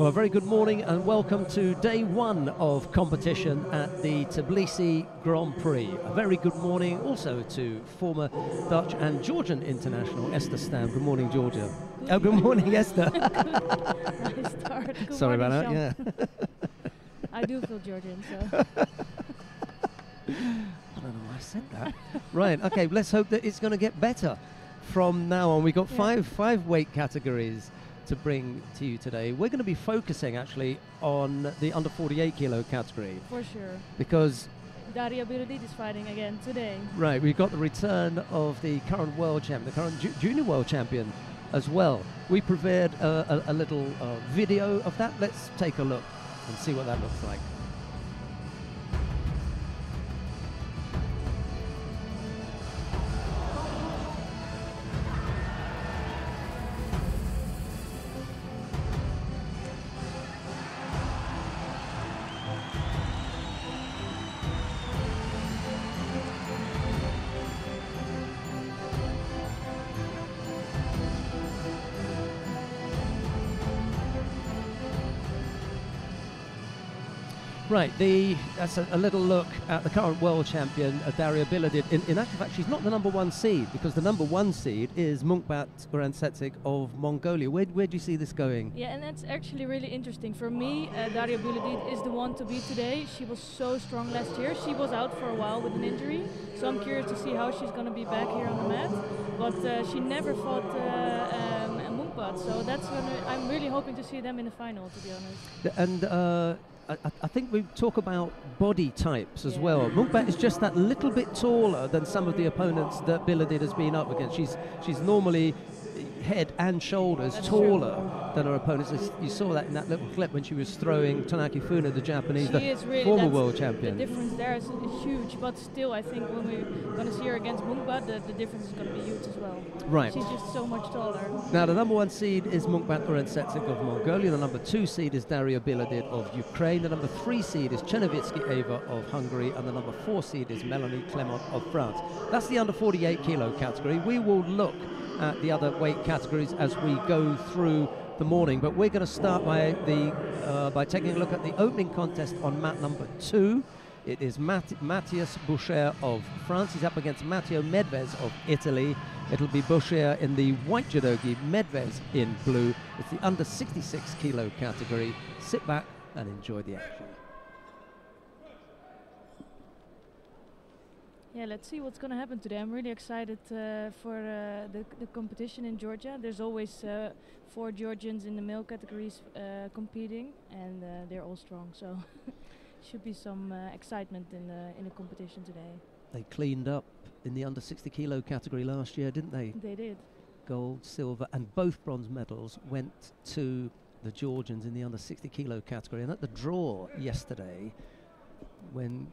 Well, a very good morning and welcome to day one of competition at the Tbilisi Grand Prix. A very good morning also to former Dutch and Georgian international Esther Stam. Good morning, Georgia. Good morning, Esther. Nice start. Good Sorry morning, about Sean. that, yeah. I do feel Georgian, so. I don't know why I said that. Right, okay, let's hope that it's going to get better from now on. We've got five weight categories to bring to you today. We're going to be focusing actually on the under 48 kilo category. For sure. Because Daria Birodid is fighting again today. Right, we've got the return of the current world champion, the current junior world champion as well. We prepared a little video of that. Let's take a look and see what that looks like. Right, that's a little look at the current world champion, Daria Birodid. In actual fact, she's not the number one seed, because the number one seed is Munkbat Grand-Prix of Mongolia. Where do you see this going? Yeah, and that's actually really interesting. For me, Daria Birodid is the one to beat today. She was so strong last year. She was out for a while with an injury, so I'm curious to see how she's going to be back here on the mat. But she never fought Munkbat, so I'm really hoping to see them in the final, to be honest. And I think we talk about body types as well. Munkbat is just that little bit taller than some of the opponents that Birodid has been up against. She's normally head and shoulders taller than her opponents. You saw that in that little clip when she was throwing Tanaki Funa, the Japanese, former world champion. The difference there is huge, but still I think when we're going to see her against Munkbat, the difference is going to be huge as well. Right. She's just so much taller. Now the number one seed is Munkbat Grand-Prix of Mongolia, the number two seed is Daria Birodid of Ukraine, the number three seed is Chernovitsky Eva of Hungary, and the number four seed is Melanie Clement of France. That's the under 48 kilo category. We will look at the other weight categories as we go through the morning, but we're going to start by taking a look at the opening contest on mat number 2. It is Matthias Boucher of France. He's up against Matteo Medvez of Italy. It'll be Boucher in the white judogi, Medvez in blue. It's the under 66 kilo category. Sit back and enjoy the action. Yeah, let's see what's going to happen today. I'm really excited for the competition in Georgia. There's always 4 Georgians in the male categories competing, and they're all strong. So should be some excitement in the competition today. They cleaned up in the under 60 kilo category last year, didn't they? They did. Gold, silver, and both bronze medals went to the Georgians in the under 60 kilo category. And at the draw yesterday, when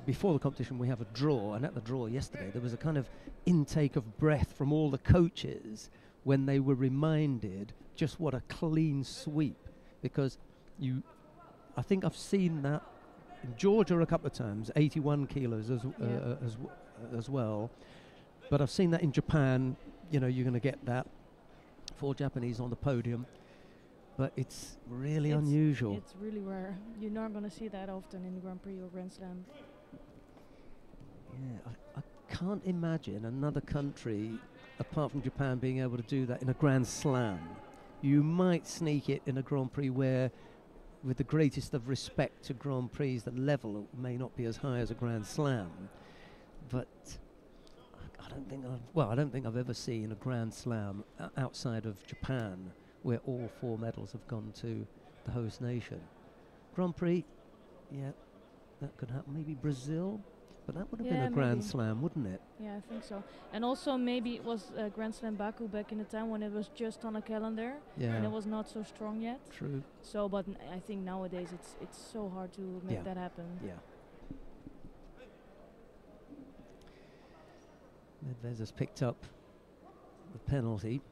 before the competition we have a draw, and at the draw yesterday there was a kind of intake of breath from all the coaches when they were reminded just what a clean sweep, because I think I've seen that in Georgia a couple of times, 81 kilos as well, but I've seen that in Japan. You're going to get that 4 Japanese on the podium. But it's really unusual. It's really rare. You're not going to see that often in the Grand Prix or Grand Slam. Yeah, I can't imagine another country, apart from Japan, being able to do that in a Grand Slam. You might sneak it in a Grand Prix where, with the greatest of respect to Grand Prix, the level may not be as high as a Grand Slam. But I don't think I've ever seen a Grand Slam outside of Japan where all 4 medals have gone to the host nation. Grand Prix, yeah, that could happen. Maybe Brazil, but that would have been a Grand Slam, wouldn't it? Yeah, I think so. And also maybe it was Grand Slam Baku back in the time when it was just on a calendar and it was not so strong yet. True. So, but I think nowadays it's so hard to make that happen. Yeah. Medvez has picked up the penalty.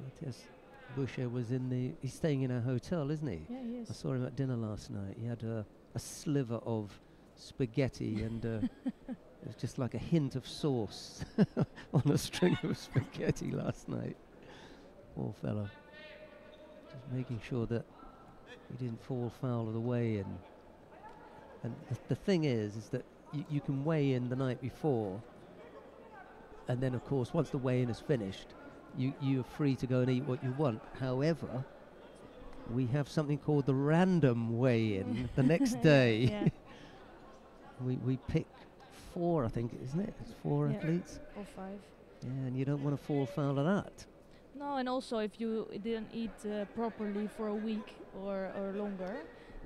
Matthias Boucher was he's staying in a hotel, isn't he? Yeah, he is. I saw him at dinner last night. He had a sliver of spaghetti and it was just like a hint of sauce on a string of spaghetti last night. Poor fella. Just making sure that he didn't fall foul of the weigh-in. And the thing is that you can weigh in the night before, and then of course once the weigh-in is finished, you're free to go and eat what you want. However, we have something called the random weigh-in the next day. Yeah. we pick 4, I think, isn't it? It's 4 athletes. Or 5. Yeah, and you don't want to fall foul of that. No, and also if you didn't eat properly for a week or longer,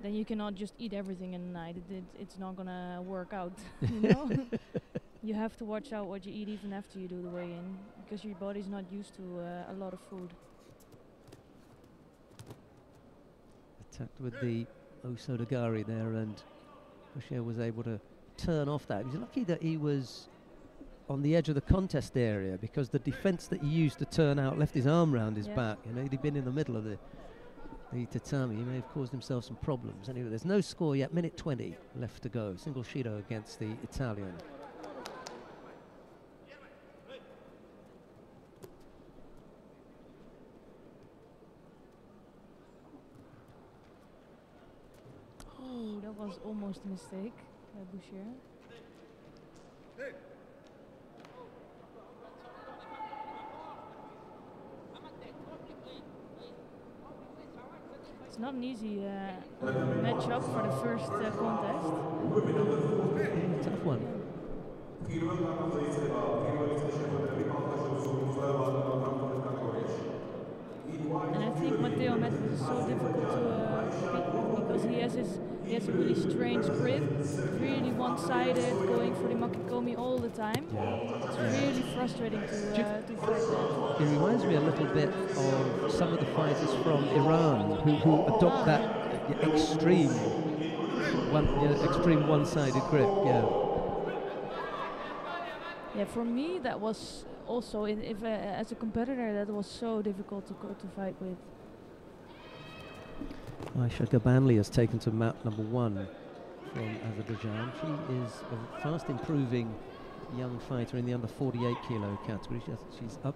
then you cannot just eat everything in the night. It's not gonna work out. You know, you have to watch out what you eat even after you do the weigh-in, because your body's not used to a lot of food. Attacked with the Osodagari there, and Boucher was able to turn off that. He was lucky that he was on the edge of the contest area, because the defence that he used to turn out left his arm round his back. You know, he'd been in the middle of the tatami. He may have caused himself some problems. Anyway, there's no score yet. Minute 20 left to go. Single Shido against the Italian. Oh, that was almost a mistake by Boucher. It's not an easy match-up for the first contest. Tough one. And I think Matteo Medvedev is so difficult to beat, because he has a really strange grip, really one-sided, going for the makikomi all the time. It's really frustrating to fight that. It reminds me a little bit of some of the fighters from Iran who adopt that extreme one-sided grip. Yeah, for me that was also, as a competitor, that was so difficult to fight with. Aisha Gabanli has taken to map number 1 from Azerbaijan. She is a fast improving young fighter in the under 48 kilo category. She's up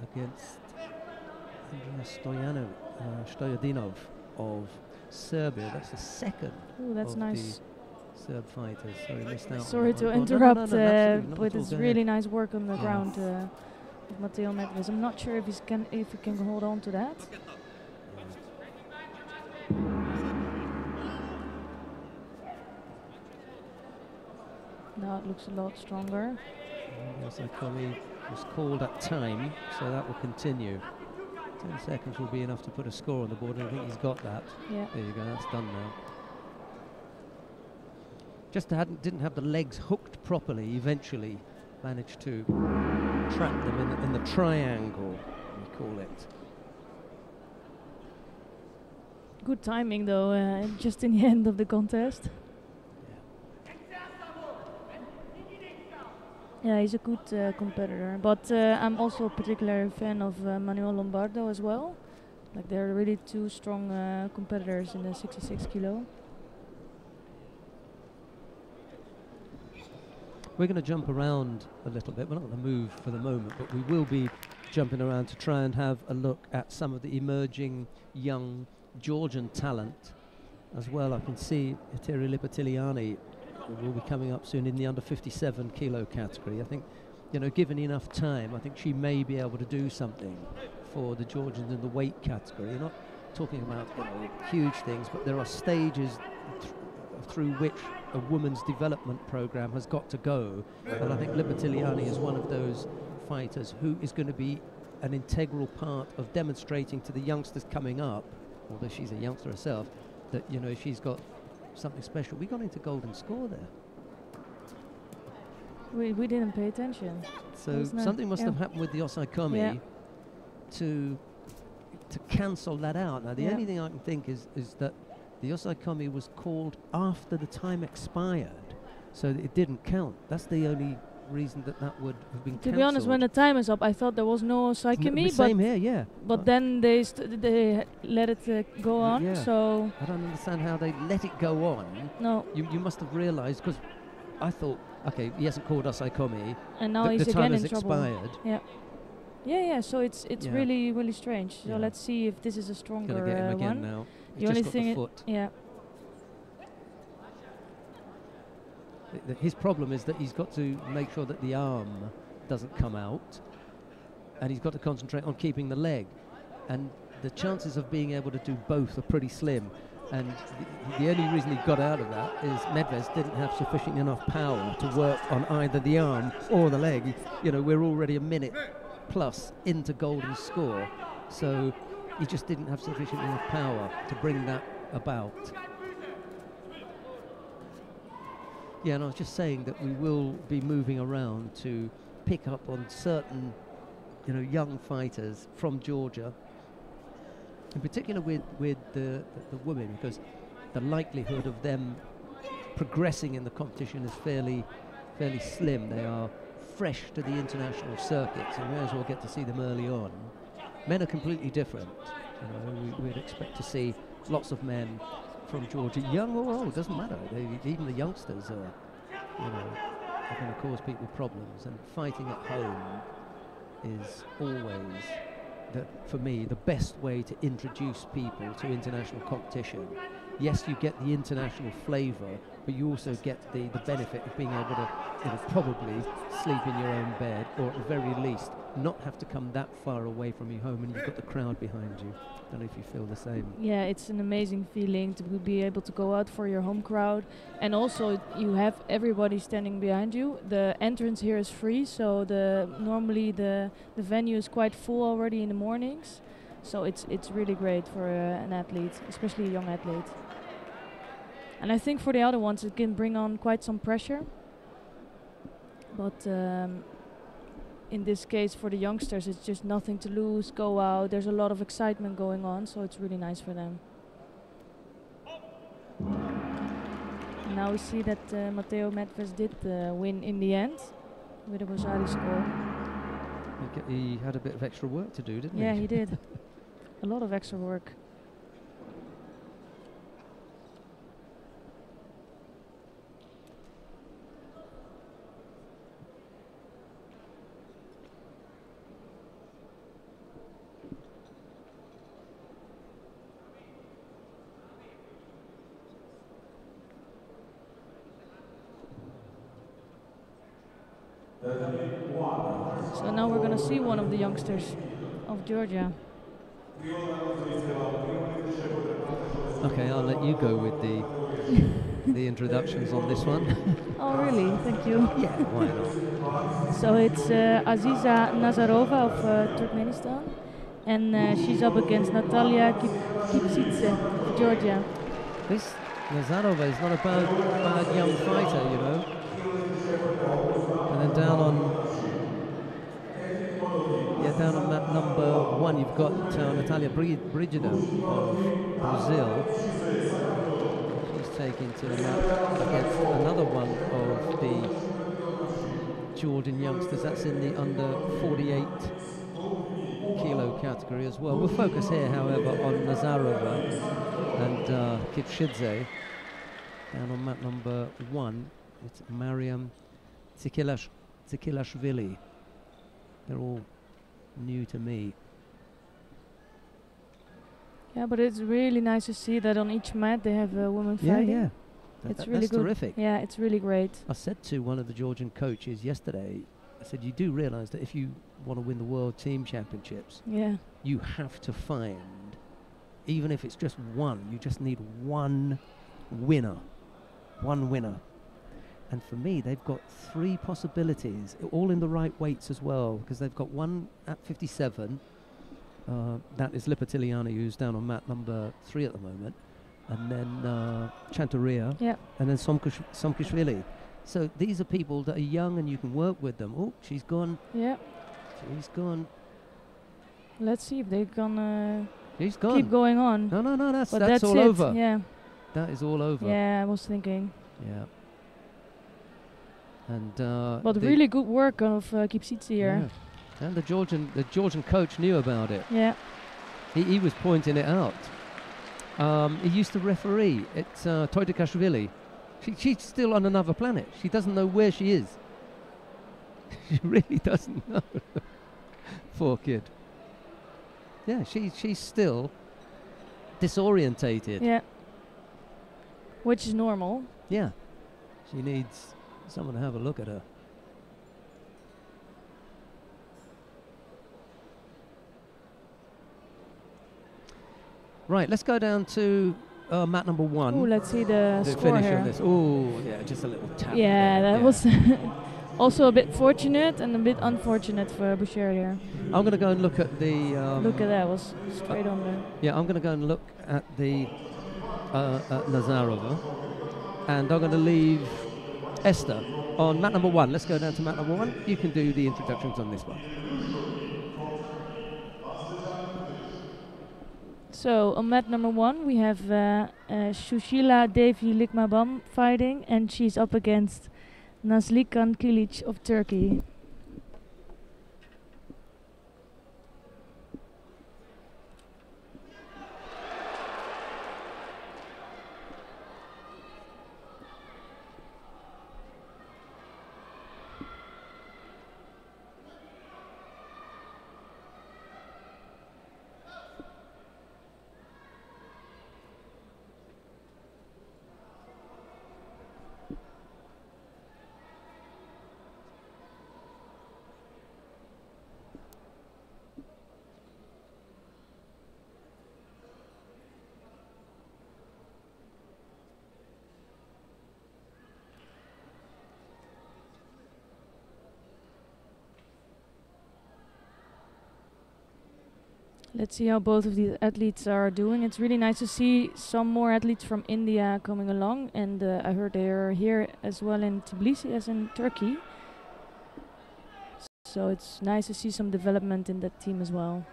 against Andrea Stoyadinov of Serbia. That's the second that's of nice. the Serb fighters. Sorry, missed out. Sorry to interrupt, but it's really nice work on the ground with Matteo Medvedev. I'm not sure if he can hold on to that. Now it looks a lot stronger. Osakami was called at time, so that will continue. 10 seconds will be enough to put a score on the board, and I think he's got that. Yeah. There you go, that's done now. Just didn't have the legs hooked properly. Eventually managed to trap them in the triangle, we call it. Good timing though, just in the end of the contest. Yeah, he's a good competitor, but I'm also a particular fan of Manuel Lombardo as well. Like, they're really 2 strong competitors in the 66 kilo. We're going to jump around a little bit. We're not going to move for the moment, but we will be jumping around to try and have a look at some of the emerging young Georgian talent as well. I can see Eteri Lipatiliani will be coming up soon in the under 57 kilo category. I think, given enough time, I think she may be able to do something for the Georgians in the weight category. You're not talking about huge things, but there are stages through which a woman's development program has got to go, and I think Lipatiliani is one of those fighters who is going to be an integral part of demonstrating to the youngsters coming up, although she's a youngster herself, that she's got something special. We got into golden score there. We didn't pay attention. So something must have happened with the Osaikomi to cancel that out. Now the only thing I can think is that the Osaikomi was called after the time expired, so that it didn't count. That's the only reason that would have been cancelled. To be honest, when the time is up, I thought there was no Osaikomi. Same here, yeah. But then they let it go on. Yeah. So I don't understand how they let it go on. No. You must have realised, because I thought, okay, he hasn't called Osaikomi, and now the he's time again has in trouble. expired. Yeah. Yeah. So it's Yeah. really strange. So Yeah. let's see if this is a stronger Gonna get him again one. now. The He's only just got thing the foot. yeah. His problem is that he's got to make sure that the arm doesn't come out, and he's got to concentrate on keeping the leg. And the chances of being able to do both are pretty slim. And the only reason he got out of that is Medvez didn't have sufficient enough power to work on either the arm or the leg. You know, we're already a minute plus into golden score, so he just didn't have sufficient enough power to bring that about. Yeah, and I was just saying that we will be moving around to pick up on certain, you know, young fighters from Georgia, in particular with the women, because the likelihood of them progressing in the competition is fairly slim. They are fresh to the international circuit, so we may as well get to see them early on. Men are completely different. You know, we'd expect to see lots of men from Georgia, young or old, doesn't matter. Even the youngsters are, you know, are going to cause people problems. And fighting at home is always, for me, the best way to introduce people to international competition. Yes, you get the international flavour, but you also get the benefit of being able to, you know, probably sleep in your own bed, or at the very least not have to come that far away from your home, and you've got the crowd behind you. I don't know if you feel the same. Yeah, it's an amazing feeling to be able to go out for your home crowd, and also you have everybody standing behind you. The entrance here is free, so normally the venue is quite full already in the mornings, so it's really great for an athlete, especially a young athlete. And I think for the other ones it can bring on quite some pressure, but in this case for the youngsters it's just nothing to lose, go out, there's a lot of excitement going on, so it's really nice for them. And now we see that Matteo Medvez did win in the end with a Bozari score. He had a bit of extra work to do, didn't he? Yeah, he did. A lot of extra work. So now we're going to see one of the youngsters of Georgia. Okay, I'll let you go with the introductions on this one. Oh, really? Thank you. Yeah, why not? So it's Aziza Nazarova of Turkmenistan, and she's up against Natalia Kipsitse of Georgia. This Nazarova is not a bad young fighter, you know. And then down on map number 1, you've got Natalia Brigida of Brazil. She's taken to the map against another one of the Georgian youngsters. That's in the under 48 kilo category as well. We'll focus here, however, on Nazarova and Kipchidze. Down on map number 1, it's Mariam Tsikilashvili. They're all new to me. Yeah, but it's really nice to see that on each mat they have a woman fighting. Yeah. It's really that's good. Terrific. Yeah, it's really great. I said to one of the Georgian coaches yesterday, I said, you do realise that if you want to win the World Team Championships, you have to find, even if it's just one, you just need one winner. And for me, they've got 3 possibilities, all in the right weights as well, because they've got one at 57. That is Lipatiliani, who's down on mat number 3 at the moment. And then Chantaria. And then Somkishvili. So these are people that are young and you can work with them. Oh, she's gone. Yeah. She's gone. Let's see if they can she's gone. Keep going on. No, that's all over. Yeah. That is all over. Yeah, I was thinking. Yeah. And but really good work of Kipsitse here. Yeah. And the Georgian coach knew about it. Yeah. He was pointing it out. He used to referee at Toitikashvili. She's still on another planet. She doesn't know where she is. She really doesn't know. Poor kid. Yeah, she's still disorientated. Yeah. Which is normal. Yeah. She needs someone to have a look at her. Right, let's go down to mat number 1. Ooh, let's see the score finish here. on this. Ooh, yeah, just a little tap. Yeah, there. that was also a bit fortunate and a bit unfortunate for Boucher here. I'm going to go and look at the... look at that, was straight on there. Yeah, I'm going to go and look at the Nazarova. And I'm going to leave Esther on mat number 1. Let's go down to mat number 1. You can do the introductions on this one. So on mat number 1 we have Shushila Devi Likmabam fighting, and she's up against Nazlikan Kilic of Turkey. Let's see how both of these athletes are doing. It's really nice to see some more athletes from India coming along, and I heard they are here as well in Tbilisi as in Turkey. So it's nice to see some development in that team as well.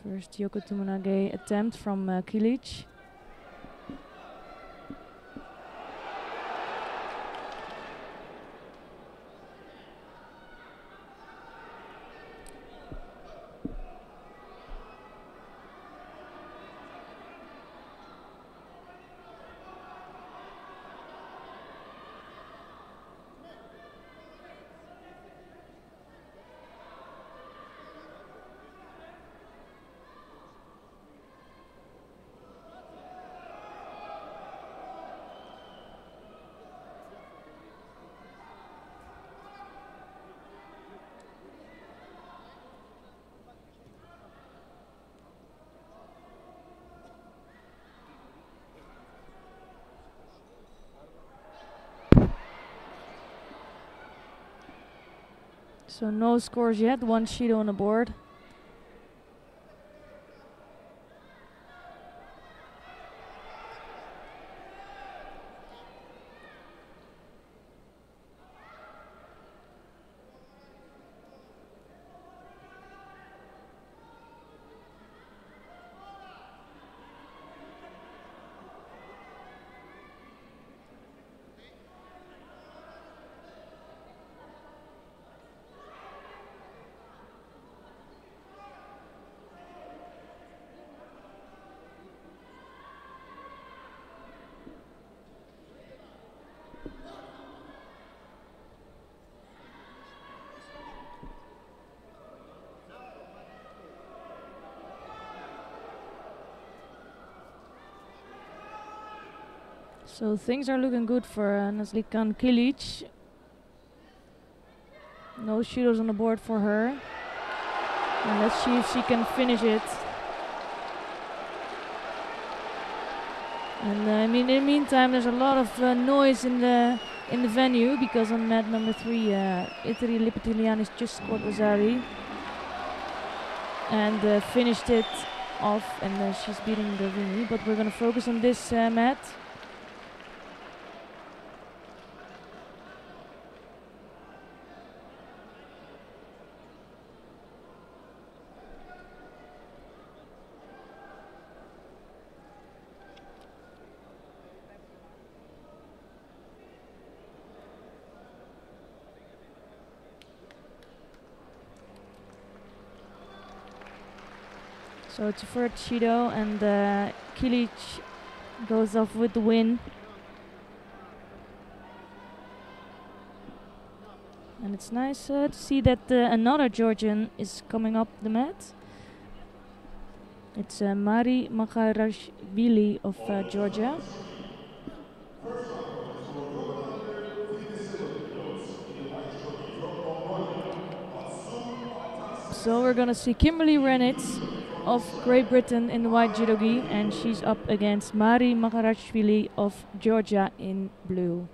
First Yoko Tumunage attempt from Kilic. So no scores yet, 1 Shido on the board. So things are looking good for Nazlikan Kilic. No Shidos on the board for her. And let's see if she can finish it. And I mean, in the meantime, there's a lot of noise in the venue, because on mat number 3, Italy Lipitilianis just scored Azari and finished it off, and she's beating Davini. But we're gonna focus on this mat. So it's a third Shido, and Kilic goes off with the win. And it's nice to see that another Georgian is coming up the mat. It's Mari Makharashvili of Georgia. So we're gonna see Kimberly Renitz of Great Britain in the white judo gi, and she's up against Mari Makharashvili of Georgia in blue.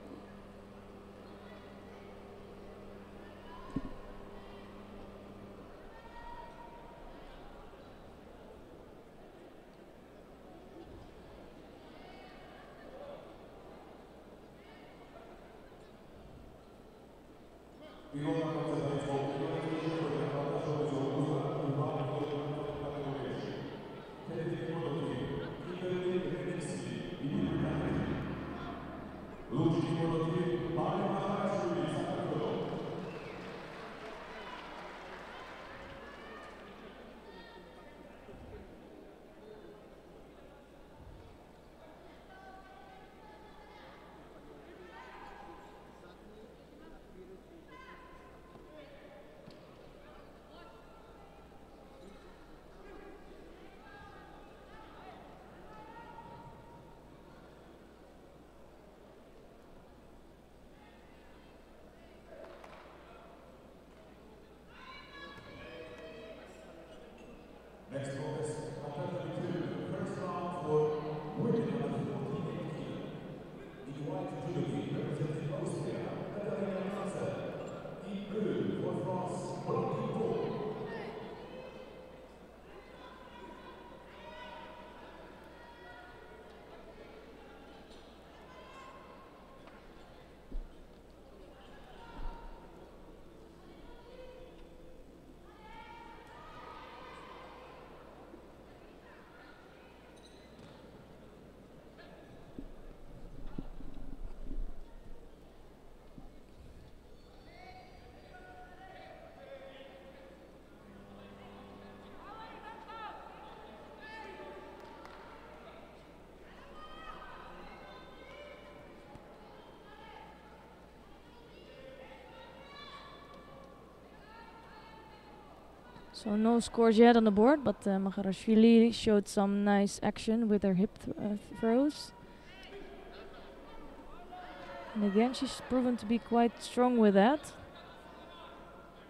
So no scores yet on the board, but Makharashvili showed some nice action with her hip throws. And again, she's proven to be quite strong with that.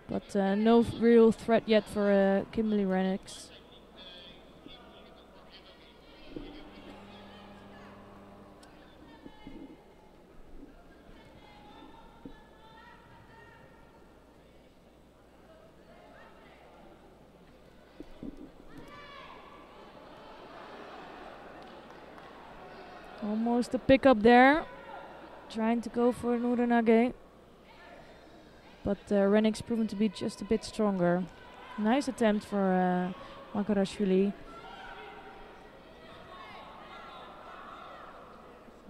But no real threat yet for Kimberly Renitz. Almost a pickup there, trying to go for an uranage, but Rennick's proven to be just a bit stronger. Nice attempt for Makharashvili.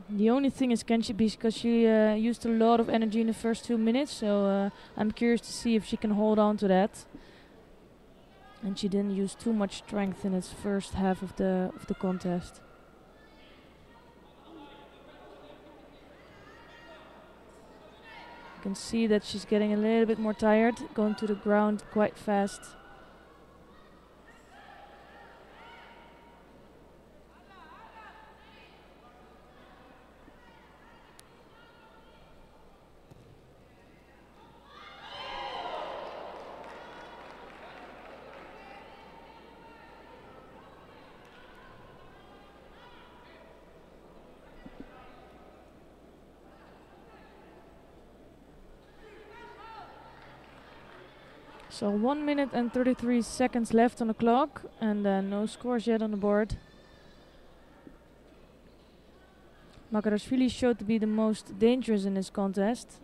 The only thing is, can she be, because she used a lot of energy in the first 2 minutes, so I'm curious to see if she can hold on to that. And she didn't use too much strength in its first half of the contest. You can see that she's getting a little bit more tired, going to the ground quite fast. So 1 minute and 33 seconds left on the clock, and no scores yet on the board. Makharashvili showed to be the most dangerous in this contest.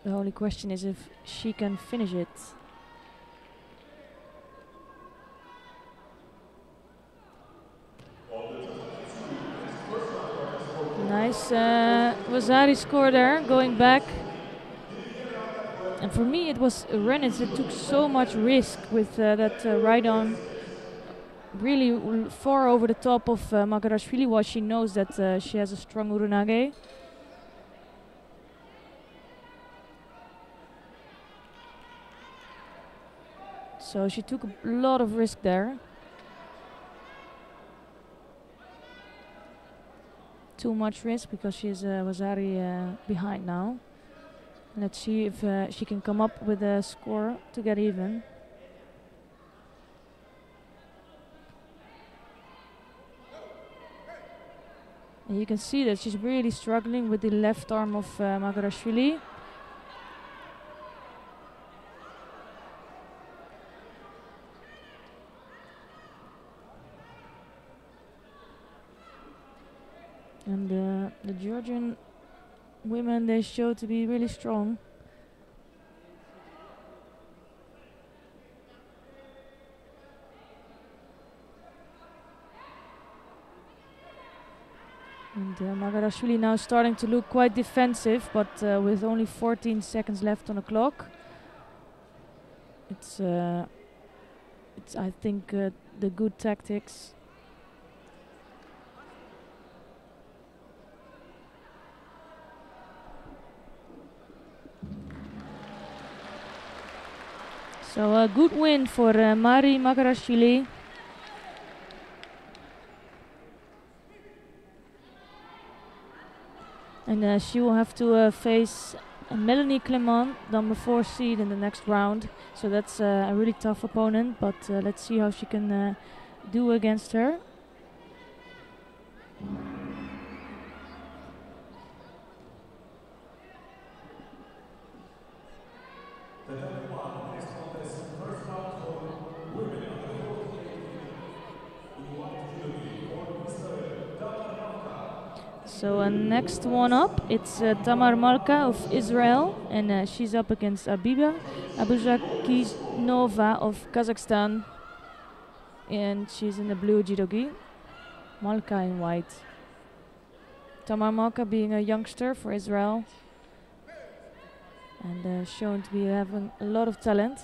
The only question is if she can finish it. Nice Vasari score there, going back. And for me, it was Renitz that took so much risk with that right on, really far over the top of Makharashvili, while she knows that she has a strong uranage. So she took a lot of risk there. Too much risk because she's Vasari behind now. Let's see if she can come up with a score to get even. And you can see that she's really struggling with the left arm of Magharashvili. And the Georgian women, they show to be really strong. And Magharashvili now starting to look quite defensive, but with only 14 seconds left on the clock. It's I think the good tactics. So a good win for Mari Magharashvili. And she will have to face Melanie Clement, number 4 seed in the next round. So that's a really tough opponent, but let's see how she can do against her. So next one up, it's Tamar Malka of Israel, and she's up against Abiba Abujakinova of Kazakhstan, and she's in the blue judogi, Malka in white. Tamar Malka being a youngster for Israel, and shown to be having a lot of talent.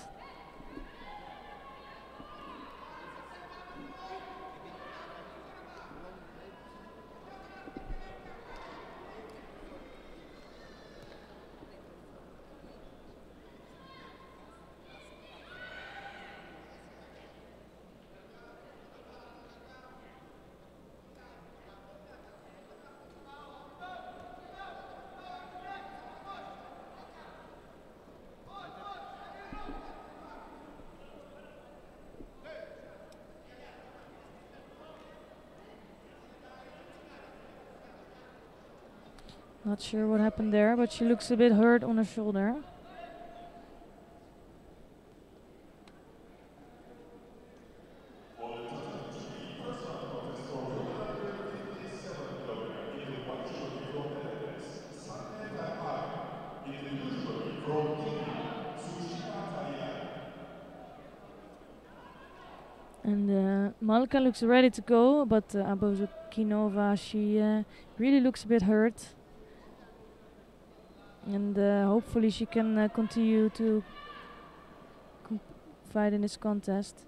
Not sure what happened there, but she looks a bit hurt on her shoulder. And Malka looks ready to go, but Abujakinova, she really looks a bit hurt. And hopefully she can continue to fight in this contest.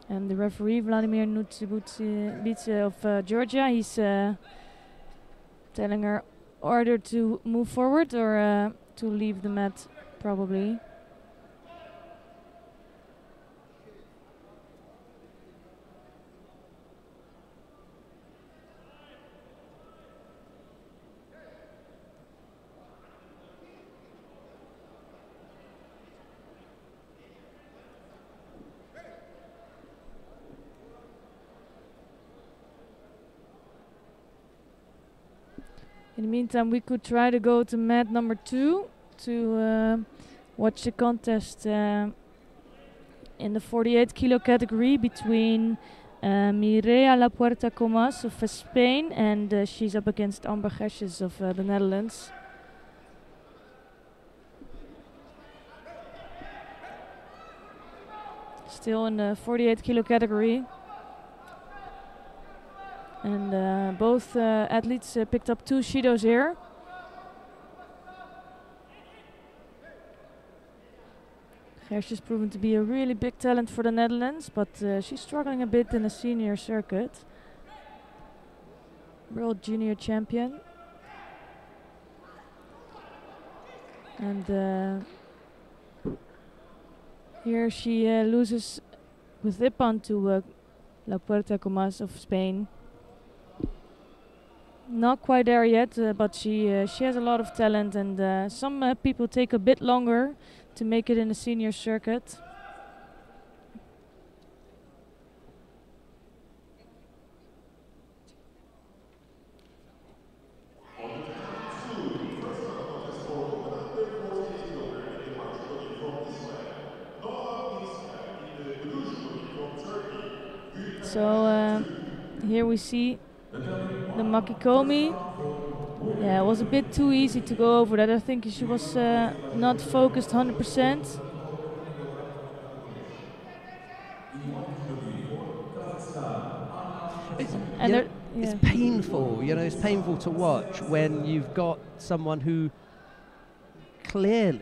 And the referee, Vladimir Nutsibutse of Georgia, he's telling her either to move forward or to leave the mat, probably. In the meantime, we could try to go to mat number 2 to watch the contest in the 48 kilo category between Mireia Lapuerta Comas of Spain, and she's up against Amber Gesjes of the Netherlands. Still in the 48 kilo category. And both athletes picked up 2 Shidos here. Gersh has proven to be a really big talent for the Netherlands, but she's struggling a bit in the senior circuit. World junior champion. And here she loses with Ipan to La Puerta Comas of Spain. Not quite there yet, but she has a lot of talent, and some people take a bit longer to make it in the senior circuit. So here we see the Makikomi. Yeah, it was a bit too easy to go over that. I think she was not focused 100%. It's painful, you know, it's painful to watch when you've got someone who clearly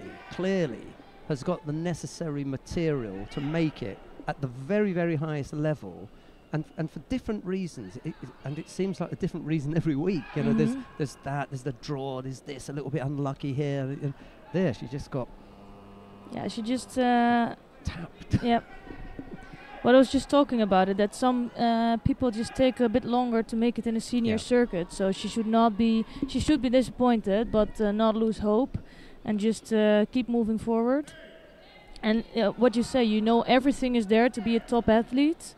has got the necessary material to make it at the very, very highest level, and for different reasons, and it seems like a different reason every week. You know, there's the draw, there's this, a little bit unlucky here, and there she just got. Yeah, she just tapped. Yep. Well, I was just talking about it, that some people just take a bit longer to make it in a senior circuit. So she should be disappointed, but not lose hope, and just keep moving forward. And what you say, you know, everything is there to be a top athlete,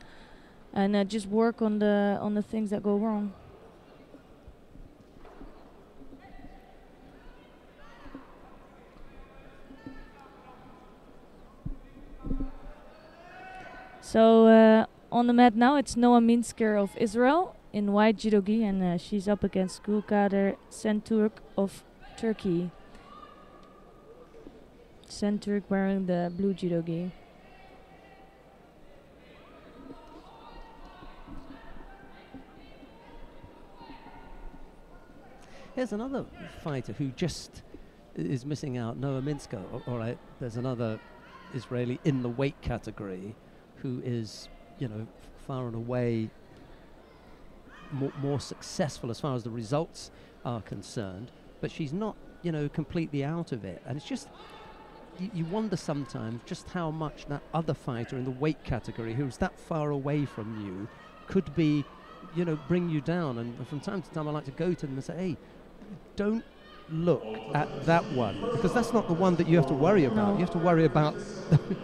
and just work on the things that go wrong. So on the mat now, it's Noah Minsker of Israel in white judogi, and she's up against Gülkader Şentürk of Turkey. Şentürk wearing the blue judogi. Here's another fighter who just is missing out, Noah Minsker. All right, there's another Israeli in the weight category who is, you know, far and away more successful as far as the results are concerned, but she's not, you know, completely out of it. And it's just, you wonder sometimes just how much that other fighter in the weight category who's that far away from you could be, you know, bring you down. And from time to time I like to go to them and say, hey, don't look at that one, because that's not the one that you have to worry about. You have to worry about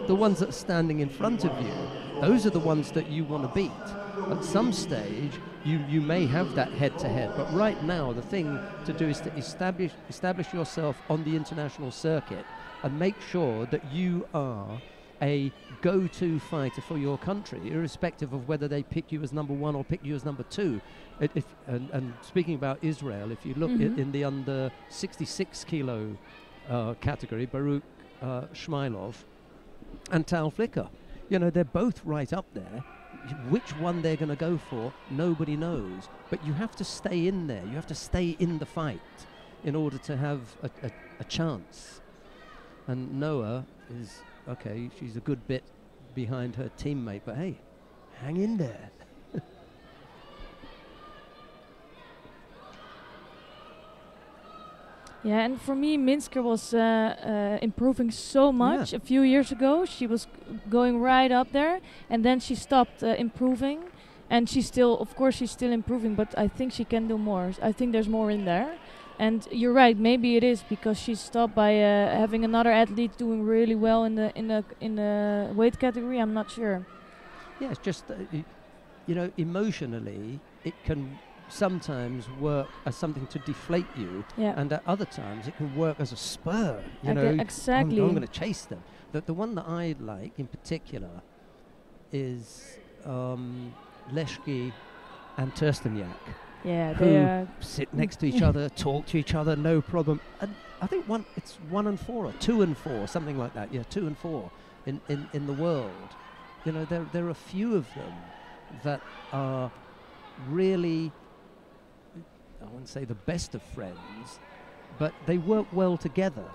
the ones that are standing in front of you. Those are the ones that you want to beat. At some stage you may have that head-to-head, but right now the thing to do is to establish yourself on the international circuit and make sure that you are a go-to fighter for your country, irrespective of whether they pick you as number one or pick you as number two. And speaking about Israel, if you look in the under 66 kilo category, Baruch Shmailov and Tal Flicker, you know, they're both right up there. Which one they're going to go for, nobody knows. But you have to stay in there. You have to stay in the fight in order to have a chance. And Noah is, okay, she's a good bit behind her teammate, but hey, hang in there. Yeah, and for me, Minsker was improving so much. A few years ago, she was going right up there, and then she stopped improving. And she's still, of course, she's still improving, but I think she can do more. I think there's more in there. And you're right, maybe it is because she stopped by having another athlete doing really well in the weight category. I'm not sure. Yeah, it's just you know, emotionally, it can sometimes work as something to deflate you, and at other times it can work as a spur. You know, exactly. I'm going to chase them. The one that I like in particular is Leshki and Terstenyak. Yeah, who sit next to each other, talk to each other, no problem. And I think it's 1 and 4 or 2 and 4, something like that. Yeah, 2 and 4 in the world. You know, there are a few of them that are really, I wouldn't say the best of friends, but they work well together.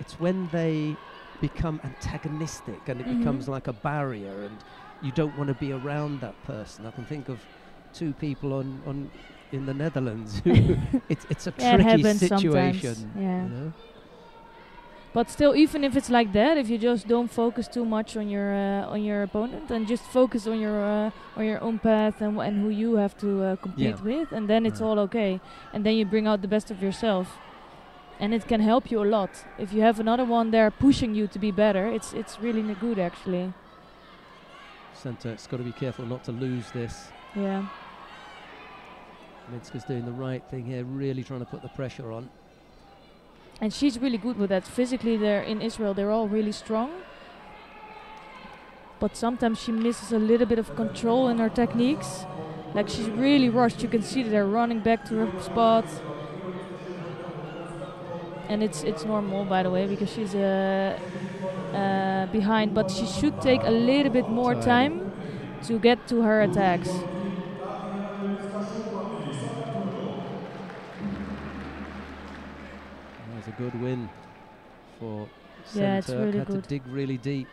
It's when they become antagonistic and it becomes like a barrier and you don't want to be around that person. I can think of 2 people in the Netherlands who it's a tricky situation. Yeah. You know? But still, even if it's like that, if you just don't focus too much on your opponent and just focus on your own path and who you have to compete with, and then it's all okay. And then you bring out the best of yourself, and it can help you a lot. If you have another one there pushing you to be better, it's really good actually. Centre, it's got to be careful not to lose this. Yeah. Minska's doing the right thing here, really trying to put the pressure on. And she's really good with that. Physically, there in Israel, they're all really strong. But sometimes she misses a little bit of control in her techniques. Like she's really rushed. You can see that they're running back to her spot. And it's normal, by the way, because she's behind. But she should take a little bit more time to get to her attacks. That's a good win for Centre. Yeah, it's really had good. to dig really deep.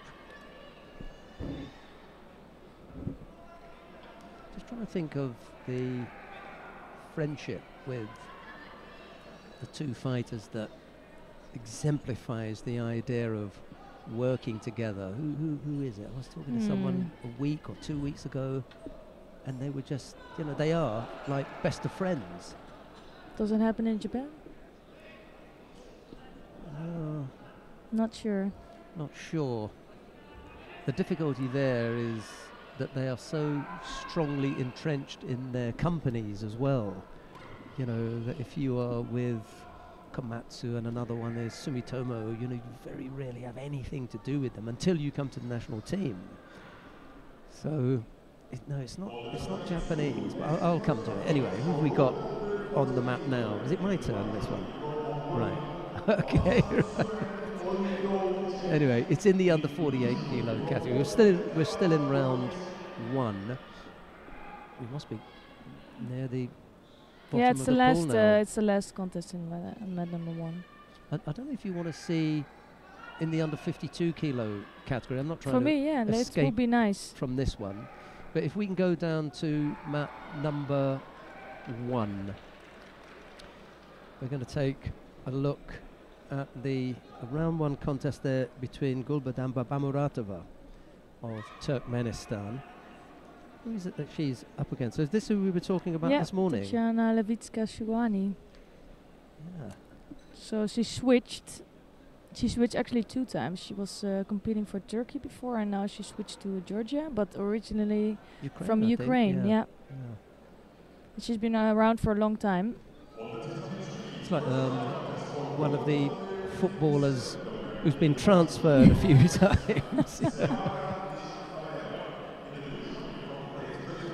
Just trying to think of the friendship with the two fighters that exemplifies the idea of working together. Who is it? I was talking to someone a week or 2 weeks ago, and they were just, they are like best of friends. Doesn't happen in Japan? Not sure. Not sure. The difficulty there is that they are so strongly entrenched in their companies as well. That if you are with Komatsu and another one is Sumitomo, you very rarely have anything to do with them until you come to the national team. So, it's not Japanese, but I'll come to it. Anyway, who have we got on the map now? Is it my turn, this one? Right. Okay. Anyway, it's in the under 48 kilo category. We're still in round 1. We must be near the bottom it's of the the last. pool now. It's the last contest in med number 1. I don't know if you want to see in the under 52 kilo category. I'm not trying For to me, that escape would be nice from this one, but if we can go down to map number 1, we're going to take a look at the round 1 contest there between Gulbadan Babamuratova of Turkmenistan. Who is it that she's up against? So is this who we were talking about this morning? Tatiana Levitska-Shuani. Yeah. So she switched. She switched actually 2 times. She was competing for Turkey before, and now she switched to Georgia, but originally from Ukraine. Yeah. She's been around for a long time. It's like one of the footballers who's been transferred a few times.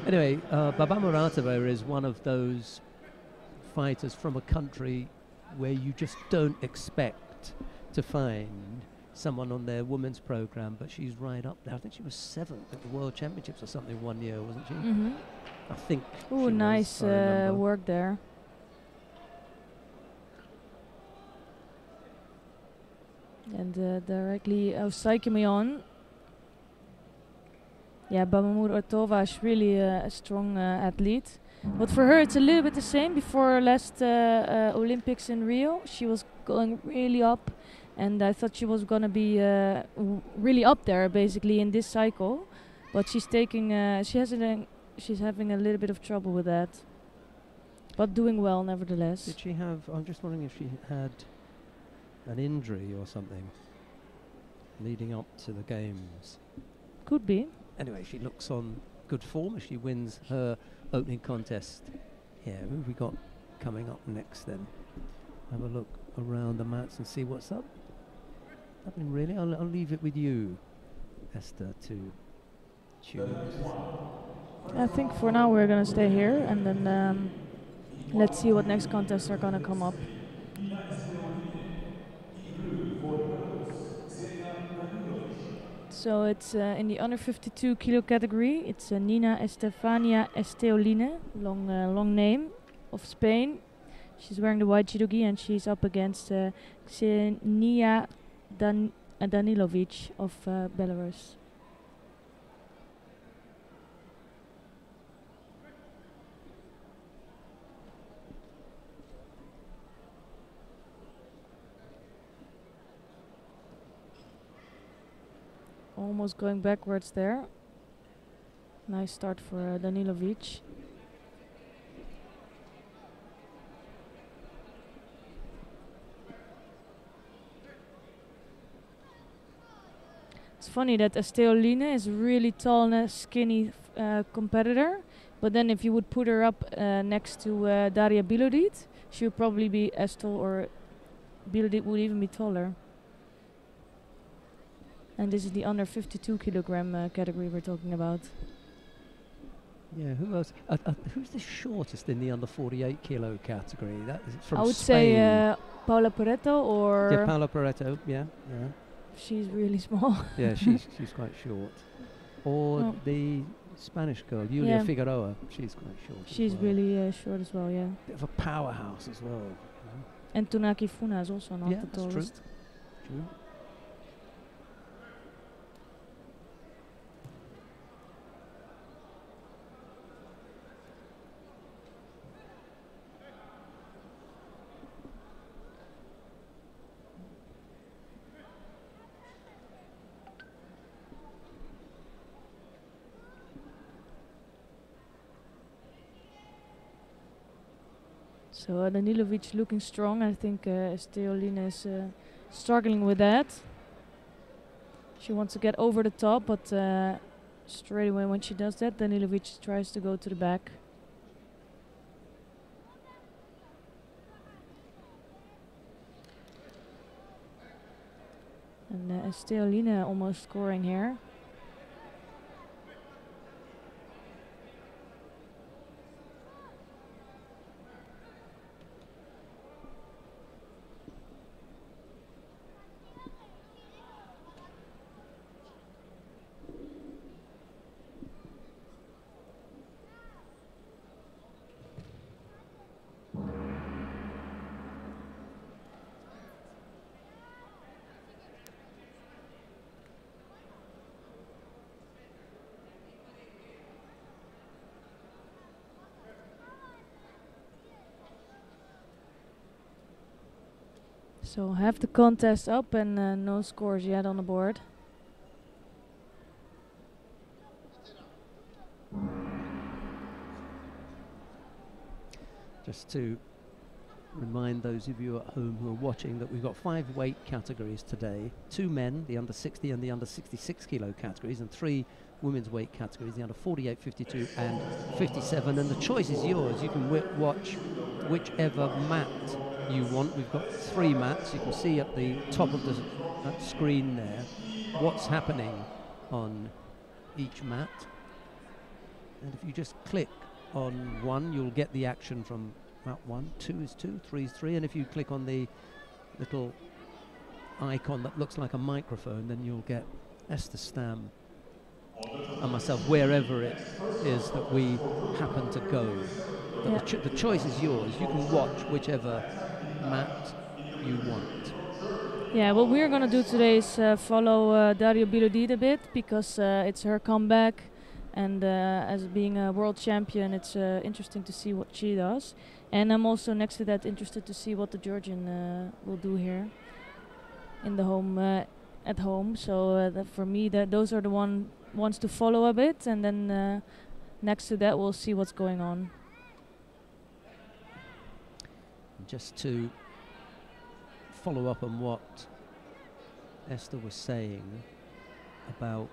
Anyway, Babamuratova is one of those fighters from a country where you just don't expect to find someone on their women's program, but she's right up there. I think she was 7th at the World Championships or something one year, wasn't she? I think. Oh, nice work there. And directly Psyche on. Yeah, Babamuratova is really a strong athlete. But for her, it's a little bit the same. Before last Olympics in Rio, she was going really up, and I thought she was going to be really up there, basically, in this cycle. But she's taking, she's having a little bit of trouble with that. But doing well, nevertheless. Did she have? I'm just wondering if she had an injury or something leading up to the games. Could be. Anyway, she looks on good form as she wins her opening contest. Yeah, who have we got coming up next then? Have a look around the mats and see what's up. Nothing really. I'll leave it with you, Esther, to choose. I think for now we're going to stay here, and then let's see what next contests are going to come up. So it's in the under 52 kilo category. It's Nina Estefania Esteoline, long name, of Spain. She's wearing the white judo gi, and she's up against Ksenia Danilovic of Belarus. almost going backwards there. Nice start for Danilovic. It's funny that Esteolina is a really tall and skinny competitor, but then if you would put her up next to Daria Bilodit, she would probably be as tall, or Bilodit would even be taller. And this is the under 52 kilogram category we're talking about. Yeah, who else? Who's the shortest in the under 48 kilo category? That is from I would Spain. say Paula Pareto, or Yeah, Paula Pareto. Yeah. she's really small. Yeah, she's quite short. Or the Spanish girl, Julia Figueroa. She's quite short. She's really short as well. Yeah. Bit of a powerhouse as well. And Tunaki Funa is also not the that's tallest. True. So Danilovic looking strong. I think Esteolina is struggling with that. She wants to get over the top, but straight away when she does that, Danilovic tries to go to the back. And Esteolina almost scoring here. So half the contest up and no scores yet on the board. Just to remind those of you at home who are watching that we've got 5 weight categories today. 2 men, the under 60 and the under 66 kilo categories, and 3 women's weight categories, the under 48, 52 and 57. And the choice is yours. You can watch whichever mat you want. We've got 3 mats. You can see at the top of the screen there what's happening on each mat. And if you just click on one, you'll get the action from mat 1. 2 is 2, 3 is 3, and if you click on the little icon that looks like a microphone, then you'll get Esther Stam and myself wherever it is that we happen to go. But the choice is yours. You can watch whichever mat you want. Yeah, what we're gonna do today is follow Daria Bilodit a bit, because it's her comeback, and as being a world champion, it's interesting to see what she does. And I'm also next to that interested to see what the Georgian will do here in the home at home. So for me, those are the ones to follow a bit, and then next to that we'll see what's going on. Just to follow up on what Esther was saying about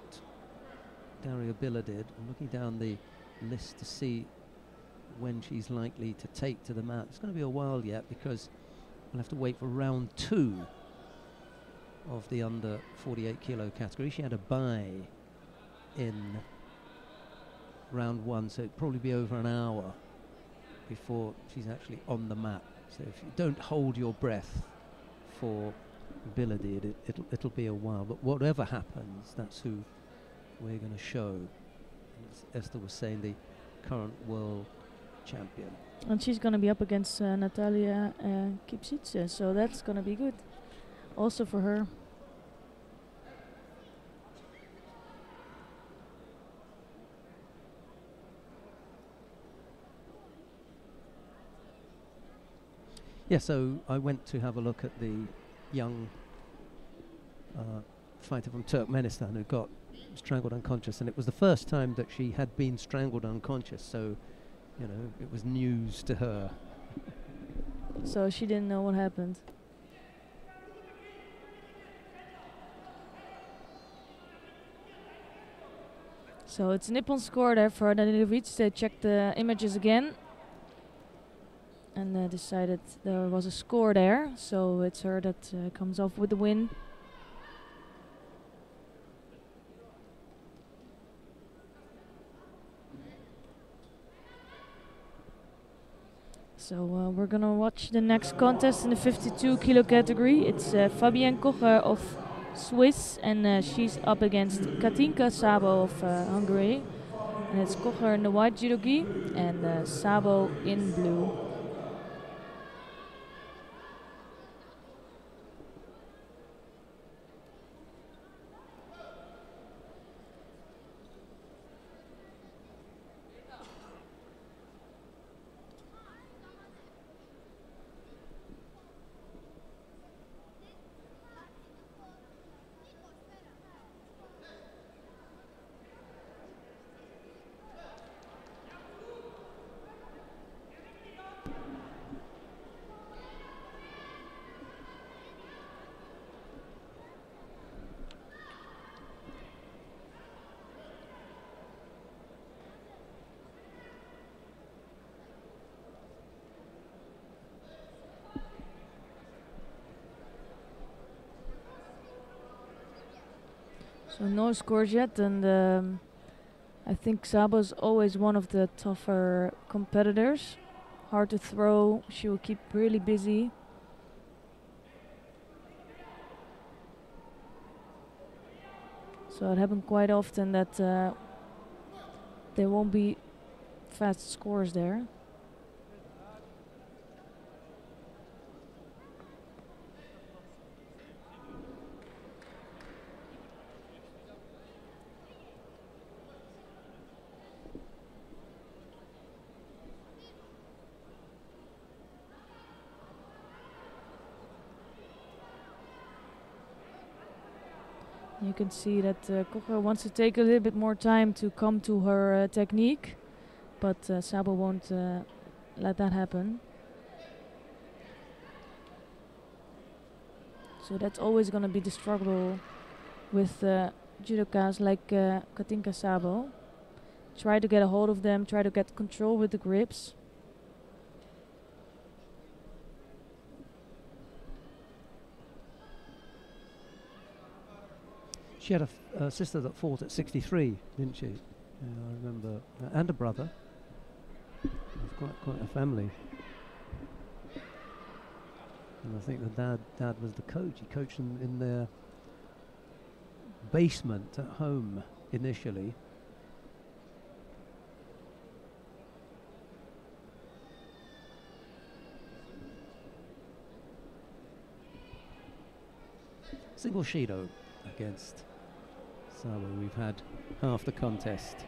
Daria Bilodit, I'm looking down the list to see when she's likely to take to the mat. It's going to be a while yet, because we'll have to wait for round 2 of the under 48 kilo category. She had a bye in round 1, so it'll probably be over an hour before she's actually on the mat. So if you don't hold your breath for Bilodit, it'll be a while. But whatever happens, that's who we're going to show. As Esther was saying, the current world champion. And she's going to be up against Natalia Kipsitze, so that's going to be good also for her. Yeah, so I went to have a look at the young fighter from Turkmenistan who got strangled unconscious, and it was the first time that she had been strangled unconscious, so it was news to her. So she didn't know what happened. So it's Nippon score there for Danilovic. They checked the images again and decided there was a score there. So it's her that comes off with the win. So we're gonna watch the next contest in the 52 kilo category. It's Fabienne Kocher of Swiss, and she's up against Katinka Sabo of Hungary. And it's Kocher in the white judo gi and Sabo in blue. So no scores yet, and I think Sabo's always one of the tougher competitors. Hard to throw, she will keep really busy. So it happened quite often that there won't be fast scores there. You can see that Kocher wants to take a little bit more time to come to her technique, but Sabo won't let that happen. So that's always going to be the struggle with judokas like Katinka Sabo. Try to get a hold of them, try to get control with the grips. She had a sister that fought at 63, didn't she? Yeah, I remember. And a brother. Quite a family. And I think the dad was the coach. He coached them in their basement at home initially. Single Shido against Sabo. We've had half the contest.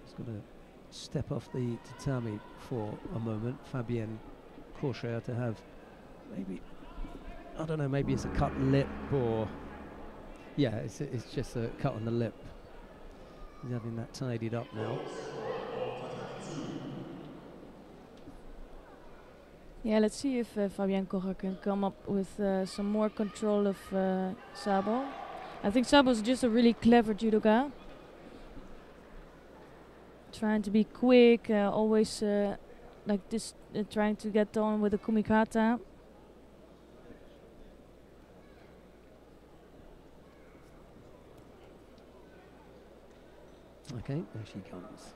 Just got to step off the tatami for a moment. Fabienne Kocher to have maybe, I don't know, maybe it's a cut lip or, yeah, it's just a cut on the lip. He's having that tidied up now. Yeah, let's see if Fabienne Kocher can come up with some more control of Sabo. I think Sabo's just a really clever judoka. Trying to be quick, always like this, trying to get on with the kumikata. Okay, there she comes.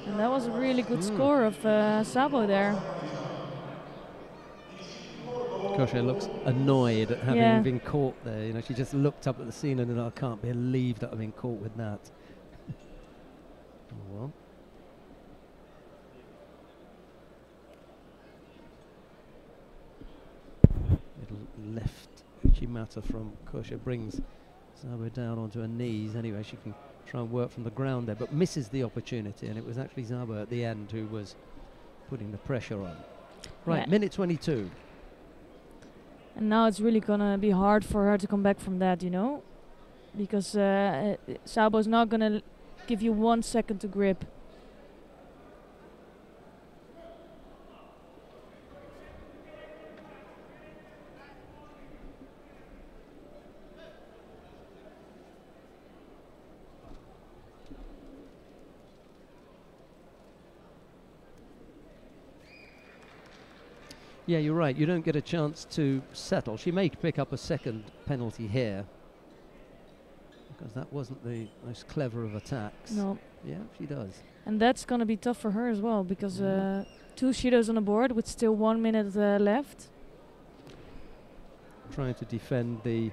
And that was a really good score of Sabo there. Kocher looks annoyed at having been caught there. You know, she just looked up at the scene and I can't believe that I've been caught with that. Oh, well. Little left Uchimata from Kosher brings Zaba down onto her knees. Anyway, she can try and work from the ground there, but misses the opportunity, and it was actually Zaba at the end who was putting the pressure on. Right, minute 22. And now it's really gonna be hard for her to come back from that, you know, because Sabo's not gonna give you 1 second to grip. Yeah, you're right. You don't get a chance to settle. She may pick up a second penalty here, because that wasn't the most clever of attacks. No. Yeah, she does. And that's going to be tough for her as well, because 2 Shidos on the board with still 1 minute left. Trying to defend the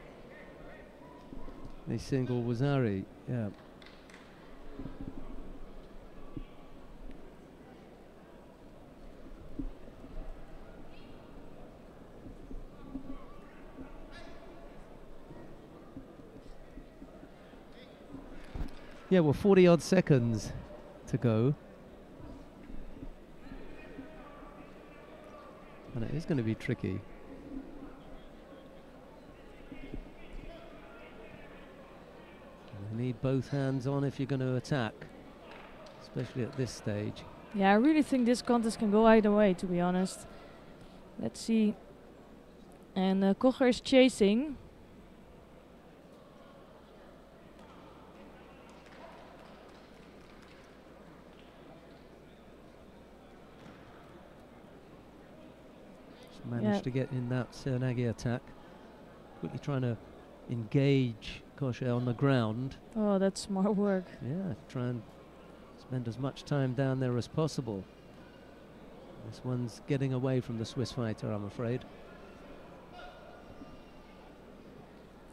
single Wazari. Yeah. Yeah, well, 40 odd seconds to go. And it is going to be tricky. You need both hands on if you're going to attack, especially at this stage. Yeah, I really think this contest can go either way, to be honest. Let's see. And Kocher is chasing. Managed to get in that Serenagi attack. Quickly trying to engage Kosher on the ground. Oh, that's smart work. Yeah, try and spend as much time down there as possible. This one's getting away from the Swiss fighter, I'm afraid.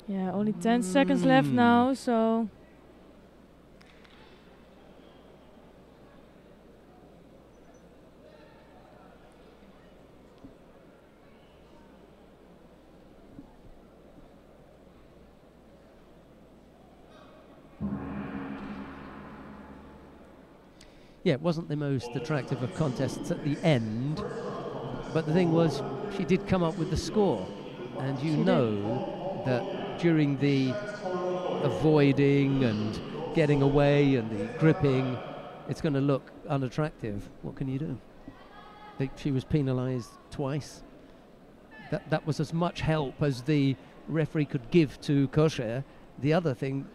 Yeah, only 10 seconds left now, so... Yeah, it wasn't the most attractive of contests at the end, but the thing was, she did come up with the score, and you know that during the avoiding and getting away and the gripping, it's going to look unattractive. What can you do? She was penalised twice. That was as much help as the referee could give to Kosher. The other thing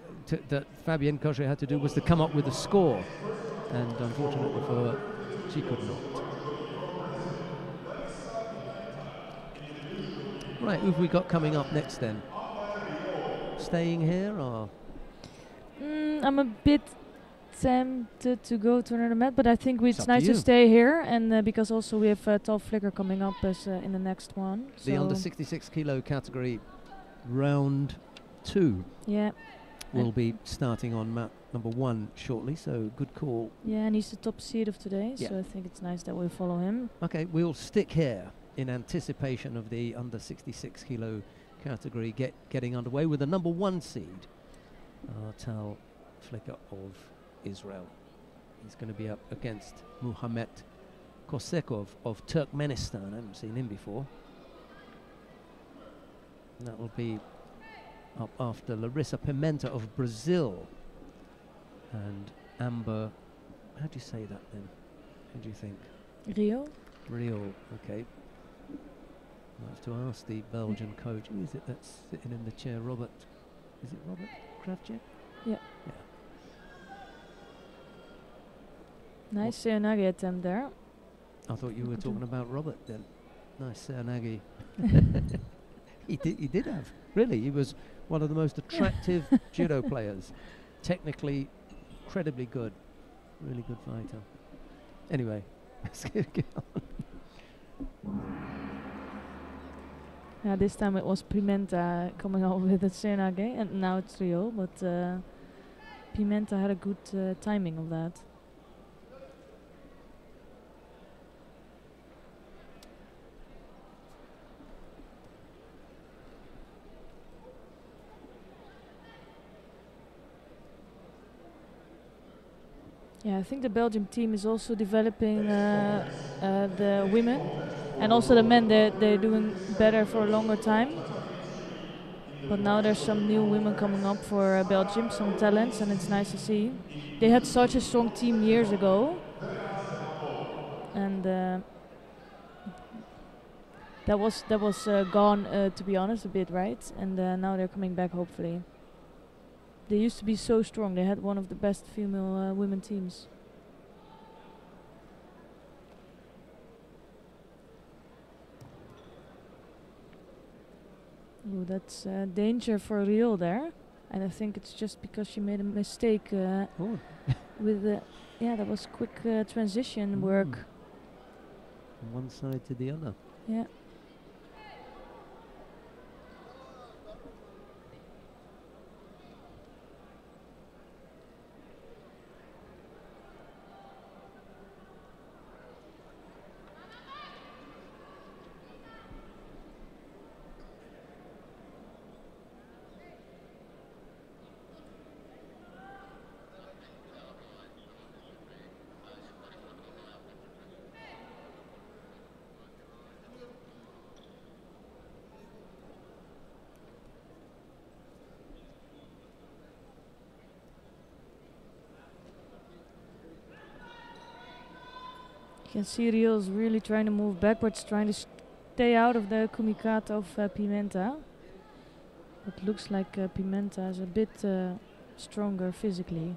that Fabienne Kosher had to do was to come up with a score. And unfortunately for her, she could not. Right, who've we got coming up next then? Staying here or? I'm a bit tempted to go to another mat, but I think it's nice to stay here, and because also we have Tall Flicker coming up as in the next one. The under 66 kilo category, round 2. Yeah. Will be starting on mat number 1 shortly, so good call. Yeah, and he's the top seed of today, so I think it's nice that we follow him. Okay, we'll stick here in anticipation of the under 66 kilo category getting underway with the number 1 seed, Tal Flicker of Israel. He's going to be up against Muhammad Kosekov of Turkmenistan. I haven't seen him before. And that will be up after Larissa Pimenta of Brazil and Amber, how do you say that then? How do you think? Rio, okay. I'll have to ask the Belgian coach. Who is it that's sitting in the chair? Robert, is it Robert Kravchuk? Yeah. Nice Serenagi attempt there. I thought you were talking about Robert then. Nice Serenagi. He did have, really, he was one of the most attractive judo players. Technically, incredibly good. Really good fighter. Anyway, let's get on. Yeah, this time it was Pimenta coming out with the Serenagi, and now it's Rio, but Pimenta had a good timing of that. Yeah, I think the Belgium team is also developing the women, and also the men. They're doing better for a longer time. But now there's some new women coming up for Belgium, some talents, and it's nice to see. They had such a strong team years ago, and that was gone, to be honest, a bit, right? And now they're coming back, hopefully. They used to be so strong. They had one of the best female women teams. Ooh, that's danger for Rio there. And I think it's just because she made a mistake with the... Yeah, that was quick transition work. From one side to the other. Yeah. You can see Rio's really trying to move backwards, trying to stay out of the kumikata of Pimenta. It looks like Pimenta is a bit stronger physically.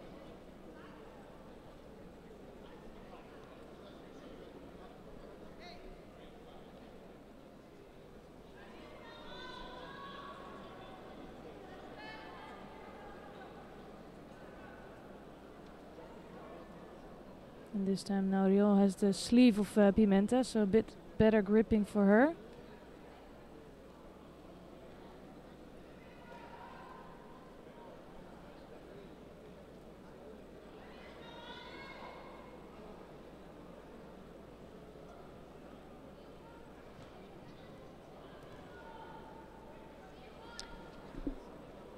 And this time now Rio has the sleeve of Pimenta, so a bit better gripping for her.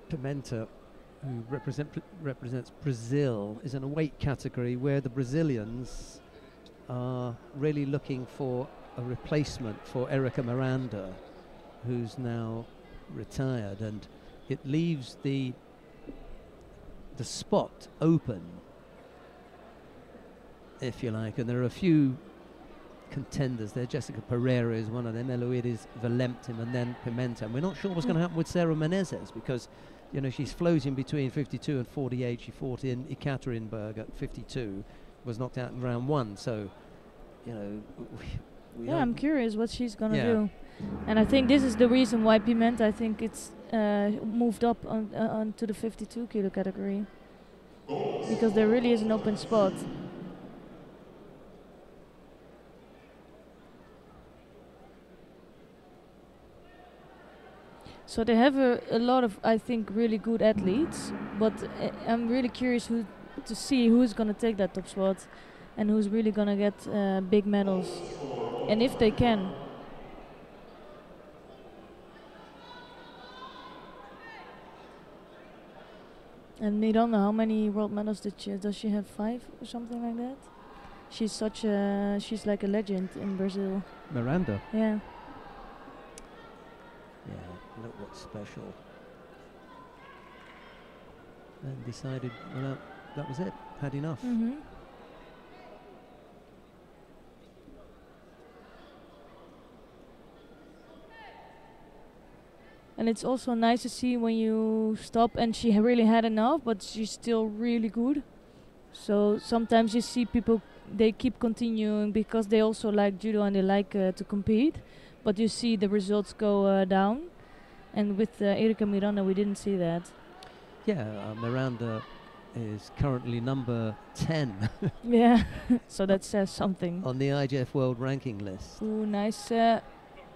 Pimenta, who represents Brazil, is in a weight category where the Brazilians are really looking for a replacement for Erika Miranda, who's now retired, and it leaves the spot open, if you like, and there are a few contenders there. Jessica Pereira is one of them, Eloides Valentim, and then Pimenta. And we're not sure what's going to happen with Sarah Menezes, because you know, she's floating between 52 and 48. She fought in Ekaterinburg at 52, was knocked out in round 1. So, you know, yeah, I'm curious what she's gonna do. And I think this is the reason why Pimenta, I think it's moved up onto the 52 kilo category, because there really is an open spot. So they have a lot of, I think, really good athletes, but I'm really curious to see who's going to take that top spot and who's really going to get big medals, and if they can. And Miranda, how many world medals does she have? 5 or something like that? She's like a legend in Brazil. Miranda? Yeah. Yeah, look what's special. And decided, well, that was it, had enough. Mm-hmm. And it's also nice to see when you stop and she really had enough, but she's still really good. So sometimes you see people, they keep continuing because they also like judo and they like to compete. But you see the results go down, and with Erika Miranda we didn't see that. Yeah, Miranda is currently number 10. Yeah, so that says something. On the IGF World Ranking list. Ooh, nice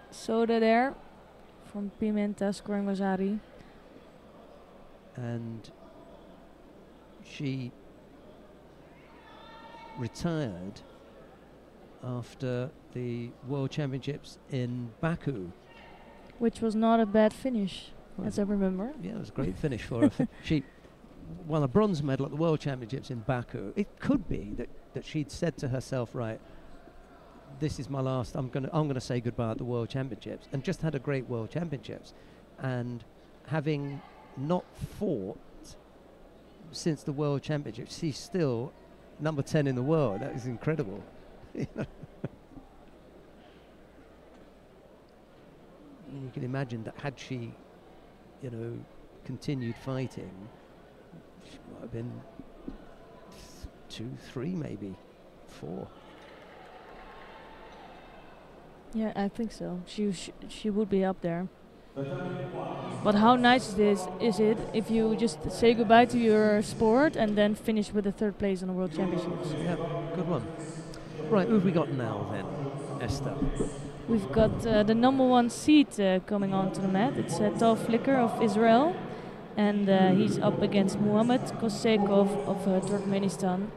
soda there from Pimenta scoring Vasari. And she retired after the World Championships in Baku, which was not a bad finish, as I remember. Yeah, it was a great finish for her. She won a bronze medal at the World Championships in Baku. It could be that she'd said to herself, right, this is my last, I'm gonna say goodbye at the World Championships, and just had a great World Championships. And having not fought since the World Championships, she's still number 10 in the world. That is incredible. You can imagine that had she, you know, continued fighting, she might have been 2, 3, maybe 4. Yeah, I think so. She would be up there. But how nice is it if you just say goodbye to your sport and then finish with the 3rd place on the World Championships? Yeah, good one. Right, who have we got now then, Esther? We've got the number 1 seed coming onto the mat. It's Tal Flicker of Israel, and he's up against Muhammad Kosekov of Turkmenistan.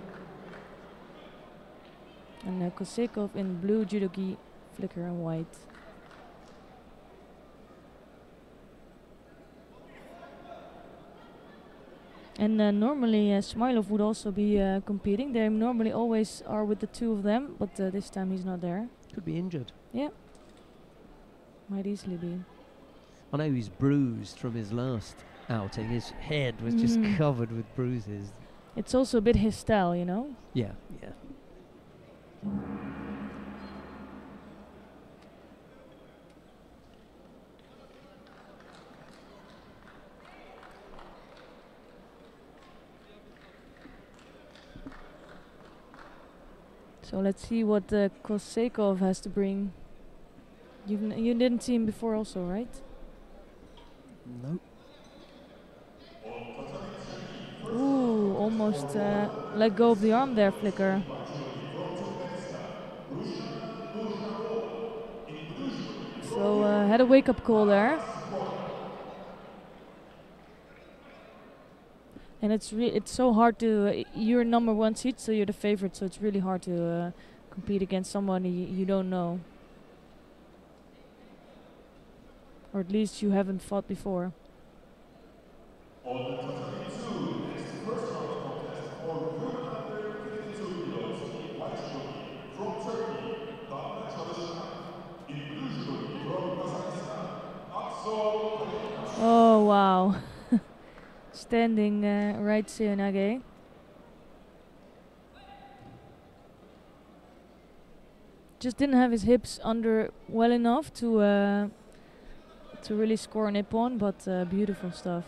And Kosekov in blue, judogi, Flicker in white. And normally Smilov would also be competing. They normally always are with the 2 of them, but this time he's not there. Could be injured. Yeah, might easily be. I know he's bruised from his last outing. His head was just covered with bruises. It's also a bit his style, you know? Yeah, yeah. So let's see what Kosekov has to bring. You didn't see him before also, right? Nope. Ooh, almost let go of the arm there, Flicker. So had a wake-up call there. And it's so hard to, you're number 1 seed, so you're the favorite, so it's really hard to compete against someone you don't know. Or at least you haven't fought before. On the 22, next first round contest for women under 52 kilos in white judogi from Turkey, Damla Çalışan. In blue judogi from Kazakhstan, Akso. Oh wow. Standing right Seonage. Just didn't have his hips under well enough to really score an ippon, but beautiful stuff.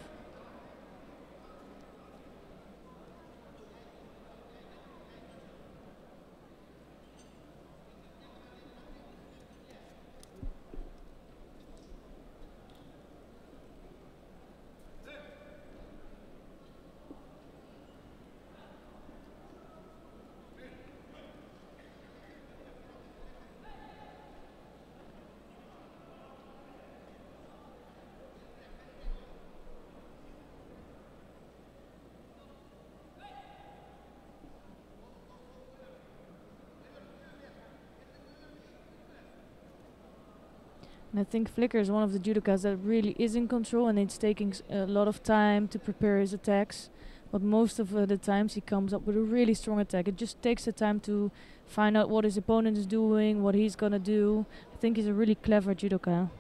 And I think Flicker is one of the judokas that really is in control, and it's taking a lot of time to prepare his attacks. But most of the times he comes up with a really strong attack. It just takes the time to find out what his opponent is doing, what he's gonna do. I think he's a really clever judoka.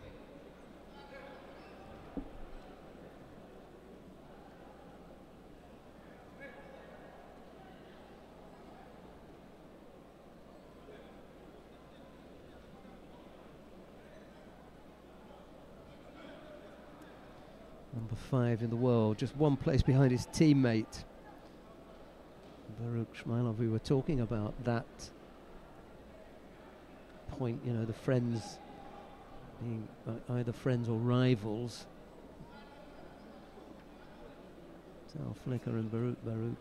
Number 5 in the world, just 1 place behind his teammate Baruch Shmailov. We were talking about that point, you know, the friends being either friends or rivals. Tal Flicker and Baruch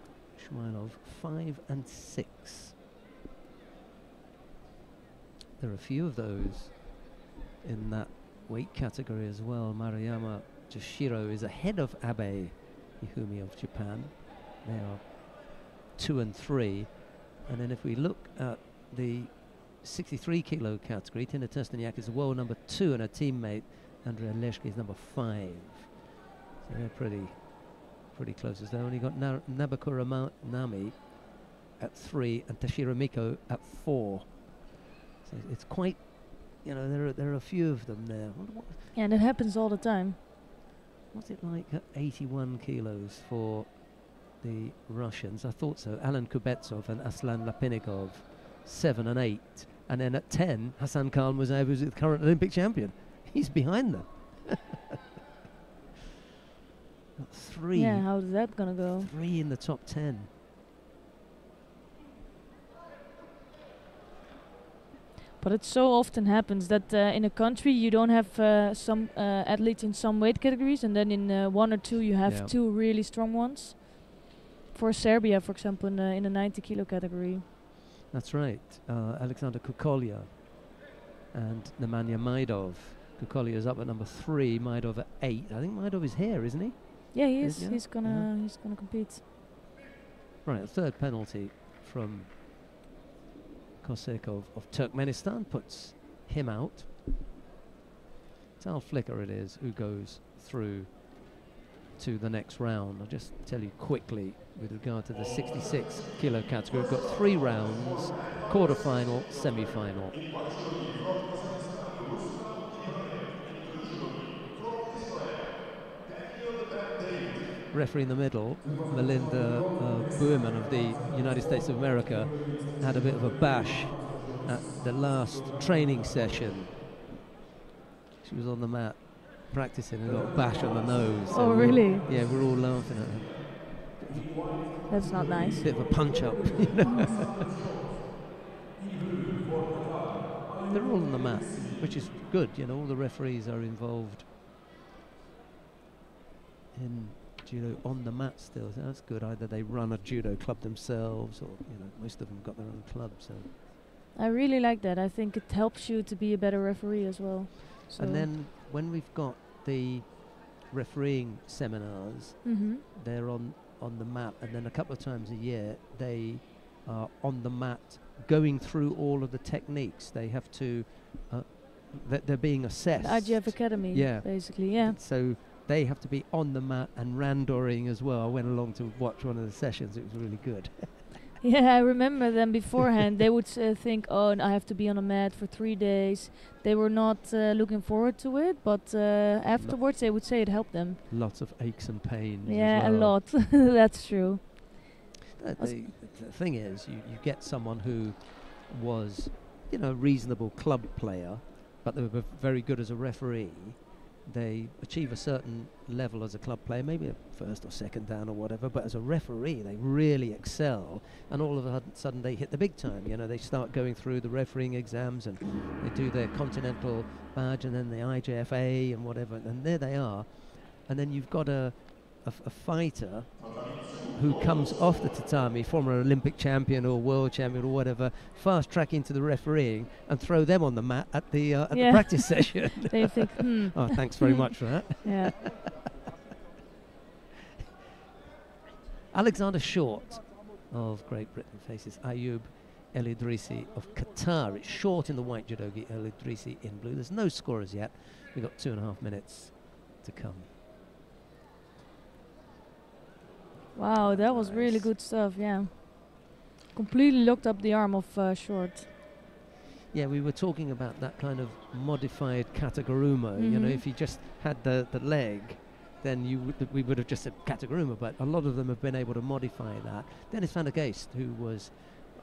Shmailov, 5 and 6. There are a few of those in that weight category as well. Maruyama Toshiro is ahead of Abe Ihumi of Japan. They are 2 and 3. And then if we look at the 63 kilo category, Tina Testaniak is the world number 2, and her teammate Andrea Leszke is number 5. So they're pretty pretty close as well. And you got Nabakura Nami at 3 and Tashiro Miko at 4. So it's quite, you know, there are a few of them there. Yeah, and it happens all the time. What's it like at 81 kilos for the Russians? I thought so. Alan Kubetsov and Aslan Lapinikov, 7 and 8. And then at 10, Hassan Khalmuzaev, who's the current Olympic champion. He's behind them. 3. Yeah, how's that gonna go? 3 in the top 10. But it so often happens that in a country you don't have some athletes in some weight categories, and then in 1 or 2 you have 2 really strong ones. For Serbia, for example, in the 90 kilo category. That's right. Alexander Kukolya and Nemanja Maidov. Kukolya is up at number 3, Maidov at 8. I think Maidov is here, isn't he? Yeah, he is. He's gonna compete. Right, a third penalty from Kosekov of Turkmenistan puts him out. Tal Flicker it is who goes through to the next round. I'll just tell you quickly with regard to the 66 kilo category. We've got 3 rounds, quarter-final, semi-final. Referee in the middle, Melinda Buerman of the United States of America, had a bit of a bash at the last training session. She was on the mat practicing and got a bash on the nose. So oh, really? Yeah, we're all laughing at her. That's not nice. Bit of a punch-up. You know? They're all on the mat, which is good. You know, all the referees are involved in judo on the mat still, so that's good. Either they run a judo club themselves, or you know, most of them got their own club. So I really like that. I think it helps you to be a better referee as well. So and then when we've got the refereeing seminars, they're on the mat, and then a couple of times a year they are on the mat going through all of the techniques. They have to they're being assessed. The IGF Academy, basically, yeah. So they have to be on the mat and randoring as well. I went along to watch one of the sessions. It was really good. Yeah, I remember them beforehand. They would think, oh, I have to be on a mat for 3 days. They were not looking forward to it, but afterwards they would say it helped them. Lots of aches and pains. Yeah, as well. a lot. That's true. The thing is, you get someone who was, you know, a reasonable club player, but they were very good as a referee. They achieve a certain level as a club player, maybe a first or second dan or whatever, but as a referee they really excel, and all of a sudden they hit the big time. You know, they start going through the refereeing exams and they do their continental badge and then the IJFA and whatever, and there they are. And then you've got a fighter who comes off the tatami, former Olympic champion or world champion or whatever, fast track into the refereeing and throw them on the mat at the practice session. They think, oh, thanks very much for that. Yeah. Alexander Short of Great Britain faces Ayub El Idrisi of Qatar. It's Short in the white judogi, El Idrisi in blue. There's no scorers yet. We've got 2.5 minutes to come. Wow, that was really good stuff, yeah. Completely locked up the arm of Short. Yeah, we were talking about that kind of modified Kataguruma. You know, if he just had the leg, then we would have just said Kataguruma, but a lot of them have been able to modify that. Dennis van der Geest, who was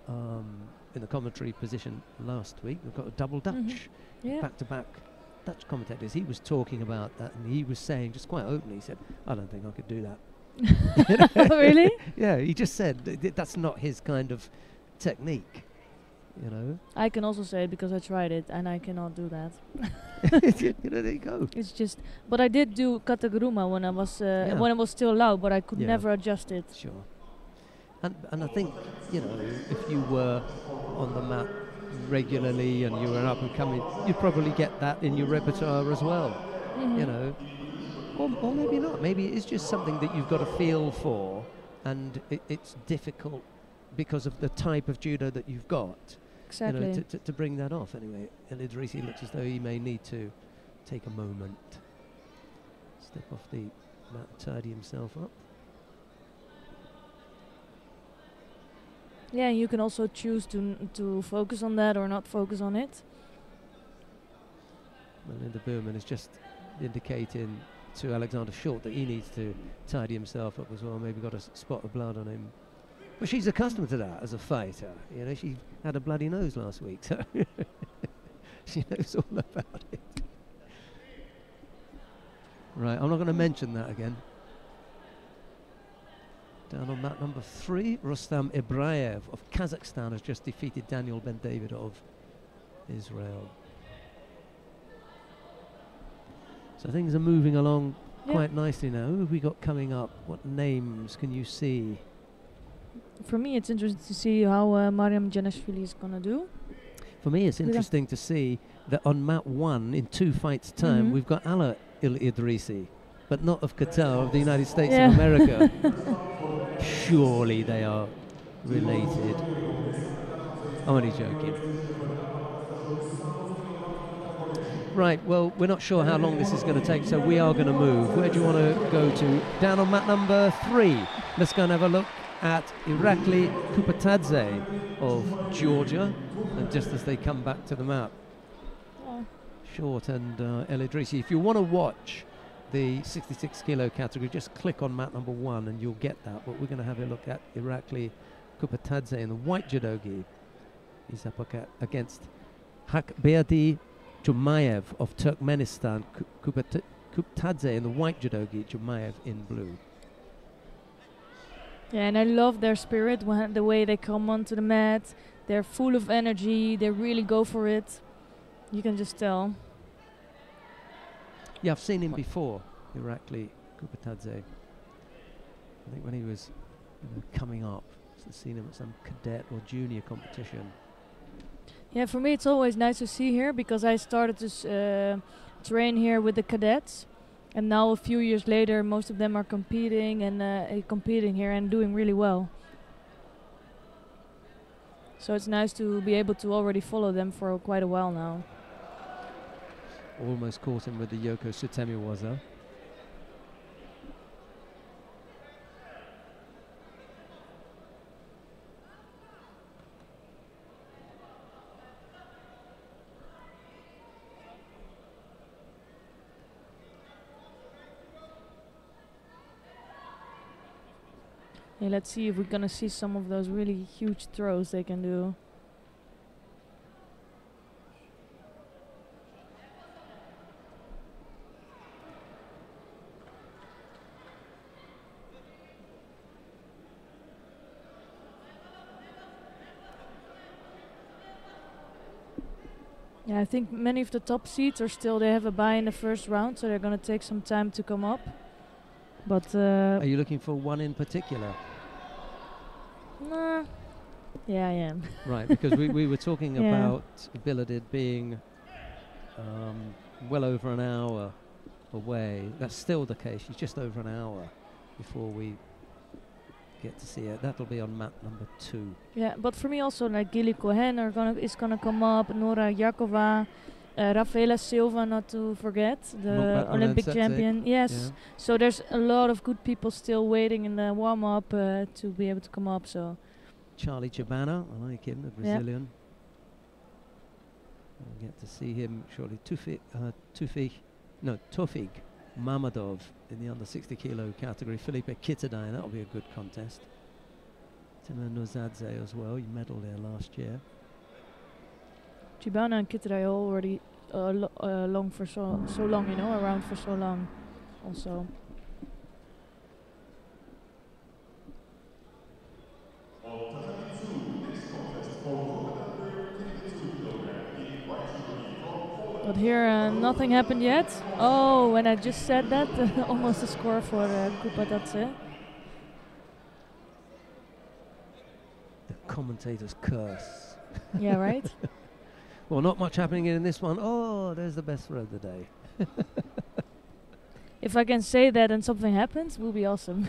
in the commentary position last week, we've got a double Dutch, back-to-back Dutch commentators. He was talking about that, and he was saying, just quite openly, he said, I don't think I could do that. Really? Yeah, he just said that's not his kind of technique, you know. I can also say it because I tried it and I cannot do that. You know, there you go. It's just, but I did do Kataguruma when I was still allowed, but I could never adjust it. Sure. And I think, you know, if you were on the mat regularly and you were up and coming, you'd probably get that in your repertoire as well, you know. Or maybe not. Maybe it's just something that you've got a feel for, and it's difficult because of the type of judo that you've got. Exactly. You know, to bring that off. Anyway, El Idrisi looks as though he may need to take a moment, step off the mat, tidy himself up. Yeah, you can also choose to focus on that or not focus on it. Melinda Burman is just indicating to Alexander Short that he needs to tidy himself up as well. Maybe got a spot of blood on him. But she's accustomed to that as a fighter. You know, she had a bloody nose last week, so she knows all about it. Right, I'm not going to mention that again. Down on mat number 3, Rustam Ibraev of Kazakhstan has just defeated Daniel Ben David of Israel. So things are moving along quite nicely now. Who have we got coming up? What names can you see? For me, it's interesting to see how Mariam Janashvili is going to do. For me, it's interesting to see that on mat 1, in 2 fights' time, we've got Ala Idrisi, but not of Qatar, of the United States of America. Surely they are related. I'm only joking. Right, well, we're not sure how long this is going to take, so we are going to move. Where do you want to go to? Down on mat number 3. Let's go and have a look at Irakli Kupatadze of Georgia, and just as they come back to the map. Short and El Idrisi. If you want to watch the 66 kilo category, just click on mat number 1 and you'll get that. But we're going to have a look at Irakli Kupatadze in the white judogi. He's up against Hakbeadi Jumayev of Turkmenistan. Kupatadze in the white judogi, Jumayev in blue. Yeah, and I love their spirit, the way they come onto the mat. They're full of energy, they really go for it. You can just tell. Yeah, I've seen him before, Irakli Kupatadze. I think when he was coming up, I've seen him at some cadet or junior competition. Yeah, for me it's always nice to see here, because I started to train here with the cadets. And now a few years later, most of them are competing here and doing really well. So it's nice to be able to already follow them for quite a while now. Almost caught him with the Yoko Sutemiwaza. Yeah, let's see if we're gonna see some of those really huge throws they can do. Yeah, I think many of the top seeds are still, they have a bye in the first round, so they're gonna take some time to come up. But are you looking for one in particular? Nah. Yeah, I am. Right, because we were talking about Biladid being well over an hour away. That's still the case. She's just over an hour before we get to see it. That'll be on mat number 2. Yeah, but for me also, like Gili Cohen is gonna come up, Nora Yakova, Rafaela Silva, not to forget, the Olympic champion. Yes, yeah. So there's a lot of good people still waiting in the warm-up to be able to come up. So Charlie Chibana, I like him, the Brazilian. We'll get to see him shortly. Tofig Mamadov in the under 60 kilo category. Felipe Kitadine, that'll be a good contest. Timur Nozadze as well, he medalled there last year. Chibana and Kitadine already long for so long, you know, around for so long also. But here nothing happened yet. Oh, when I just said that, almost a score for Kupatadze. The commentator's curse. Yeah, right? Well, not much happening in this one. Oh, there's the best throw of the day. If I can say that and something happens, it will be awesome.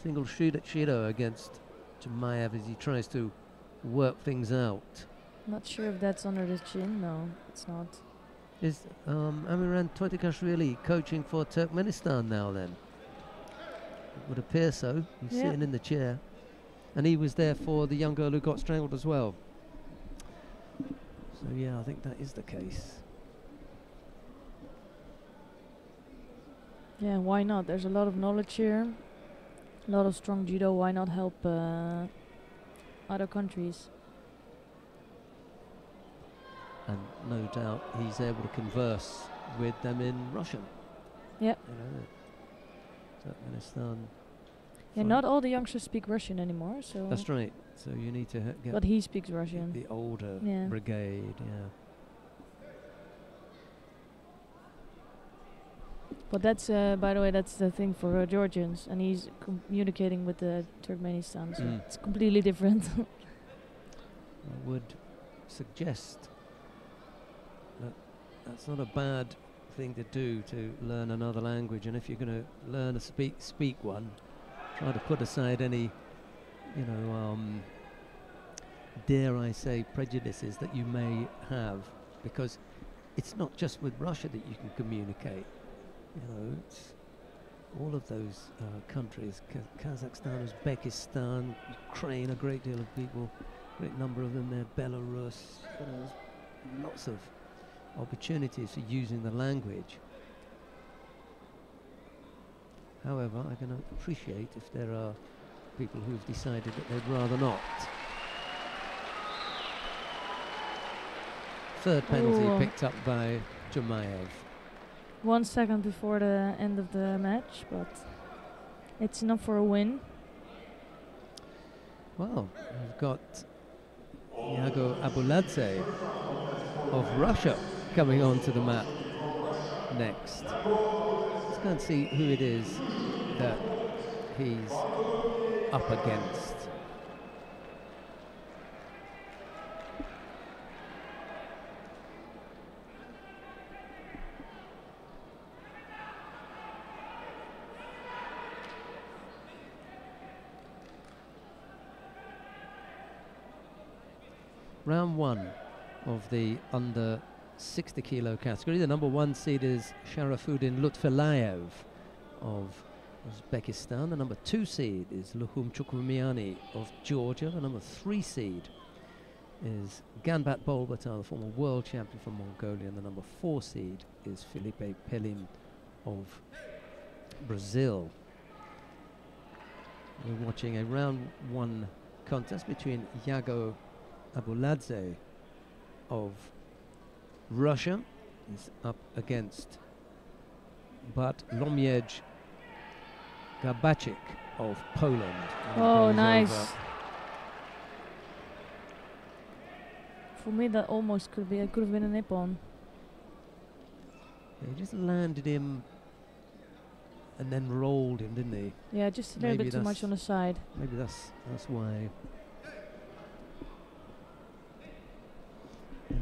Single shoot at Shiro against Jumayev as he tries to work things out. Not sure if that's under the chin. No, it's not. Is Amiran Toitikashvili coaching for Turkmenistan now then? would appear so. He's sitting in the chair. And he was there for the young girl who got strangled as well. So yeah, I think that is the case. Yeah, why not? There's a lot of knowledge here, a lot of strong judo. Why not help other countries? And no doubt he's able to converse with them in Russian. Yeah. You know, Turkmenistan. Yeah, not all the youngsters speak Russian anymore, so. That's right. So you need to get. But he speaks Russian. The older brigade, yeah. But that's, by the way, that's the thing for Georgians, and he's communicating with the Turkmenistan, so it's completely different. I would suggest that that's not a bad thing to do, to learn another language, and if you're going to learn to speak one, try to put aside any, you know, dare I say, prejudices that you may have, because it's not just with Russia that you can communicate. You know, it's all of those countries, Kazakhstan, Uzbekistan, Ukraine, a great deal of people, great number of them there, Belarus, you know, there's lots of opportunities for using the language. However, I can appreciate if there are people who've decided that they'd rather not. Third penalty picked up by Jumayev. 1 second before the end of the match, but it's enough for a win. Well, we've got Iago Abuladze of Russia coming onto the mat next. Let's go and see who it is that he's up against. Round one of the under 60 kilo category. The number 1 seed is Sharafuddin Lutfelayev of Uzbekistan. The number 2 seed is Luhum Chukrumiani of Georgia. The number 3 seed is Ganbat Bolbatar, the former world champion from Mongolia. And the number 4 seed is Felipe Pelim of Brazil. We're watching a round 1 contest between Iago Abuladze of Russia is up against Bartłomiej Gabacik of Poland. Oh, nice. For me, that almost could have been a Nippon. Yeah, he just landed him and then rolled him, didn't he? Yeah, just a little bit too much on the side. Maybe that's why.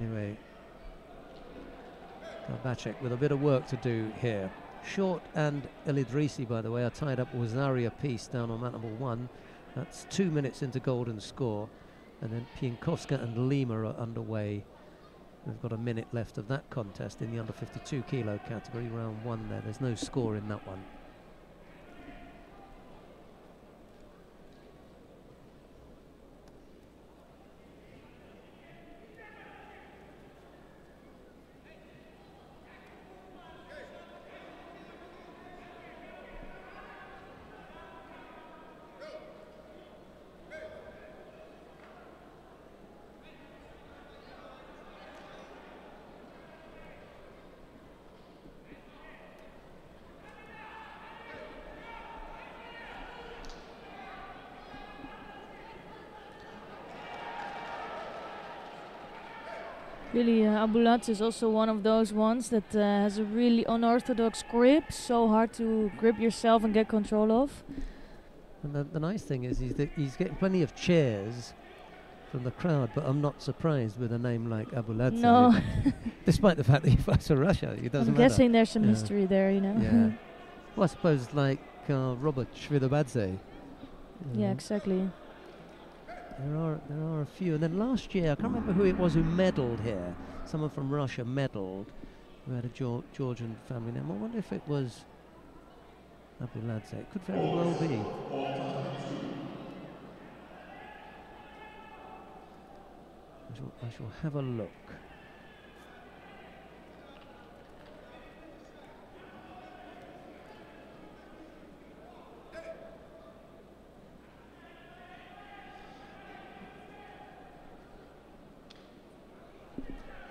Anyway, Gabacik with a bit of work to do here. Short and El Idrisi, by the way, are tied up with Zaria Peace down on mat number 1. That's 2 minutes into golden score. And then Pinkowska and Lima are underway. We've got a minute left of that contest in the under 52 kilo category, round 1 there. There's no score in that one. Really, Abuladze is also one of those ones that has a really unorthodox grip, so hard to grip yourself and get control of. And the nice thing is he's getting plenty of cheers from the crowd, but I'm not surprised with a name like Abuladze. No. Despite the fact that he fights for Russia, it doesn't matter. I'm guessing there's some history there, you know. Yeah. Well, I suppose like Robert Shvidobadze. Yeah, exactly. There are a few, and then last year I can't remember who it was who medalled here. Someone from Russia medalled, who had a Georgian family name. I wonder if it was Abuladze. It could very well be. I shall have a look.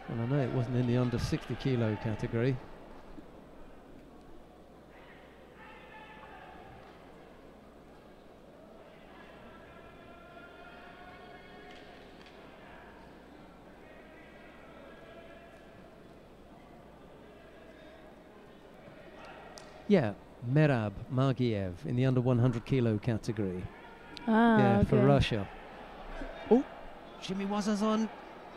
Well, I know it wasn't in the under 60 kilo category. Yeah, Merab Margiev in the under 100 kilo category. Ah, For okay. Russia. Oh, Shimiwaza's on.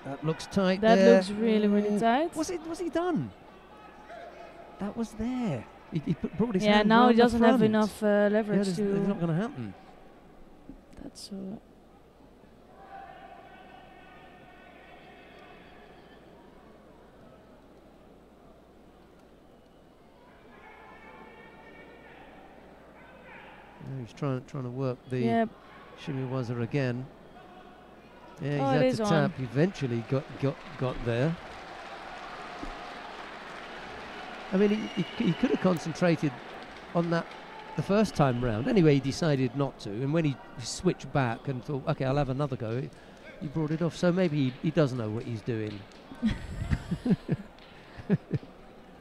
That looks tight. That there. looks really, really tight. Was he done? That was there. He brought his Yeah, hand now he round the doesn't have front. enough Yeah, leverage it's to. not going to happen. That's. He's trying to work the Yeah. Shimiwaza again. Yeah, Oh, it he's is had to on. tap. He eventually got there. I mean, he could have concentrated on that the first time round. Anyway, he decided not to. And when he switched back and thought, okay, I'll have another go, he brought it off. So maybe he does know what he's doing.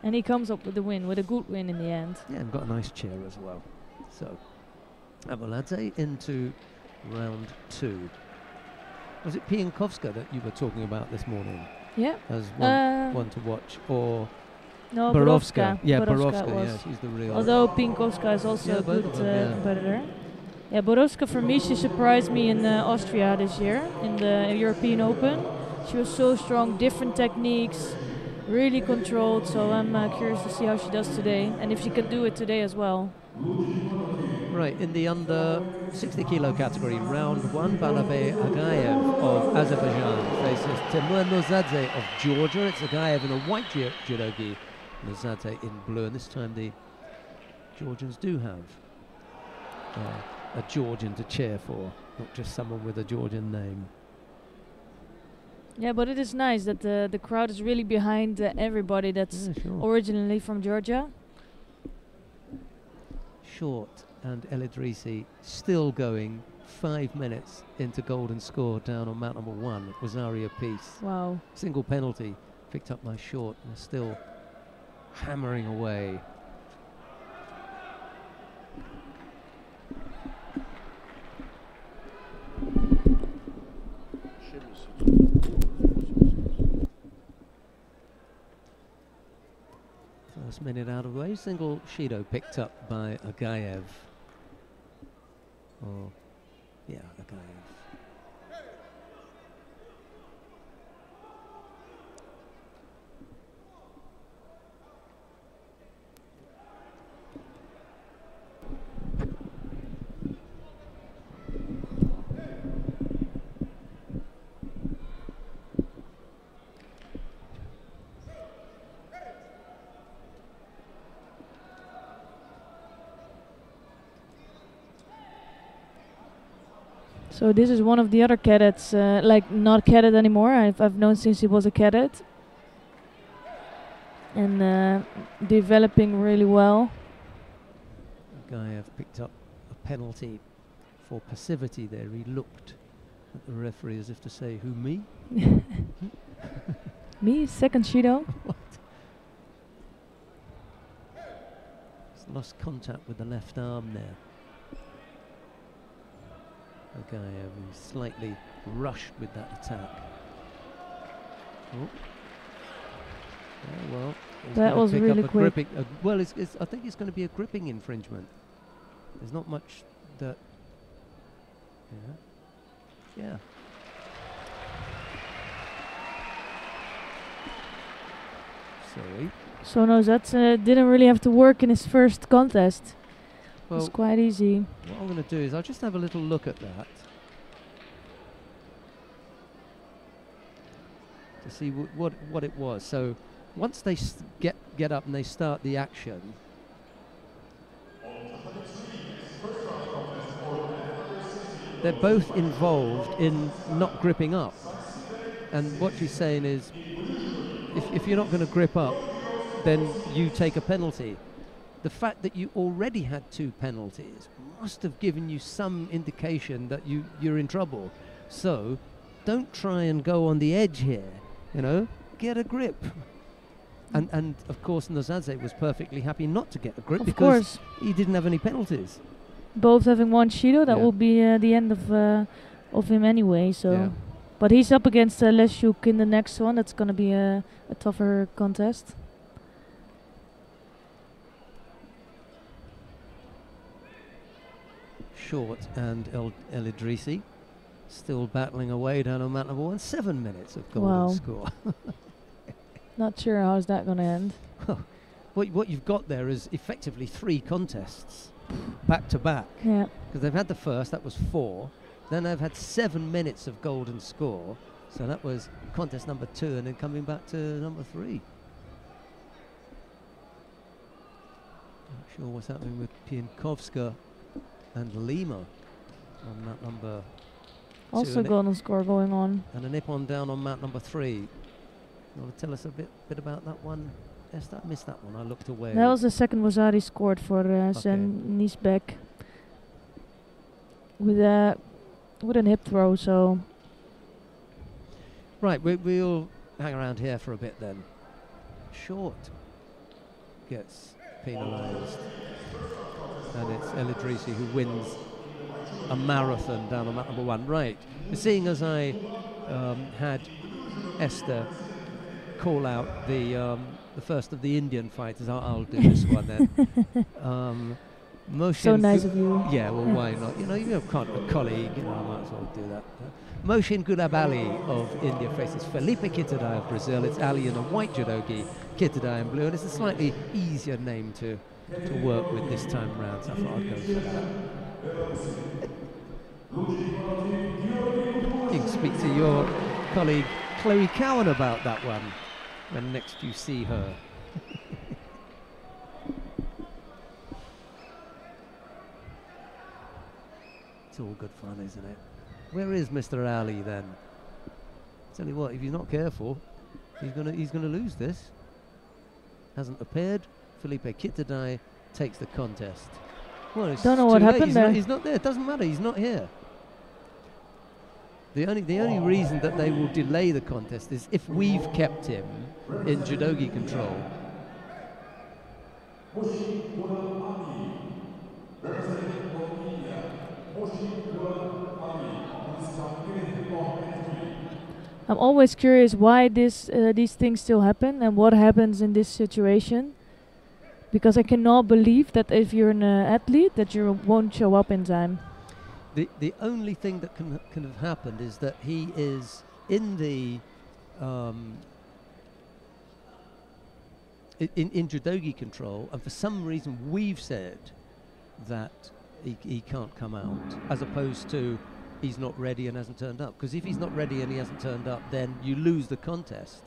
And he comes up with the win, with a good win in the end. Yeah, and got a nice chair as well. So, Abuladze into round 2. Was it Piankovska that you were talking about this morning Yeah. as one to watch, or No, Borovska? Yeah, Borovska Borovska. was. Yeah, she's the real. Although Pinkowska is also Yeah, a both good of them, yeah. competitor. Yeah, Borovska for me, she surprised me in Austria this year in the European Open. She was so strong, different techniques, really controlled. So I'm curious to see how she does today and if she can do it today as well. Right, in the under 60 kilo category, round 1, Banabe Agaev of Azerbaijan faces Temur Nozadze of Georgia. It's Agaev in a white judo gi, Nozadze in blue, and this time the Georgians do have a Georgian to cheer for, not just someone with a Georgian name. Yeah, but it is nice that the crowd is really behind everybody that's originally from Georgia. Short and El Idrisi still going 5 minutes into golden score down on mat number 1. It was Aria Peace. Wow. Single penalty picked up by Short and still hammering away. First minute out of the way, single Shido picked up by Agaev. Oh, yeah, Agaev. So this is one of the other cadets, like not cadet anymore. I've known since he was a cadet. And developing really well. Agaev picked up a penalty for passivity there. He looked at the referee as if to say, who, me? Me, second Shido. What? He's lost contact with the left arm there. Agaev slightly rushed with that attack. Oh. Yeah, well, That was really quick. Well, I think it's going to be a gripping infringement. There's not much that. Yeah. Yeah. Sorry. So Nozadze didn't really have to work in his first contest. Well, It's quite easy. what I'm going to do is I'll just have a little look at that to see what it was. So once they get up and they start the action, they're both involved in not gripping up. And what she's saying is, if you're not going to grip up, then you take a penalty. The fact that you already had 2 penalties must have given you some indication that you're in trouble. So don't try and go on the edge here, you know, get a grip. And of course Nozadze was perfectly happy not to get a grip because he didn't have any penalties. Both having one Shido, that will be the end of him anyway. So, but he's up against Leszczuk in the next one. That's going to be a tougher contest. Short and El Idrisi still battling away down on mat number 1. 7 minutes of golden score. Not sure how's that going to end. What you've got there is effectively 3 contests back to back. Yeah. Because they've had the first, that was 4. Then they've had 7 minutes of golden score. So that was contest number 2, and then coming back to number 3. Not sure what's happening with Pienkovska and Lima on mat number 2. Also golden score going on. And a Nippon down on mat number 3. You want to tell us a bit about that one, Esther? I missed that one. I looked away. That was the second Wasari scored for Sven Niesbeck with a hip throw. So right, we'll hang around here for a bit then. Short gets penalised, and it's El Idrisi who wins a marathon down on mat number 1. Right, seeing as I had Esther call out the first of the Indian fighters, I'll do this one then. So nice of you. Yeah, well, why not? You know, you've got a colleague, you know, I might as well do that. Moshin Gulabali of India faces Felipe Kitadai of Brazil. It's Ali in a white judogi, Kitadai in blue, and it's a slightly easier name to work with this time round, so I thought I'd go for that. You can speak to your colleague Chloe Cowan about that one when next you see her. It's all good fun, isn't it? Where is Mr. Ali then? Tell you what, if he's not careful, he's gonna lose this. Hasn't appeared. Felipe Kitadai takes the contest. Well, don't know what happened there. He's not there. It doesn't matter. He's not here. The only reason that they will delay the contest is if we've kept him in judogi control. I'm always curious why these things still happen and what happens in this situation, because I cannot believe that if you're an athlete that you won't show up in time. The only thing that can have happened is that he is in the in judogi control, and for some reason we've said that he can't come out, as opposed to he's not ready and hasn't turned up. Because if he's not ready and he hasn't turned up, then you lose the contest.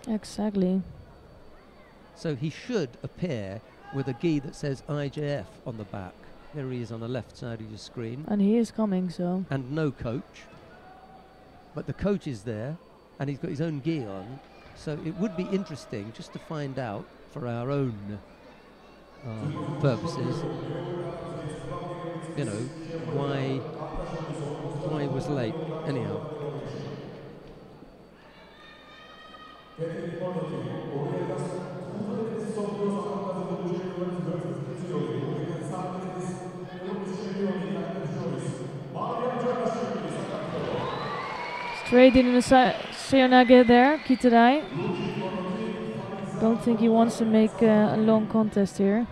Exactly. So he should appear with a gi that says IJF on the back. There he is on the left side of your screen. And he is coming, so. And no coach. But the coach is there, and he's got his own gi on. So it would be interesting just to find out, for our own purposes, you know, why he was late. Anyhow. Straight in the Seonage there, Kitadai. Don't think he wants to make a long contest here.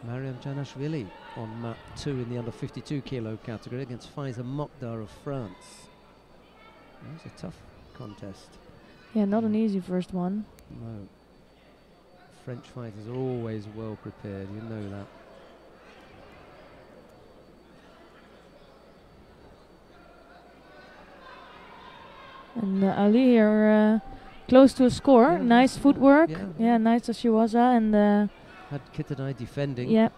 Mariam Janashvili on mat 2 in the under 52 kilo category against Faiza Mokhtar of France. That's a tough contest. Yeah, not an easy first one. No. French fighters are always well prepared, you know that. And Ali here close to a score. Yeah, nice footwork. yeah. Yeah, nice Ashiwaza and Had Kitadai defending. yeah,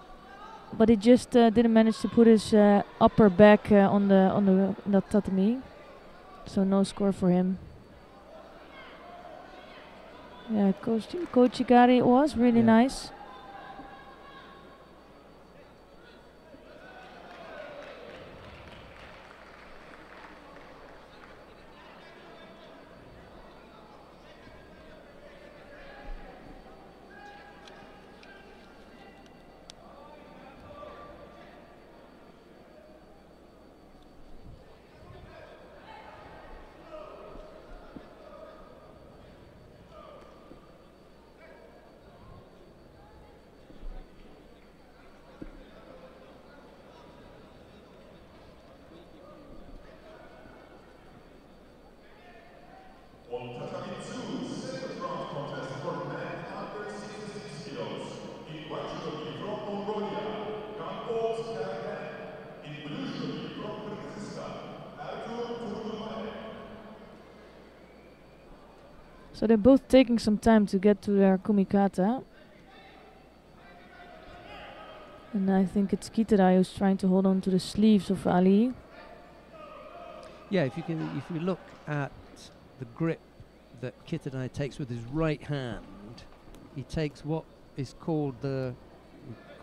but he just didn't manage to put his upper back on the tatami. So no score for him. Yeah, Coach Igari was really nice. On Tatami 2, second round contest for men under 66 kilos. In white judogi from Mongolia, Gampo Skyman. In blue judogi from Kyrgyzstan, Ertuğrul Turgulmay. So they're both taking some time to get to their kumikata. And I think it's Kitadai who's trying to hold on to the sleeves of Ali. Yeah, if you look at the grip that Kitadai takes with his right hand, he takes what is called we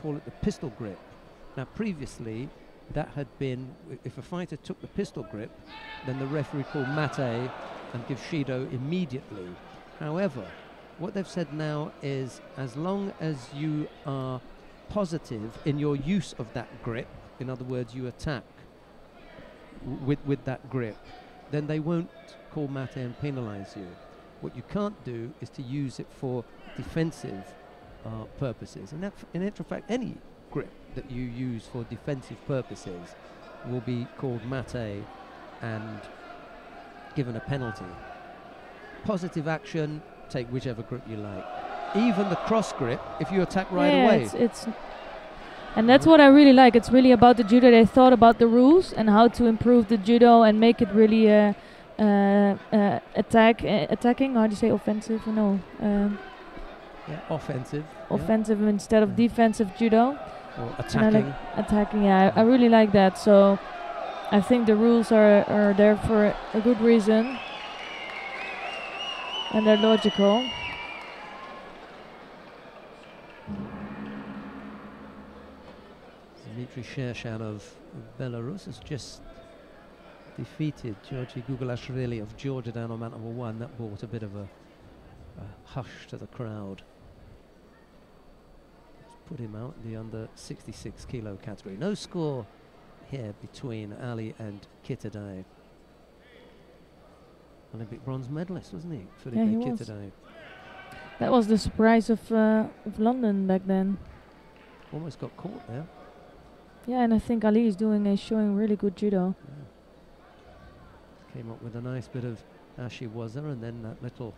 call it the pistol grip. Now previously that had been, if a fighter took the pistol grip, then the referee called mate and gives Shido immediately. However, what they've said now is as long as you are positive in your use of that grip, in other words you attack with that grip, then they won't call mate and penalize you. What you can't do is to use it for defensive purposes. And that in actual fact, any grip that you use for defensive purposes will be called mate and given a penalty. Positive action, take whichever grip you like. Even the cross grip, if you attack right away. And that's what I really like. It's really about the judo. They thought about the rules and how to improve the judo and make it really attacking. How do you say offensive? No. Offensive. Offensive instead of defensive judo. Or attacking. Attacking, yeah. I really like that. So I think the rules are there for a good reason. And they're logical. Dmitry Shershan of Belarus has just defeated Georgi Gugalashvili of Georgia down on mat number 1. That brought a bit of a hush to the crowd. Let's put him out in the under 66 kilo category. No score here between Ali and Kitadai. Olympic bronze medalist, wasn't he? Yeah, he was. Kitadai. That was the surprise of London back then. Almost got caught there. Yeah, and I think Ali is showing really good judo. Yeah. Came up with a nice bit of Ashiwaza and then that little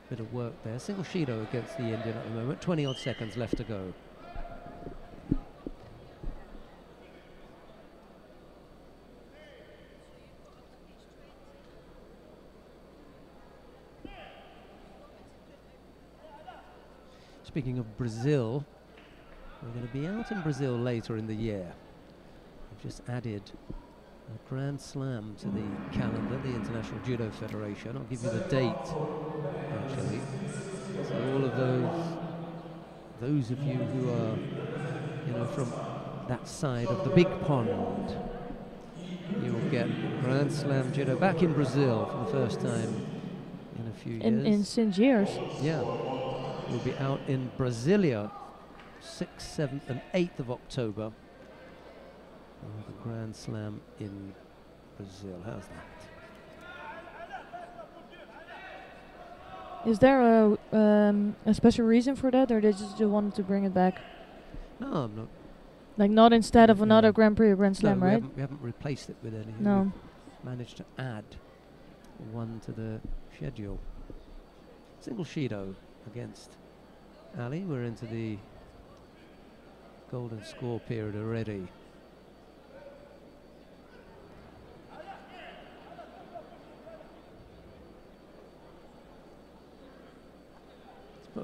bit of work there. Single Shido against the Indian at the moment. 20 odd seconds left to go. Speaking of Brazil, we're going to be out in Brazil later in the year. We've just added a Grand Slam to the calendar, the International Judo Federation. I'll give you the date, actually. So all of those of you who are, from that side of the big pond, you will get Grand Slam Judo back in Brazil for the first time in a few years. Since years. Yeah. We'll be out in Brasilia 6th, 7th and 8th of October. The Grand Slam in Brazil. How's that? Is there a special reason for that, or they just wanted to bring it back? No, I'm not. Like not instead of another Grand Prix or Grand Slam, no, right? We haven't replaced it with anything. No. We've managed to add one to the schedule. Single Shido against Ali. We're into the golden score period already.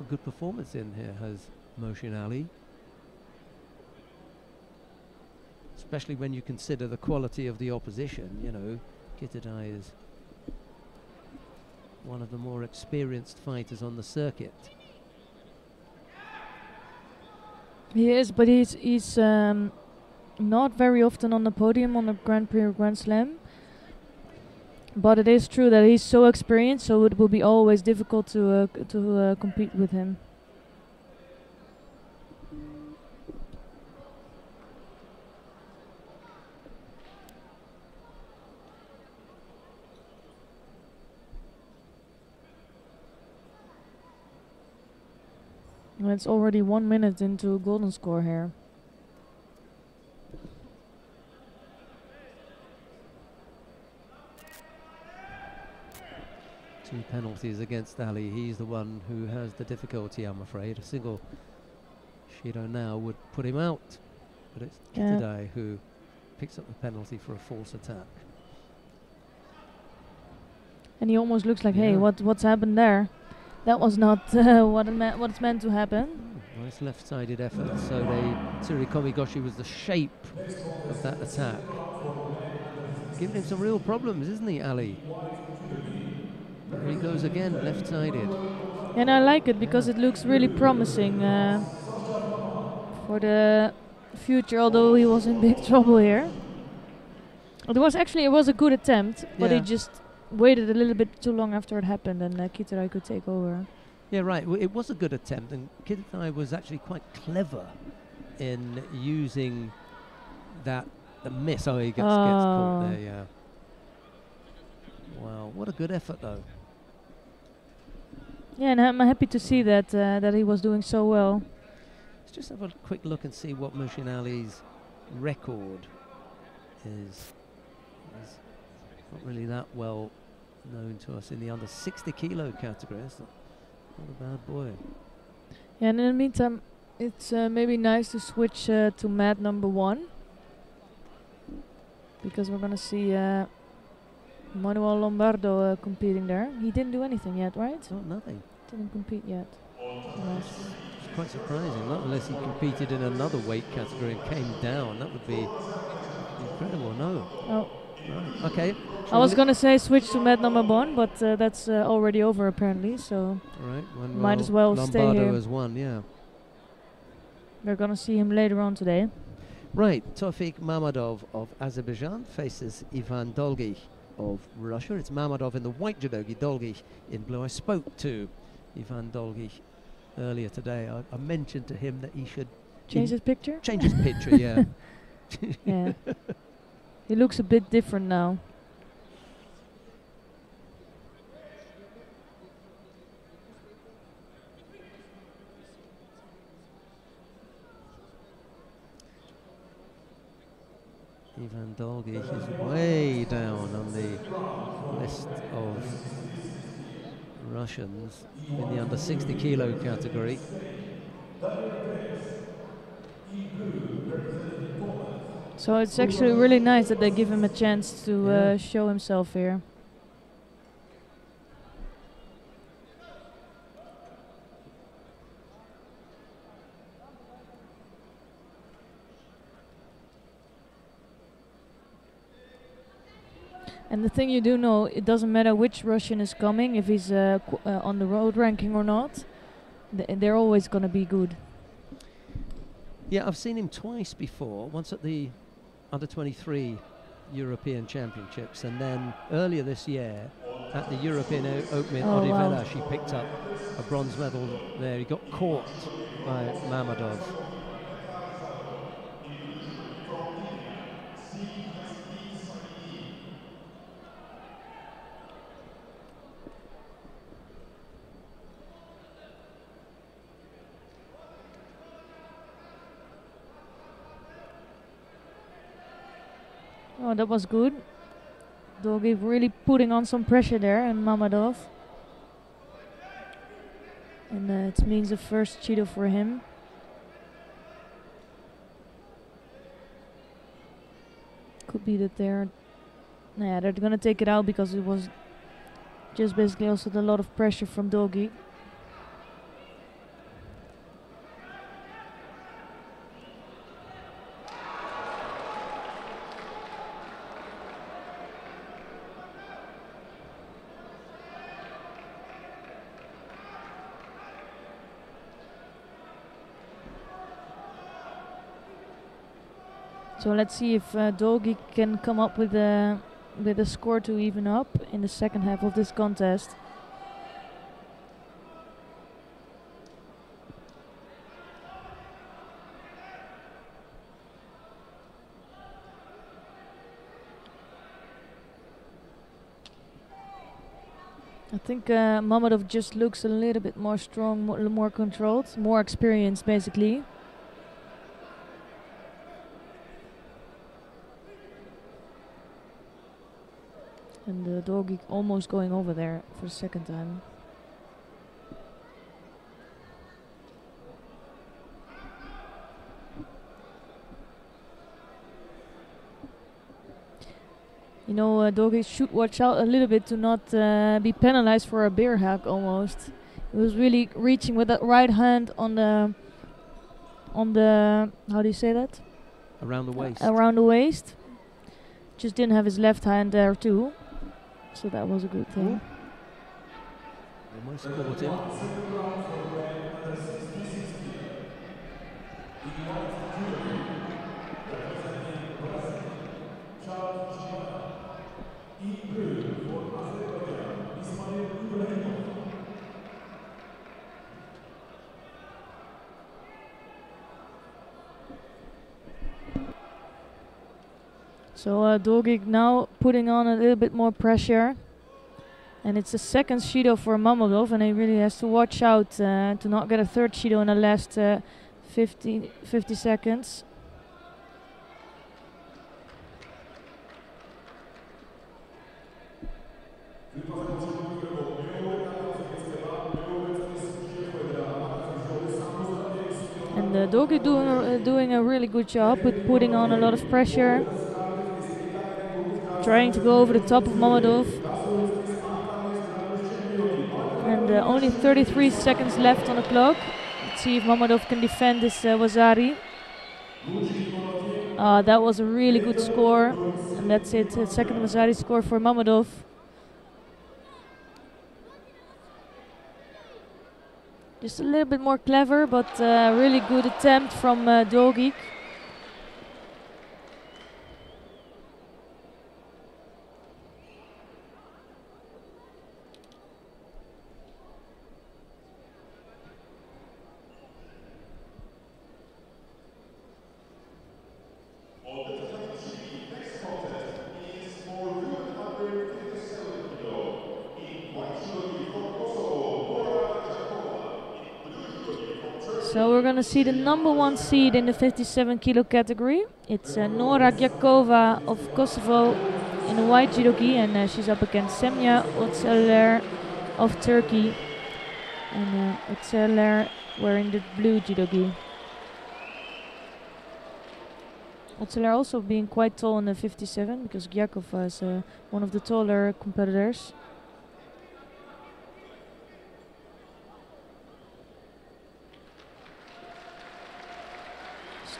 got a good performance in here, has Mohsin Ali. Especially when you consider the quality of the opposition, you know, Kitadai is one of the more experienced fighters on the circuit. He is, but he's not very often on the podium on the Grand Prix or Grand Slam. But it is true that he's so experienced, so it will be always difficult to compete with him. And it's already 1 minute into a golden score here. Two penalties against Ali. He's the one who has the difficulty, I'm afraid. A single Shido now would put him out. But it's Kitadai who picks up the penalty for a false attack. And he almost looks like, hey, what's happened there? That was not what's meant to happen. Nice left-sided effort. So Tsurikomi Goshi was the shape of that attack. Giving him some real problems, isn't he, Ali? There he goes again, left-sided. And I like it because it looks really promising for the future, although he was in big trouble here. It was a good attempt, but he just waited a little bit too long after it happened, and Kitadai could take over. Yeah, right. It was a good attempt, and Kitadai was actually quite clever in using the miss. Oh, he gets caught there, yeah. Wow, what a good effort, though. Yeah, and I'm happy to see that that he was doing so well. Let's just have a quick look and see what Mohsin Ali's record is. He's not really that well known to us in the under 60 kilo category. That's not a bad boy. Yeah, and in the meantime, it's maybe nice to switch to mat number 1, because we're gonna see Manuel Lombardo competing there. He didn't do anything yet, right? Not nothing. Didn't compete yet. Yes. It's quite surprising, not unless he competed in another weight category and came down. That would be incredible. No. Oh. Right. Okay. I was gonna say switch to mat number 1, but that's already over apparently. So might as well stay here. Lombardo has won, yeah. We're gonna see him later on today. Right, Tofik Mamadov of Azerbaijan faces Ivan Dolgy of Russia. It's Mamadov in the white judogi, Dolgy in blue. I spoke to Ivan Dolgy earlier today. I mentioned to him that he should change his picture. Change his picture, yeah. Yeah. He looks a bit different now. Ivan Dolgy is way down on the list of Russians in the under 60 kilo category. So it's actually really nice that they give him a chance to show himself here. And the thing you do know, it doesn't matter which Russian is coming, if he's on the road ranking or not, they're always going to be good. Yeah, I've seen him twice before, once at the under-23 European Championships, and then earlier this year at the European Open in Odivela, she picked up a bronze medal there. He got caught by Mamadov. Oh, that was good. Dolgy really putting on some pressure there, and Mamadov. And it means the first Judo for him. Could be that they're gonna take it out because it was just basically also a lot of pressure from Dolgy. So let's see if Dolgi can come up with a score to even up in the second half of this contest. I think Mamadov just looks a little bit more strong, more controlled, more experienced basically. And Dolgi almost going over there for the second time. You know, Dolgi should watch out a little bit to not be penalized for a bear hack almost. He was really reaching with that right hand on the how do you say that? Around the waist. Around the waist. Just didn't have his left hand there too. So that was a good thing. Almost caught him. So Dolgi now putting on a little bit more pressure. And it's the second Shido for Mamadov, and he really has to watch out to not get a third Shido in the last 50 seconds. And Dolgi doing a really good job with putting on a lot of pressure. Trying to go over the top of Mamadov. And only 33 seconds left on the clock. Let's see if Mamadov can defend this Wazari. That was a really good score. And that's it, second Wazari score for Mamadov. Just a little bit more clever, but really good attempt from Dolgi. So we're going to see the number 1 seed in the 57 kilo category. It's Nora Gyakova of Kosovo in the white judogi, and she's up against Semya Öcalan of Turkey. And Öcalan wearing the blue judogi. Öcalan also being quite tall in the 57 because Gyakova is one of the taller competitors.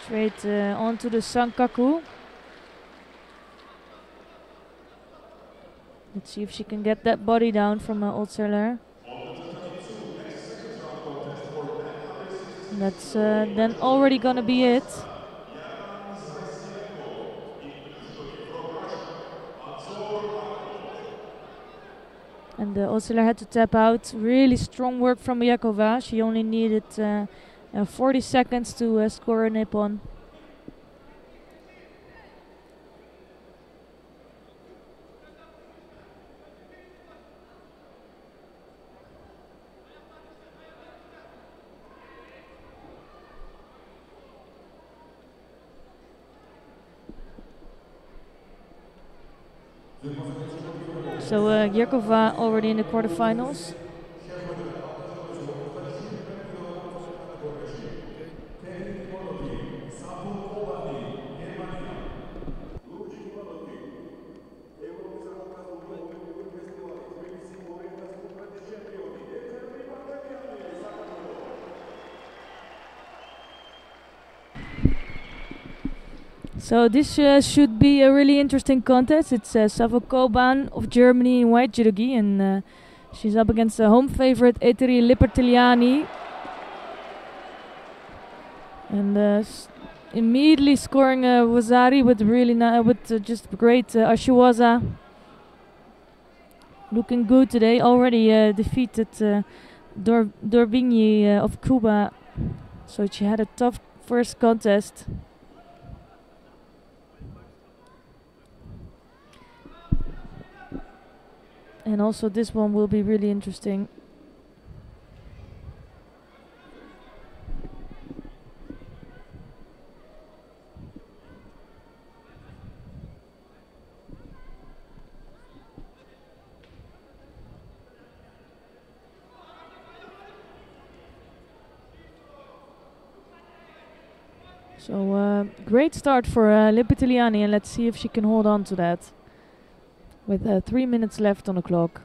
Straight onto the Sankaku. Let's see if she can get that body down from Öcalan. That's then already gonna be it. And Öcalan had to tap out. Really strong work from Gyakova. She only needed 40 seconds to score a Nippon. So Gyakova already in the quarterfinals. So this should be a really interesting contest. It's Savo Koban of Germany in white judogi, and she's up against the home favorite Eteri Lipertiliani. And immediately scoring Wazari with really just great Ashiwaza. Looking good today. Already defeated Dorvigny of Cuba. So she had a tough first contest. And also this one will be really interesting. So great start for Lipitiliani, and let's see if she can hold on to that. With 3 minutes left on the clock.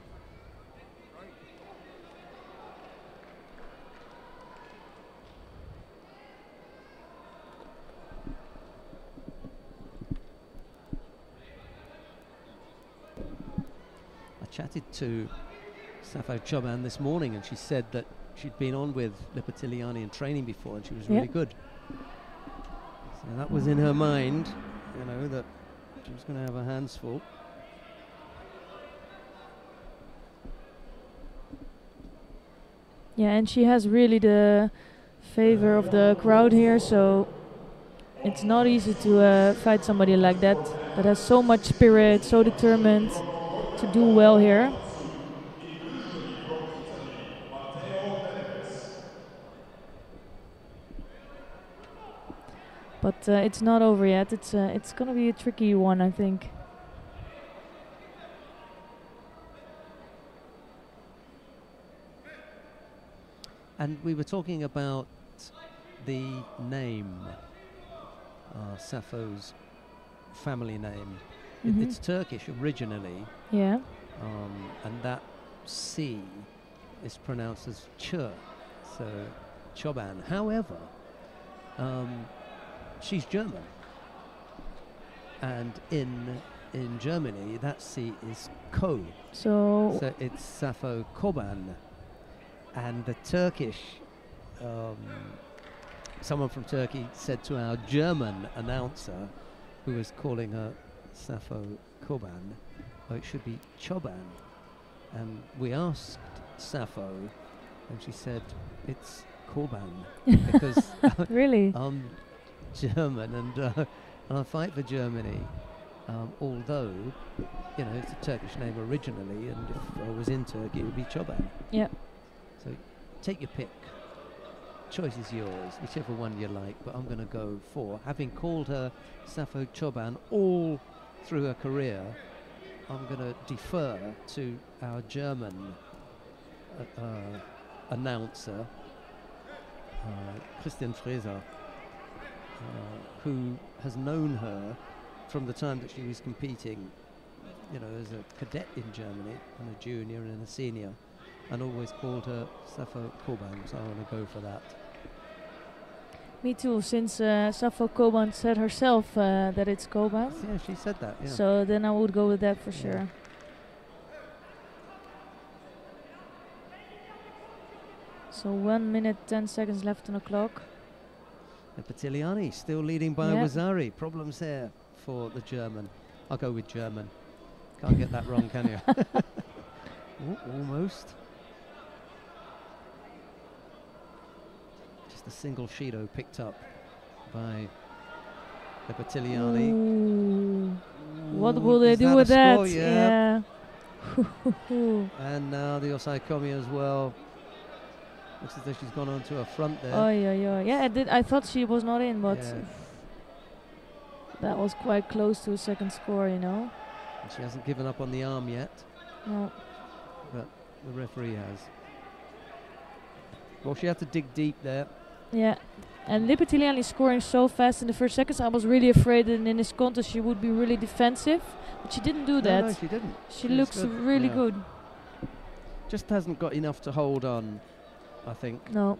I chatted to Safo Choban this morning, and she said that she'd been on with Lipitiliani in training before, and she was really good. So that was in her mind, you know, that she was going to have her hands full. Yeah, and she has really the favor of the crowd here, so it's not easy to fight somebody like that has so much spirit, so determined to do well here. But it's not over yet. It's gonna be a tricky one, I think. And we were talking about the name, Safo's family name. It's Turkish originally. Yeah. And that C is pronounced as Ch, so Choban. However, she's German. And in Germany, that C is Ko. So it's Safo Koban. And the Turkish, someone from Turkey said to our German announcer, who was calling her Safo Koban, oh, it should be Choban. And we asked Safo, and she said, it's Koban. Because really? I'm German, and I fight for Germany. Although, you know, it's a Turkish name originally, and if I was in Turkey, it would be Choban. Yeah. So take your pick. Choice is yours, whichever one you like, but I'm going to go for, having called her Safo Choban all through her career, I'm going to defer to our German announcer, Christian Freser, who has known her from the time that she was competing, you know, as a cadet in Germany, and a junior and a senior, and always called her Safo Koban, so I want to go for that. Me too, since Safo Koban said herself that it's Koban. Yeah, she said that, yeah. So then I would go with that for sure. So 1 minute, 10 seconds left on the clock. And Patiliani still leading by Wazari. Problems there for the German. I'll go with German. Can't get that wrong, can you? Ooh, almost. Just a single Shido picked up by the Patiliani. What will they do with that? Score? Yeah. Yeah. And now the Osai Komi as well. Looks as though she's gone onto her front there. Oh yeah. Yeah, I thought she was not in, but that was quite close to a second score, you know. And she hasn't given up on the arm yet. No. But the referee has. Well, she had to dig deep there. Yeah. And Lipitiliani scoring so fast in the first seconds. I was really afraid that in this contest she would be really defensive. But she didn't do that. No, she didn't. She looks really good. Just hasn't got enough to hold on, I think. No.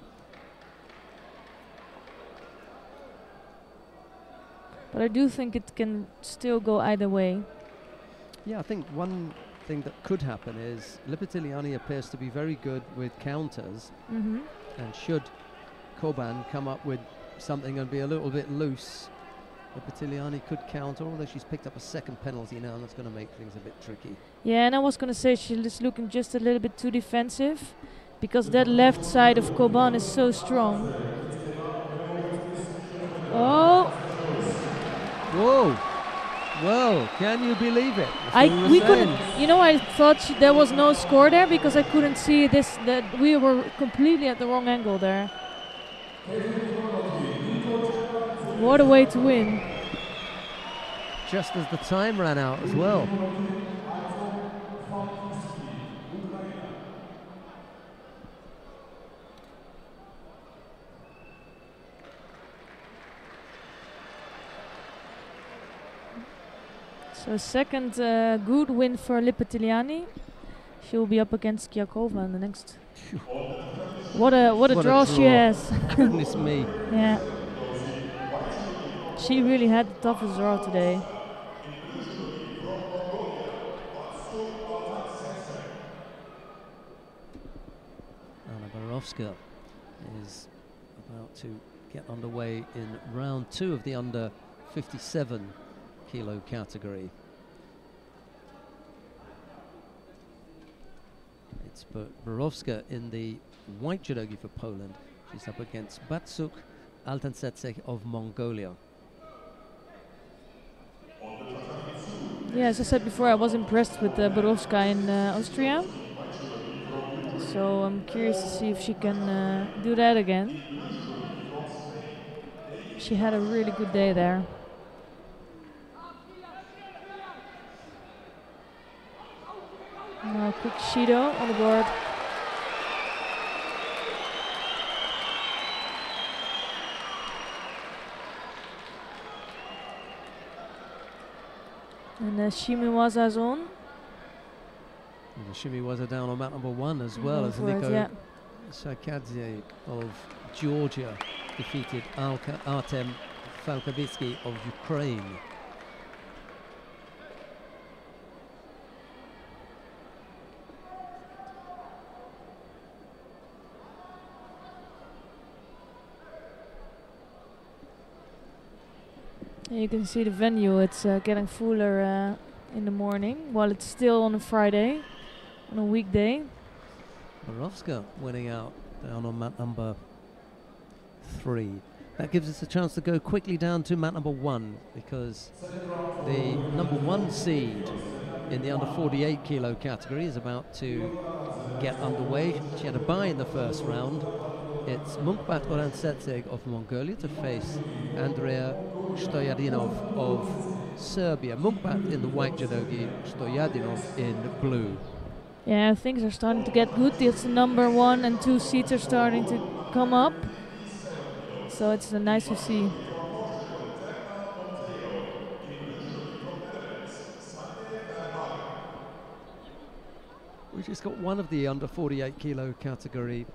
But I do think it can still go either way. Yeah, I think one thing that could happen is Lipitiliani appears to be very good with counters. Mm-hmm. And should Koban come up with something and be a little bit loose. Bertiliani could counter, although she's picked up a second penalty now, and that's going to make things a bit tricky. Yeah, and I was going to say she's looking just a little bit too defensive, because that left side of Koban is so strong. Oh! Whoa! Well, can you believe it? We couldn't. You know, I thought there was no score there because I couldn't see this. That we were completely at the wrong angle there. What a way to win! Just as the time ran out as well. So second good win for Lipetiliani. She will be up against Kiyakova in the next. What a draw she has. Goodness me. Yeah. She really had the toughest draw today. Anna Borovska is about to get underway in round 2 of the under 57 kilo category. It's Borovska in the white judogi for Poland. She's up against Batsuk Altansetsek of Mongolia. Yeah, as I said before, I was impressed with Borovska in Austria. So I'm curious to see if she can do that again. She had a really good day there. Now quick Shido on the board. And Shimiwaza is on. And Shimiwaza down on mat number 1 as well, as Niko Shakadze of Georgia defeated Artem Falkavitsky of Ukraine. You can see the venue, it's getting fuller in the morning, while it's still on a Friday, on a weekday. Borovska winning out down on mat number 3. That gives us a chance to go quickly down to mat number 1, because the number 1 seed in the under 48 kilo category is about to get underway. She had a bye in the first round. It's Munkbat Oransetseg of Mongolia to face Andrea Stoyadinov of Serbia. Munkbat in the white judogi, Stoyadinov in blue. Yeah, things are starting to get good. It's the number 1 and 2 seats are starting to come up. So it's nice to see. We just got one of the under 48 kilo category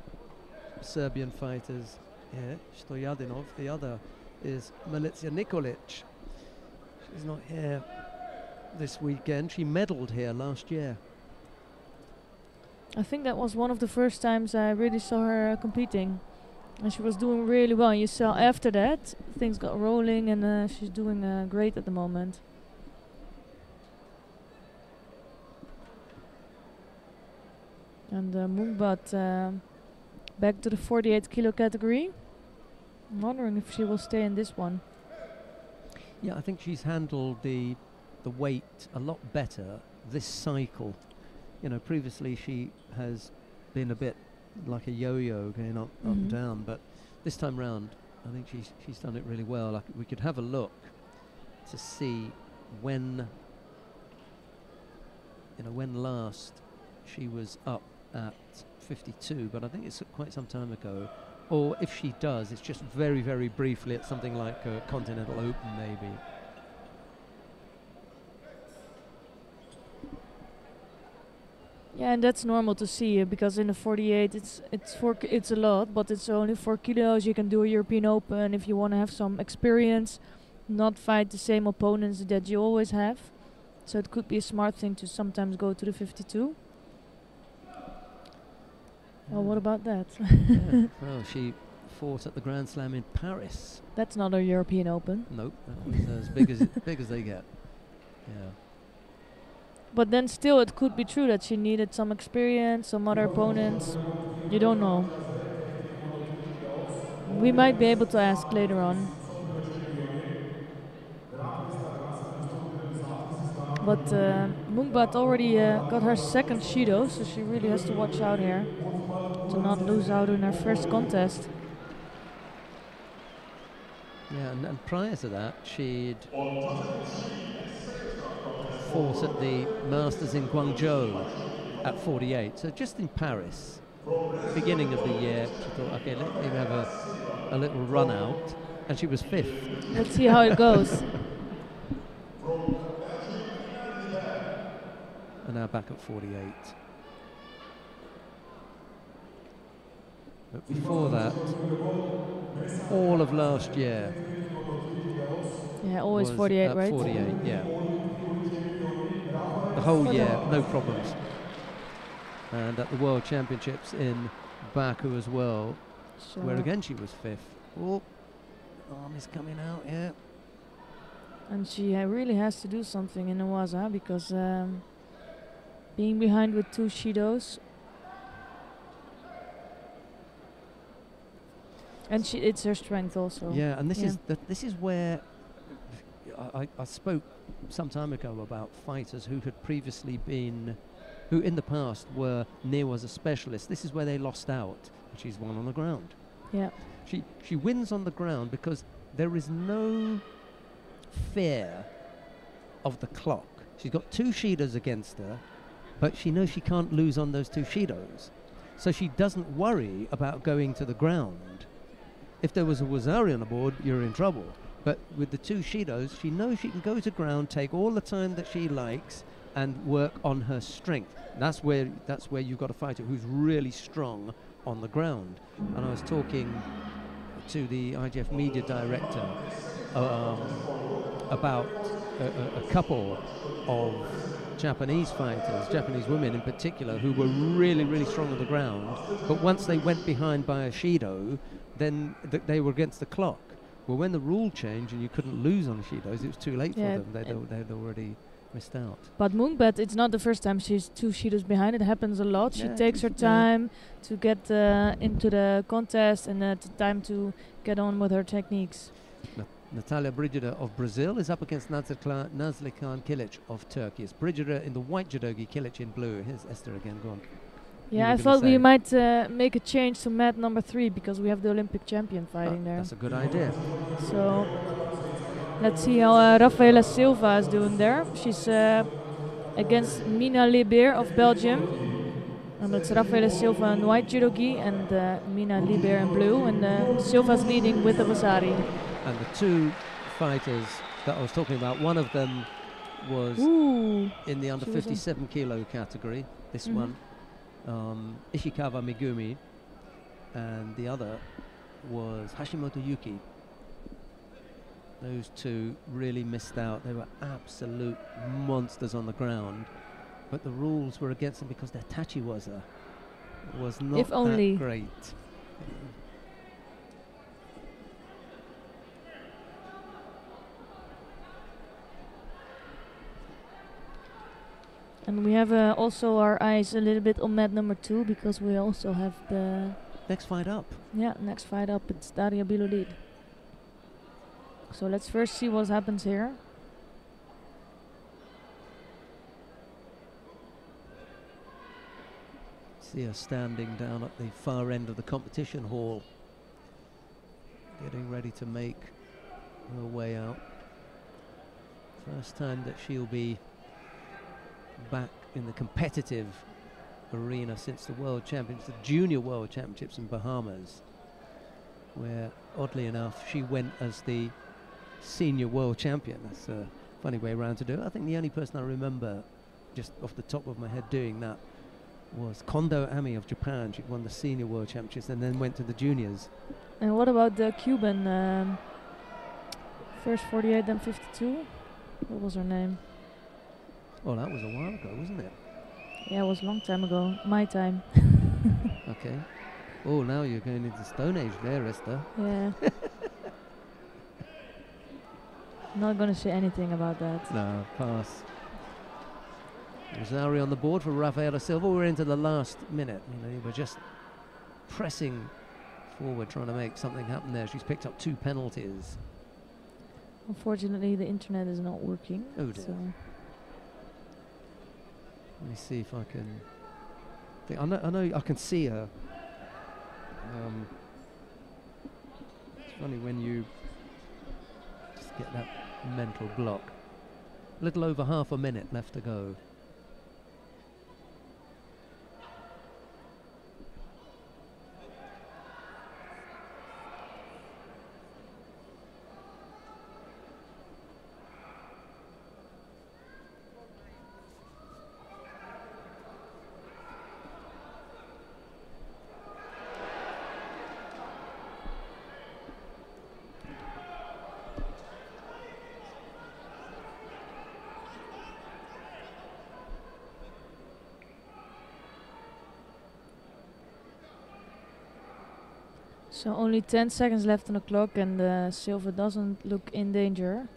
Serbian fighters here, Stoyadinov. The other is Milica Nikolic. She's not here this weekend. She medalled here last year. I think that was one of the first times I really saw her competing. And she was doing really well. You saw after that, things got rolling, and she's doing great at the moment. And Munkbat back to the 48 kilo category. I'm wondering if she will stay in this one. Yeah, I think she's handled the weight a lot better this cycle. You know, previously she has been a bit like a yo-yo going up and down, but this time round I think she's done it really well. Like, we could have a look to see when, you know, when last she was up at 52, but I think it's quite some time ago. Or if she does, it's just very, very briefly at something like a Continental Open maybe. Yeah, and that's normal to see because in the 48 it's a lot, but it's only 4 kilos. You can do a European Open if you want to have some experience, not fight the same opponents that you always have. So it could be a smart thing to sometimes go to the 52. Well, what about that? Yeah. Well, she fought at the Grand Slam in Paris. That's not a European Open. Nope, that was as big as big as they get. Yeah. But then still, it could be true that she needed some experience, some other opponents. You don't know. We might be able to ask later on. But Mungbat already got her second Shido, so she really has to watch out here to not lose out in her first contest. Yeah, and prior to that, she'd fought at the Masters in Guangzhou at 48. So just in Paris, beginning of the year, she thought, okay, let me have a little run out, and she was 5th. Let's see how it goes. And now back at 48. But before that, all of last year. Yeah, always 48, right? 48, yeah. The whole year, no problems. And at the World Championships in Baku as well, where again she was 5th. Oh, arm is coming out, yeah. And she really has to do something in the Waza, because being behind with 2 Shidos. And it's her strength also. Yeah, and this is where I spoke some time ago about fighters who had previously been, who in the past were Newaza specialists. This is where they lost out. She's won on the ground. Yeah. She wins on the ground because there is no fear of the clock. She's got 2 Shidos against her, but she knows she can't lose on those 2 Shidos. So she doesn't worry about going to the ground. If there was a Wazari on the board, you're in trouble. But with the 2 Shidos, she knows she can go to ground, take all the time that she likes, and work on her strength. That's where you've got a fighter who's really strong on the ground. And I was talking to the IGF media director about a couple of Japanese fighters, Japanese women in particular, who were really, really strong on the ground. But once they went behind by a Shido, then they were against the clock. Well, when the rule changed and you couldn't lose on Shidos, it was too late for them. They'd already missed out. But Mungbat, it's not the first time she's 2 Shidos behind. It happens a lot. She takes her time to get into the contest and time to get on with her techniques. Natalia Brigida of Brazil is up against Nazlikan Kilic of Turkey. It's Brigida in the white judogi, Kilic in blue. Here's Esther again, go on. Yeah, I thought we might make a change to mat number 3 because we have the Olympic champion fighting there. That's a good idea. So let's see how Rafaela Silva is doing there. She's against Mina Liber of Belgium. And it's Rafaela Silva in white judogi and Mina Liber in blue. And Silva's leading with the Vasari. And the 2 fighters that I was talking about, one of them was in the under 57 kilo category. This one. Ishikawa Megumi, and the other was Hashimoto Yuki. Those 2 really missed out. They were absolute monsters on the ground, but the rules were against them because their tachiwaza was not that great. And we have also our eyes a little bit on mat number 2 because we also have the next fight up. Yeah, next fight up. It's Daria Bilolid. So let's first see what happens here. See her standing down at the far end of the competition hall, getting ready to make her way out. First time that she'll be back in the competitive arena since the World Championships, the Junior World Championships in Bahamas, where oddly enough she went as the Senior World Champion. That's a funny way around to do it. I think the only person I remember just off the top of my head doing that was Kondo Ami of Japan. She won the Senior World Championships and then went to the Juniors. And what about the Cuban first 48 then 52? What was her name? Oh, that was a while ago, wasn't it? Yeah, it was a long time ago. My time. Okay. Oh, now you're going into Stone Age there, Esther. Yeah. Not gonna say anything about that. No, pass. Rosario on the board for Rafaela Silva. We're into the last minute. You know, we're just pressing forward, trying to make something happen there. She's picked up 2 penalties. Unfortunately, the internet is not working. Oh dear. So Let me see if I can. I know I can see her. It's funny when you just get that mental block. A little over half a minute left to go. So only 10 seconds left on the clock, and Silva doesn't look in danger.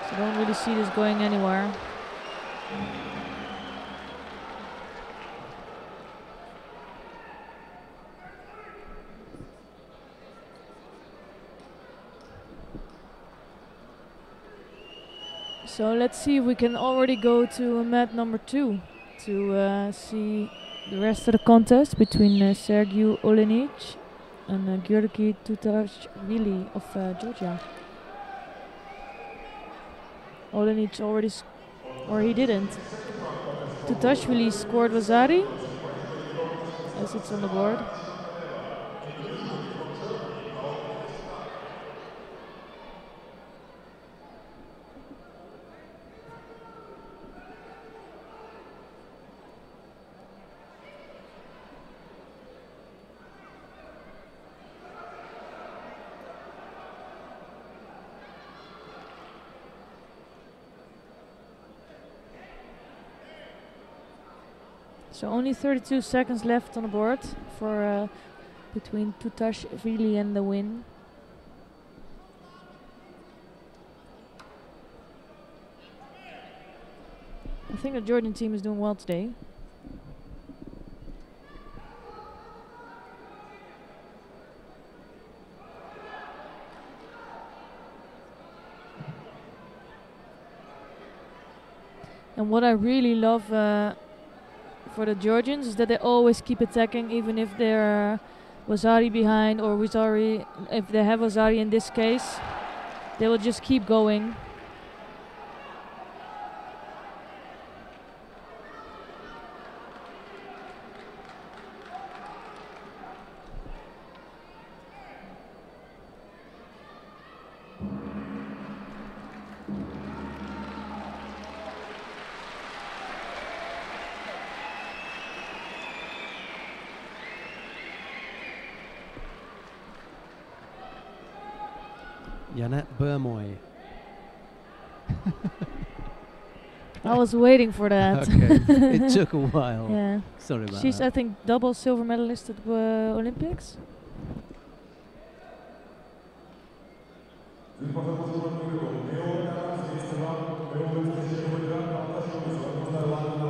So don't really see this going anywhere. So let's see if we can already go to mat number 2 to see the rest of the contest between Sergiu Olenic and György Tutashvili of Georgia. Olenic already, or he didn't. Tutashvili scored Vasari, as it's on the board. So only 32 seconds left on the board for between Tutashvili and the win. I think the Georgian team is doing well today. And what I really love for the Georgians is that they always keep attacking, even if they're Vasari behind, or Vasari, if they have Vasari in this case, they will just keep going. Janet Burmoy. I was waiting for that. Okay, it took a while. Yeah. Sorry about She's, that. I think, double silver medalist at Olympics.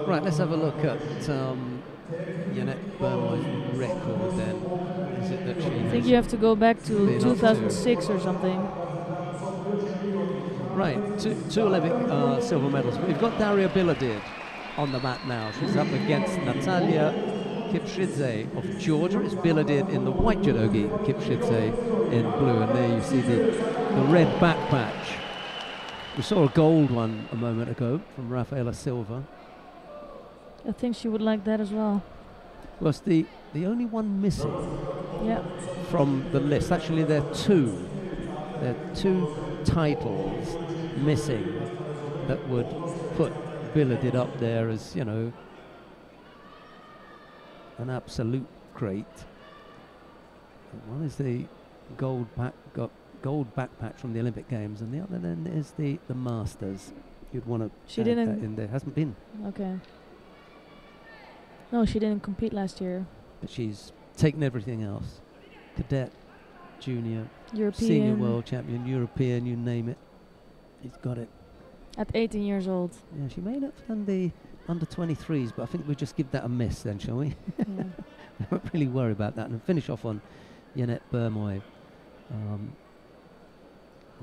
Right, let's have a look at Janet Burmoy's record then. Is it that she I think you have to go back to been up to- 2006 or something. Right, two Olympic silver medals. We've got Daria Biladid on the mat now. She's up against Natalia Kipchidze of Georgia. It's Biladid in the white judogi, Kipchidze in blue. And there you see the red back patch. We saw a gold one a moment ago from Rafaela Silva. I think she would like that as well. Well, it's the only one missing Yeah. from the list. Actually, there are two. There are 2 titles missing that would put Biladid up there as, you know, an absolute great. One is the gold back patch from the Olympic Games, and the other then is the Masters. You'd want to She add didn't- that in there. Hasn't been. Okay. No, she didn't compete last year. but she's taken everything else. Cadet, junior, European. senior world champion, European, you name it. She's got it. At 18 years old. Yeah, she may not have done the under 23s, but I think we'll just give that a miss then, shall we? Yeah. I won't really worry about that. And finish off on Yannet Bermoy,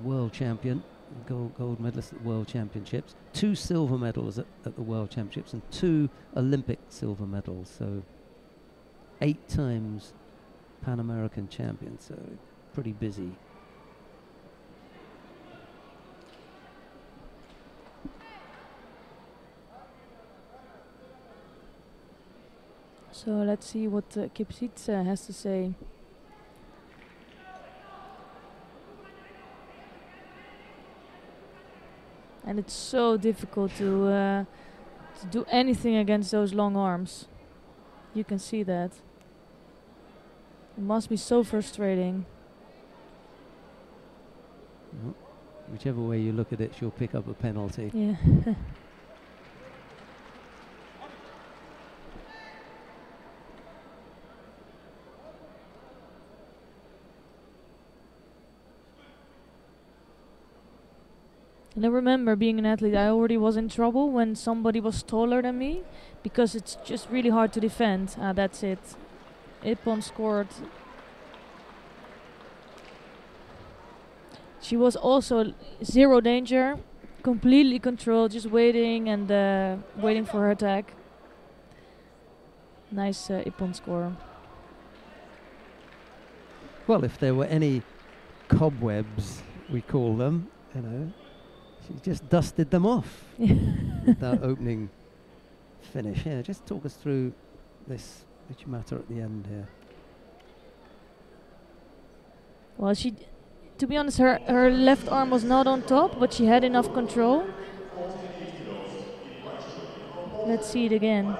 world champion, gold medalist at the World Championships, 2 silver medals at the World Championships, and 2 Olympic silver medals. So 8 times Pan American champion. So pretty busy. So let's see what Kipsic has to say. And it's so difficult to do anything against those long arms. You can see that. It must be so frustrating. Well, whichever way you look at it, she'll pick up a penalty. Yeah. And I remember being an athlete, I already was in trouble when somebody was taller than me, because it's just really hard to defend. That's it. Ippon scored. She was also zero danger, completely controlled, just waiting and waiting for her attack. Nice Ippon score. Well, if there were any cobwebs, we call them, you know, she just dusted them off with that opening finish. Yeah, just talk us through this matter at the end here. Well, to be honest, her left arm was not on top, but she had enough control. Let's see it again.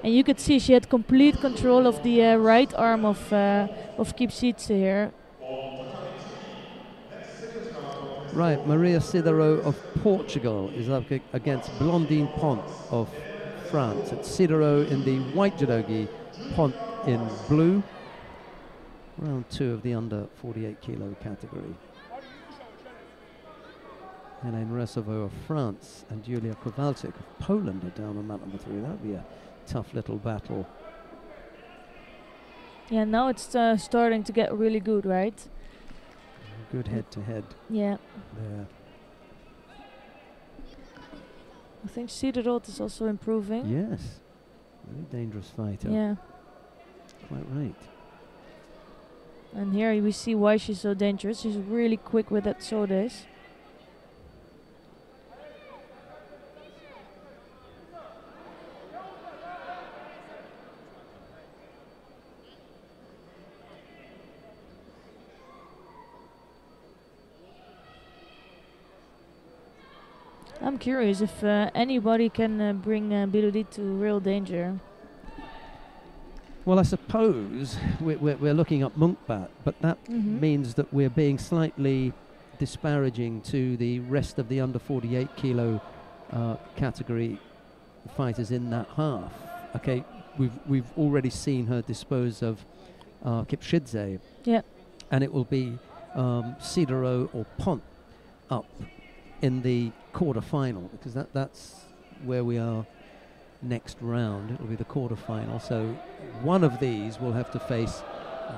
And you could see she had complete control of the right arm of Kipsic here. Right, Maria Sidero of Portugal is up against Blondine Pont of France. It's Sidero in the white judogi, Pont in blue. Round 2 of the under 48 kilo category. Helene Resovo of France and Julia Kowalczyk of Poland are down on mat number 3. That would be a tough little battle. Yeah, now it's starting to get really good, right? Good head-to-head. Yeah. There. I think Siderot is also improving. Yes. Very dangerous fighter. Yeah. Quite right. And here we see why she's so dangerous. She's really quick with that sodes. I'm curious if anybody can bring Bilodit to real danger. Well, I suppose we're looking at Munkbat, but that means that we're being slightly disparaging to the rest of the under 48 kilo category fighters in that half. Okay, we've already seen her dispose of Kipchidze. Yeah. And it will be Sidero or Pont up in the quarter-final, because that's where we are next round. It will be the quarter-final. So one of these will have to face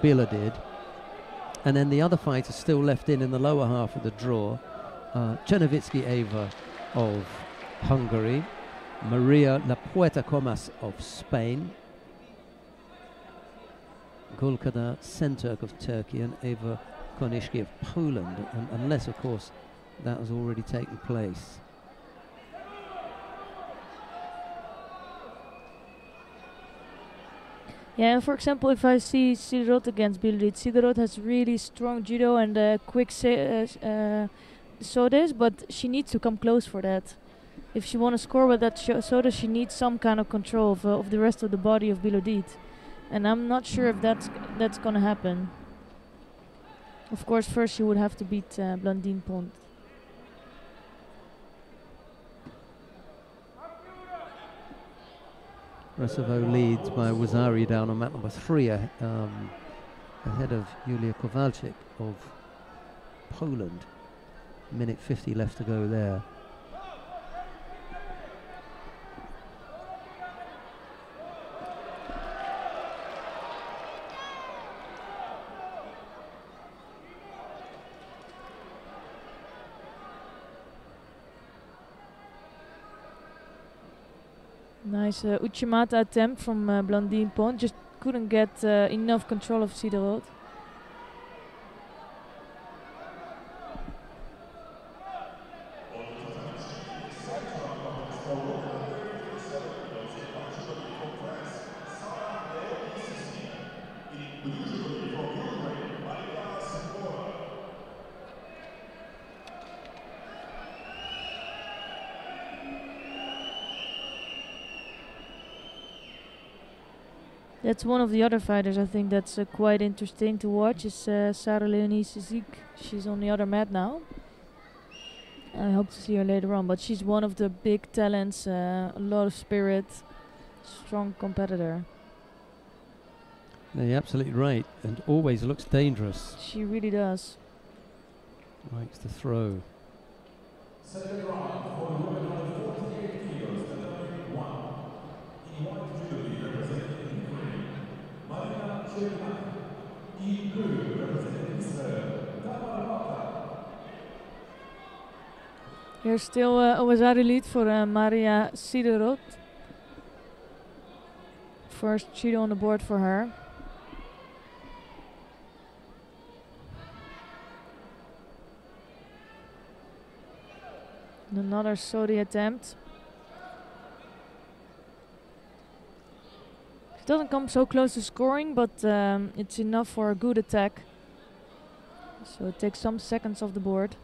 Bilodid. And then the other fighter still left in the lower half of the draw, Czernowicki Eva of Hungary, Maria La Puerta Comas of Spain, Gulkada Senturk of Turkey, and Eva Konishki of Poland, unless, of course, that has already taken place. Yeah, and for example, if I see Siderot against Bilodit, Siderot has really strong judo and quick sodes, but she needs to come close for that. If she wants to score with that soda, she needs some kind of control of the rest of the body of Bilodit. And I'm not sure if that's going to happen. Of course, first she would have to beat Blondine Pont. Resovo leads by Wazari down on mat number 3, ahead of Julia Kowalczyk of Poland. Minute 50 left to go there. Nice Uchimata attempt from Blandine Pont, just couldn't get enough control of Siderot. That's one of the other fighters I think that's quite interesting to watch is Sarah Leonie Sizik. She's on the other mat now. I hope to see her later on, but she's one of the big talents, a lot of spirit, strong competitor. No, you're absolutely right, and always looks dangerous. She really does. Likes to throw. Second round for the women under 48 kilos, category 1. In white judo representing Ukraine, Marina Chernak. In blue representing Israel, Tamara. Here's still a Wazari lead for Maria Siderot. First judo on the board for her. And another Sodi attempt. She doesn't come so close to scoring, but it's enough for a good attack. So it takes some seconds off the board.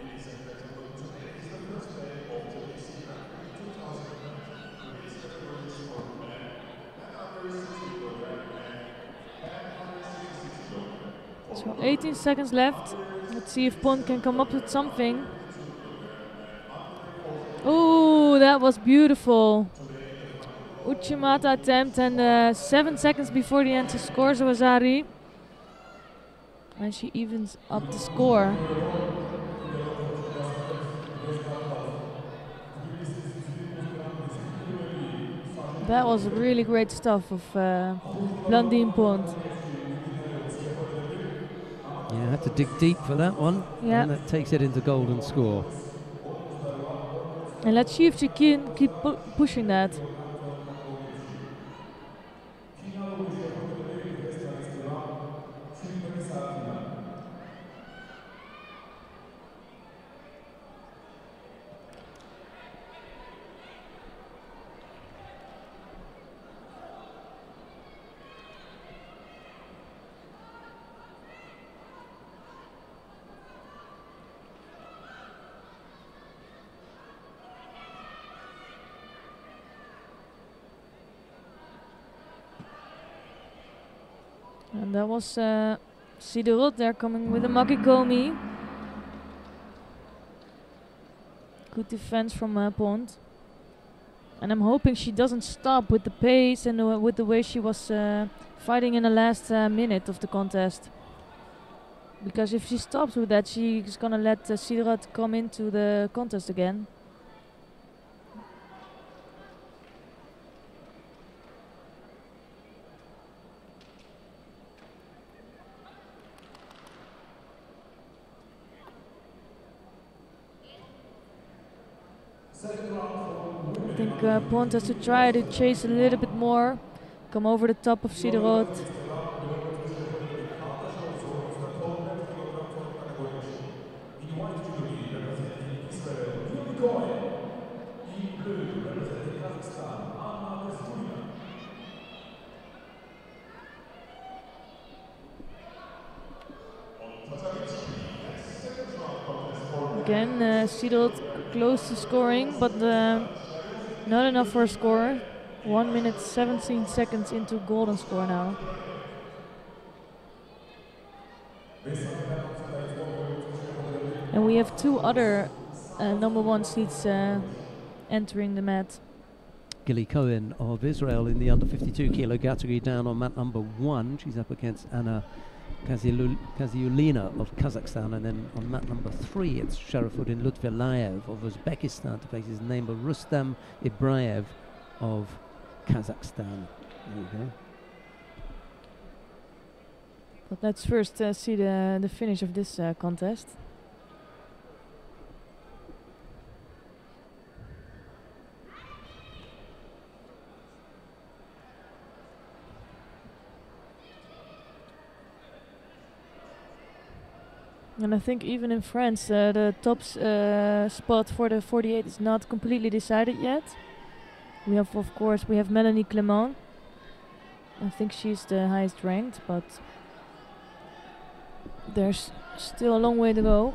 Ladies and gentlemen, today is the first day of Tbilisi Grand-Prix 2020. Today's categories for men and under 60 kg and under 66 kg. So 18 seconds left. Let's see if Pont can come up with something. Oh, that was beautiful. Uchimata attempt and 7 seconds before the end she scores Wazari. And she evens up the score. That was really great stuff of Blandine Pont. Yeah, had to dig deep for that one. Yeah. And that takes it into golden score. And let's see if she can keep pushing that. And that was Siderot there coming with a Makikomi. Good defense from Pont. And I'm hoping she doesn't stop with the pace and with the way she was fighting in the last minute of the contest. Because if she stops with that, she's gonna let Siderot come into the contest again. I think Pont has to try to chase a little bit more, come over the top of Siderot. Again, Seedorf close to scoring, but not enough for a score. 1 minute 17 seconds into golden score now. And we have two other number one seeds entering the mat. Gilly Cohen of Israel in the under 52 kilo category down on mat number 1. She's up against Anna Kaziulina of Kazakhstan, and then on mat number 3 it's Sharafuddin Lutfilayev of Uzbekistan to face his neighbor Rustam Ibraev of Kazakhstan. There you go. But let's first see the finish of this contest. And I think even in France, the top spot for the 48 is not completely decided yet. We have, of course, Melanie Clement. I think she's the highest ranked, but there's still a long way to go.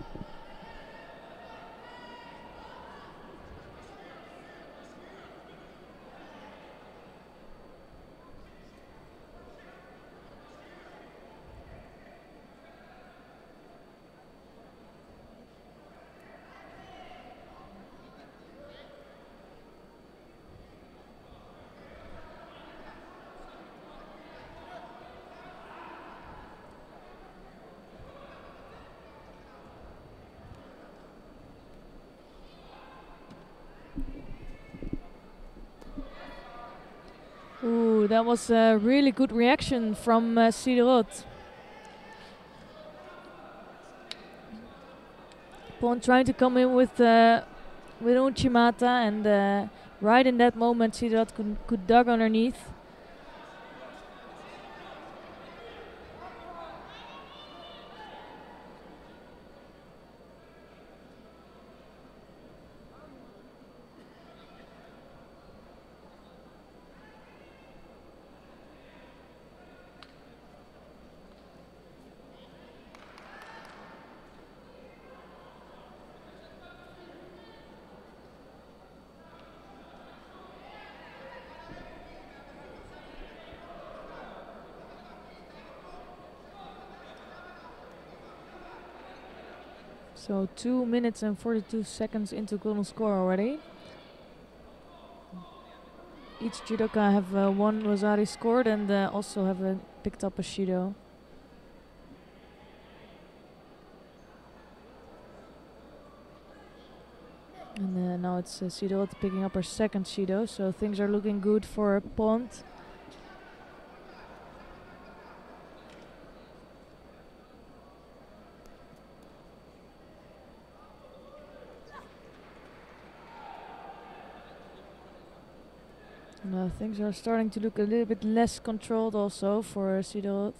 Ooh, that was a really good reaction from Seedorf. Pon trying to come in with Uchimata, and right in that moment Seedorf could dug underneath. So 2 minutes and 42 seconds into golden score already. Each judoka have one Rosari scored and also have picked up a Shido. And now it's Seedorf picking up her second Shido, so things are looking good for Pont. Things are starting to look a little bit less controlled also for Seedorf.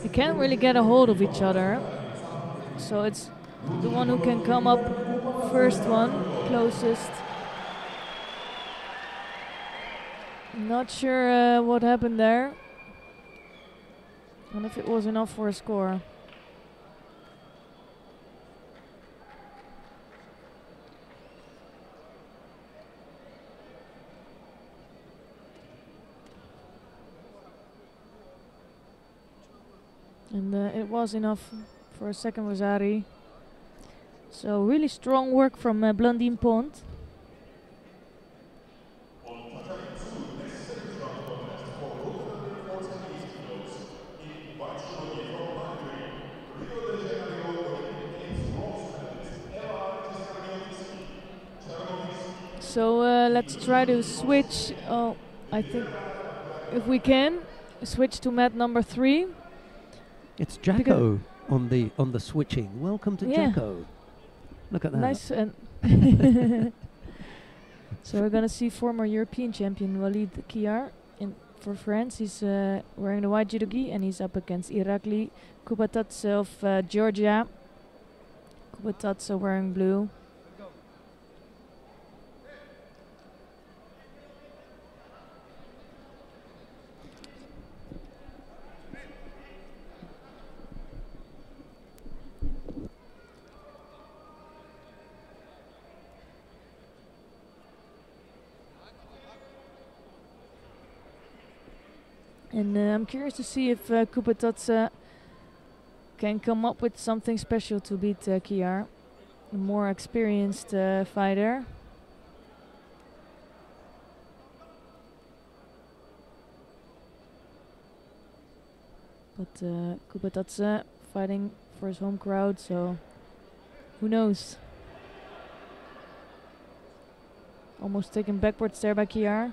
They can't really get a hold of each other, so it's the one who can come up first one, closest. Not sure what happened there, and if it was enough for a score. And it was enough for a second Rosari. So really strong work from Blandine Pont. So let's try to switch. Oh, I think if we can switch to mat number 3. It's Jacko on the switching. Welcome to Jacko. Look at that. Nice. And So we're gonna see former European champion Walid Kiar for France. He's wearing the white judo gi and he's up against Irakli Kubatatse of Georgia. Kubatatse wearing blue. And I'm curious to see if Kubatatse can come up with something special to beat Kiar, a more experienced fighter. But Kubatatse fighting for his home crowd, so who knows? Almost taken backwards there by Kiar.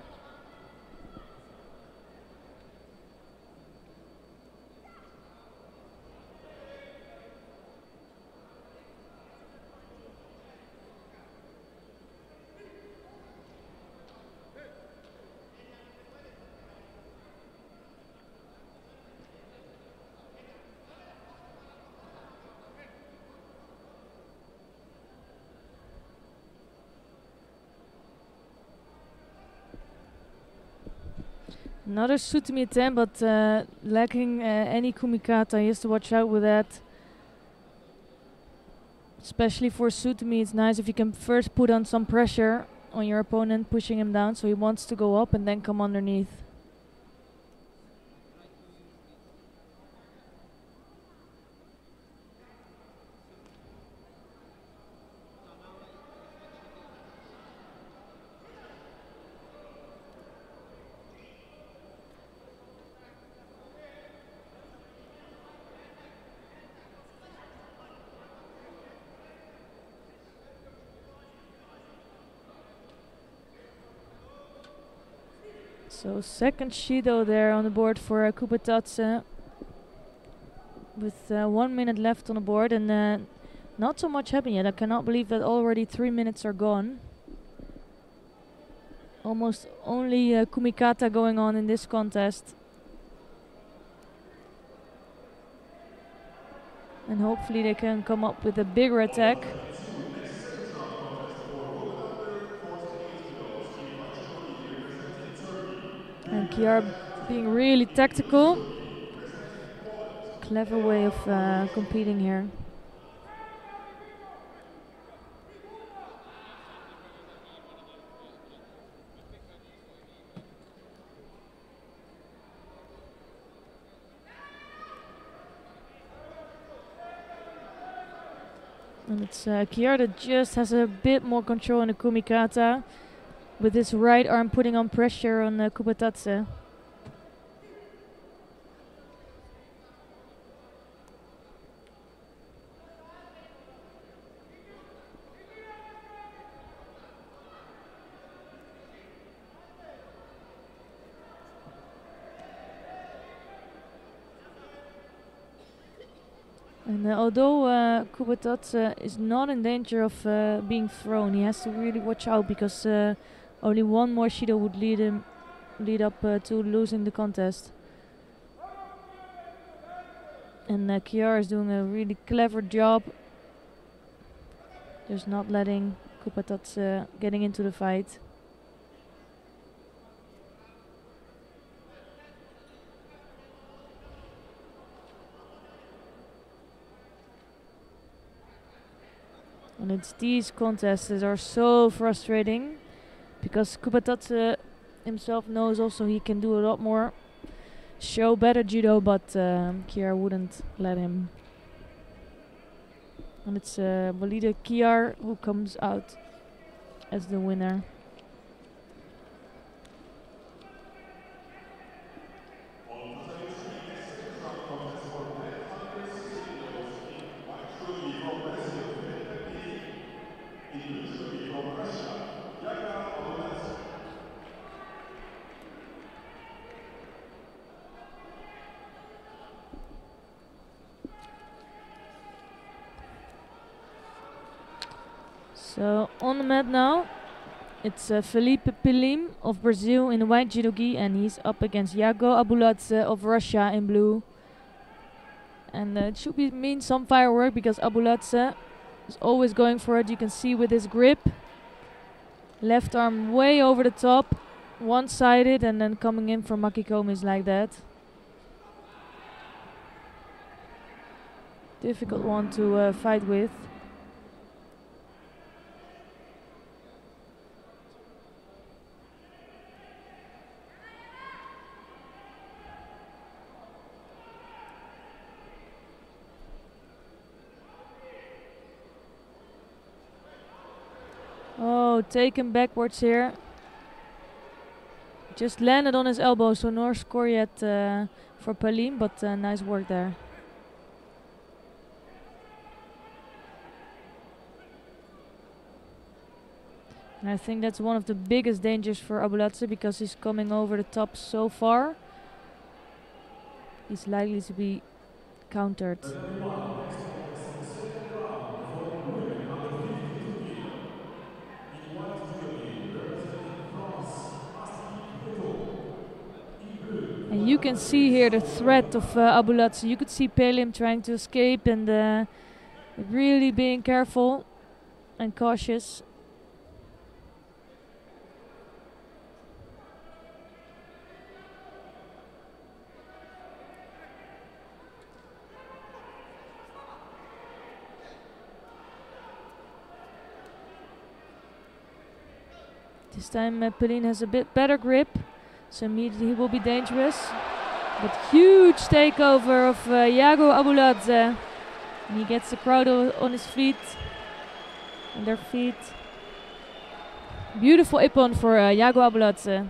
Another Sutami attempt, but lacking any kumikata. He has to watch out with that. Especially for Sutami, it's nice if you can first put on some pressure on your opponent, pushing him down, so he wants to go up and then come underneath. So second Shido there on the board for Kubatatse, with 1 minute left on the board, and not so much happened yet. I cannot believe that already 3 minutes are gone. Almost only kumikata going on in this contest. And hopefully they can come up with a bigger attack. And Kiar being really tactical. Clever way of competing here. And it's Kiar that just has a bit more control in the kumikata, with his right arm putting on pressure on Kubatatse. And although Kubatatse is not in danger of being thrown, he has to really watch out, because only one more Shido would lead up to losing the contest. And Kiar is doing a really clever job, just not letting Kubatatse getting into the fight. And it's these contests that are so frustrating, because Kubatatse himself knows also he can do a lot more, show better judo, but Kiar wouldn't let him. And it's Walid Kiar who comes out as the winner. So on the mat now, It's Felipe Pilim of Brazil in white judogi, and he's up against Yago Abuladze of Russia in blue. And it should mean some firework because Abuladze is always going for it. You can see with his grip. Left arm way over the top, one-sided, and then coming in from Makikomis like that. Difficult one to fight with. Oh, taken backwards here. Just landed on his elbow, so no score yet for Palim, but nice work there. And I think that's one of the biggest dangers for Abuladze because he's coming over the top so far. He's likely to be countered. And you can see here the threat of Abuladze. You could see Pelim trying to escape and really being careful and cautious. This time Pelin has a bit better grip, so immediately he will be dangerous. But huge takeover of Yago Abuladze. And he gets the crowd on his feet, on their feet. Beautiful ippon for Yago Abuladze.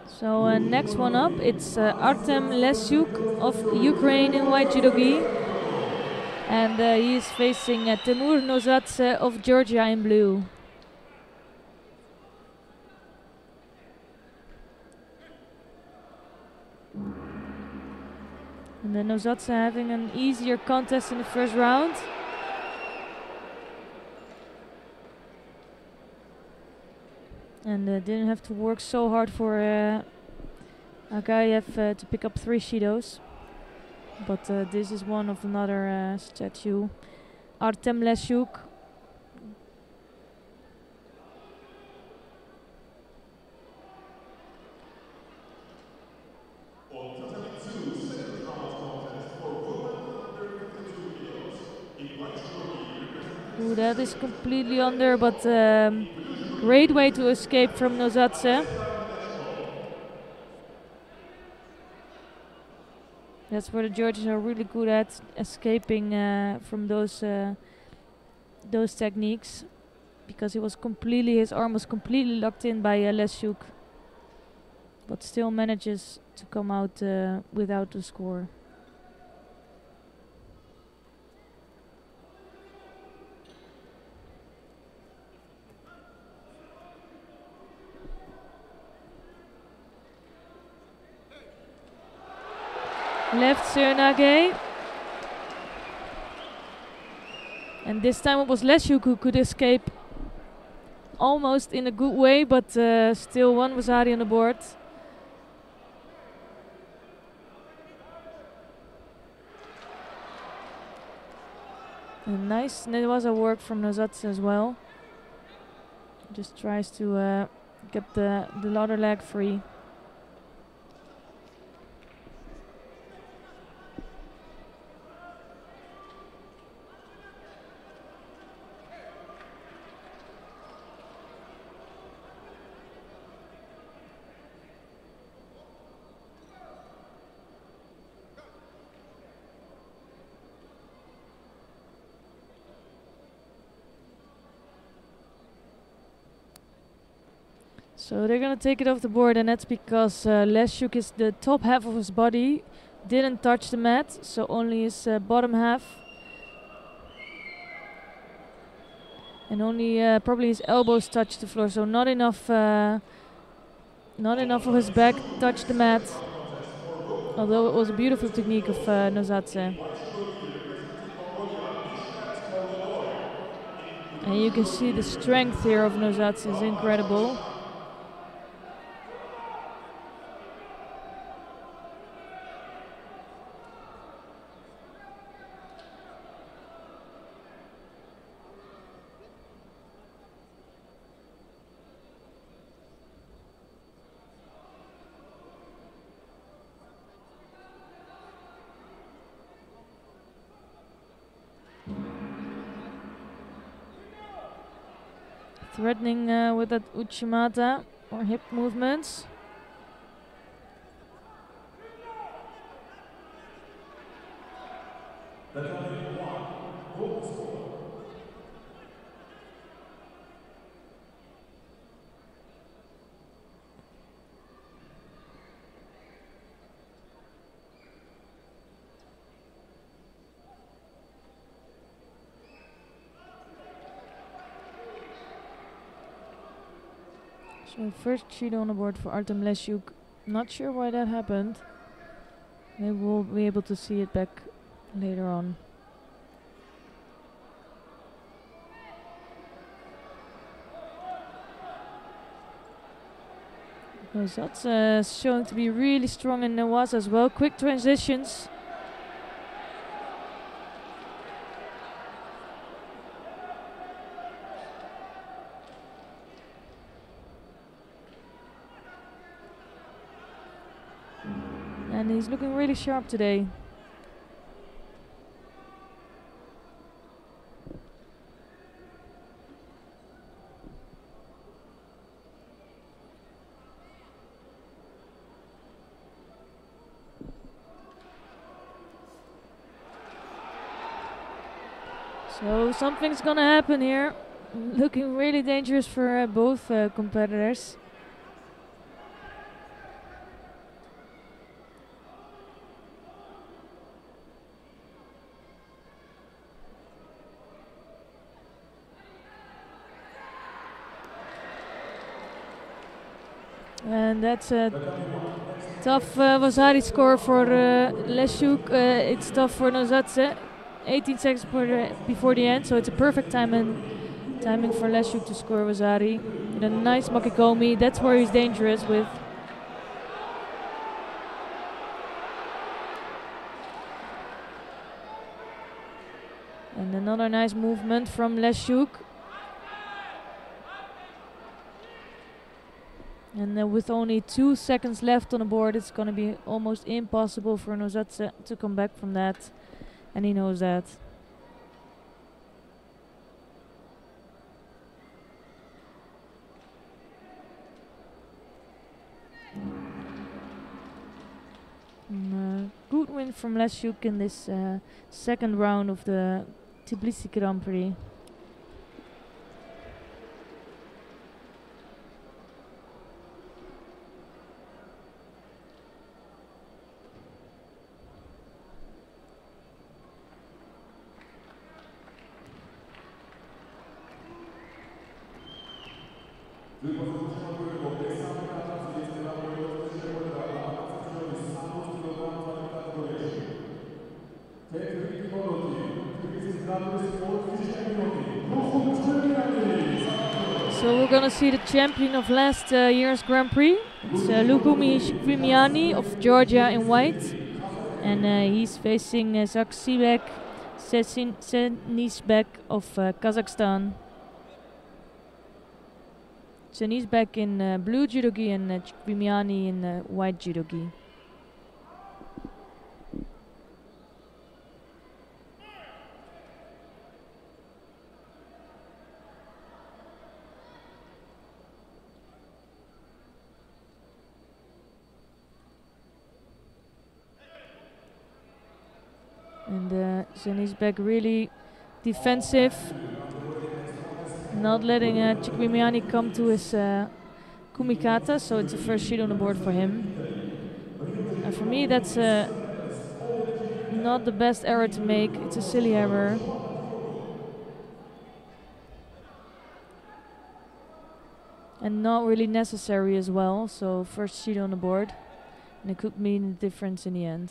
So next one up, it's Artem Lesyuk of Ukraine in white judogi. And he is facing Timur Nozadze of Georgia in blue. And then Nozadze having an easier contest in the first round. And didn't have to work so hard for Agayev to pick up 3 Shidos. But this is one of another statue. Artem Lesyuk. Ooh, that is completely under, but great way to escape from Nozadze. That's where the Georgians are really good at, escaping from those techniques, because his arm was completely locked in by Lesyuk, but still manages to come out without the score. Left Sernage. And this time it was Lesyuk who could escape almost in a good way, but still one Vasari on the board. And nice Newaza work from Nozadze as well. Just tries to get the other leg free. So they're gonna take it off the board, and that's because Leszczuk is the top half of his body didn't touch the mat, so only his bottom half, and only probably his elbows touched the floor. So not enough of his back touched the mat. Although it was a beautiful technique of Nozadze. And you can see the strength here of Nozadze is incredible. Threatening with that Uchimata or hip movements. So first Judo on the board for Artem Leszczuk. Not sure why that happened. Maybe we'll be able to see it back later on. Because that's showing to be really strong in Newaza as well. Quick transitions. And he's looking really sharp today. So something's gonna happen here. Looking really dangerous for both competitors. And that's a tough Vasari score for Leszczuk. It's tough for Nozadze. 18 seconds before the end, so it's a perfect timing for Leszczuk to score Vasari. With a nice Makikomi, that's where he's dangerous with. And another nice movement from Leszczuk. And with only 2 seconds left on the board, it's going to be almost impossible for Nozadze to come back from that. And he knows that. Good win from Leszczuk in this second round of the Tbilisi Grand-Prix. So we're gonna see the champion of last year's Grand Prix. It's Lukumi Shkrimiani of Georgia in white, and he's facing Zaksibek Senisbek of Kazakhstan. Senisbek in blue judogi and Shkrimiani in white judogi. And Senisbek really defensive, not letting Shkrimiani come to his Kumikata, so it's the first sheet on the board for him. And for me, that's not the best error to make. It's a silly error. And not really necessary as well, so first sheet on the board. And it could mean the difference in the end.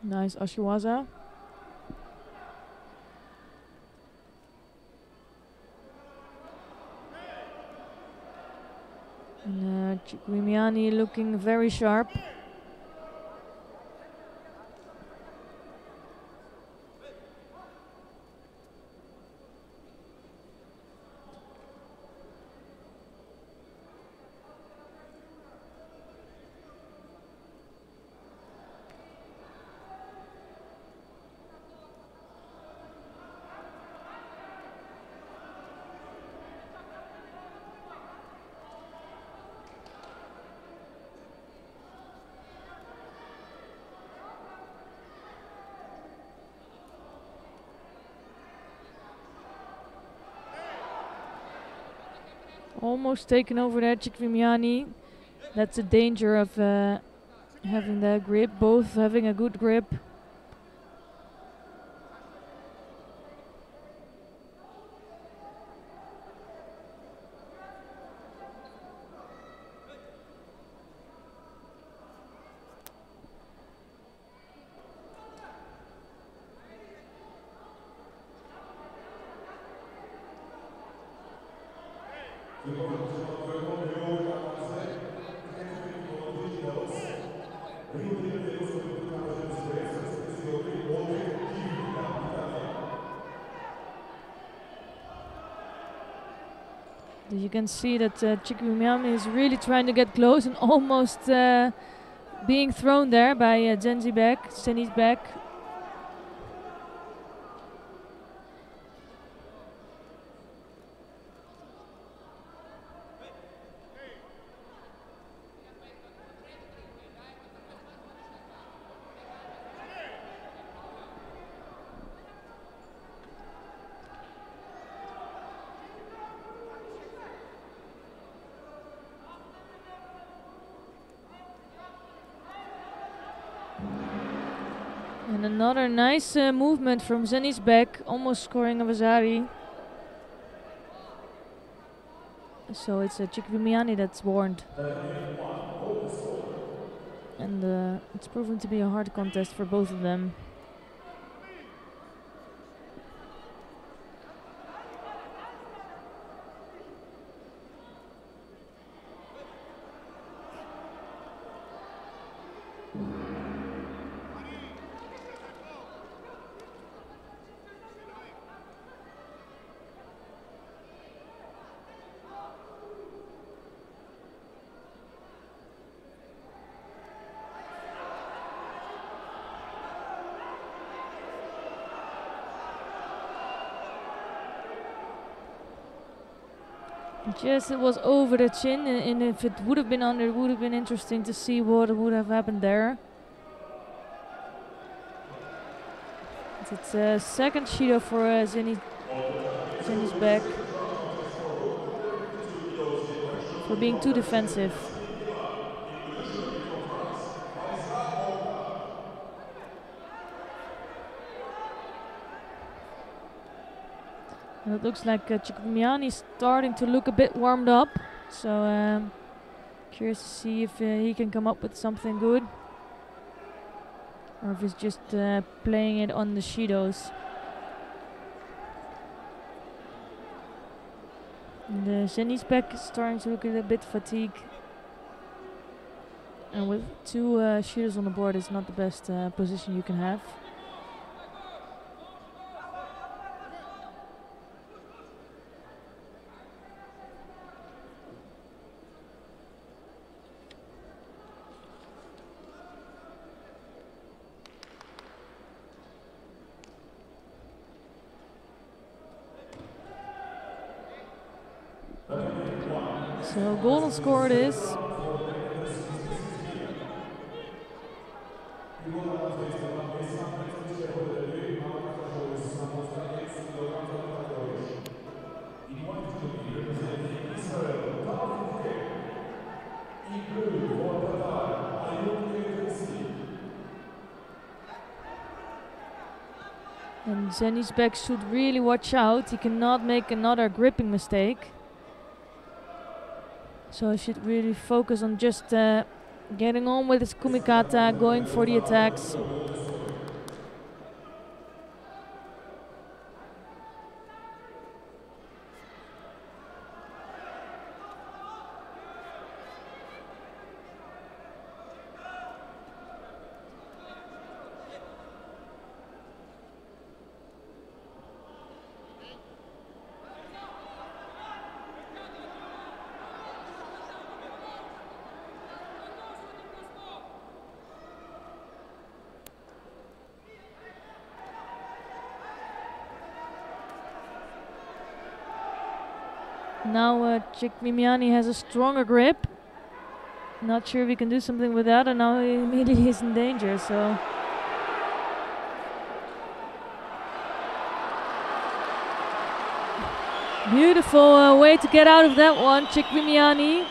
Nice Ashiwaza. And Chikwimiani looking very sharp. Almost taken over there, Chikwimiani. That's the danger of having that grip, both having a good grip. You can see that Chikwimiani is really trying to get close and almost being thrown there by Zeni's back. And another nice movement from Zeni's back, almost scoring a Vasari. So it's Chikwimiani that's warned. And it's proven to be a hard contest for both of them. Just it was over the chin, and if it would have been under, it would have been interesting to see what would have happened there. It's a second Shido for Zeni's back for being too defensive. And it looks like Chikwimiani is starting to look a bit warmed up, so curious to see if he can come up with something good, or if he's just playing it on the Shidos. And Zeni's back is starting to look a bit fatigued, and with two Shidos on the board, it's not the best position you can have. So golden score it is. And Zennisbek should really watch out. He cannot make another gripping mistake. So he should really focus on just getting on with his kumikata, going for the attacks. Now Chikmimiani has a stronger grip. Not sure if he can do something with that, and now he immediately is in danger. So beautiful way to get out of that one, Chikmimiani.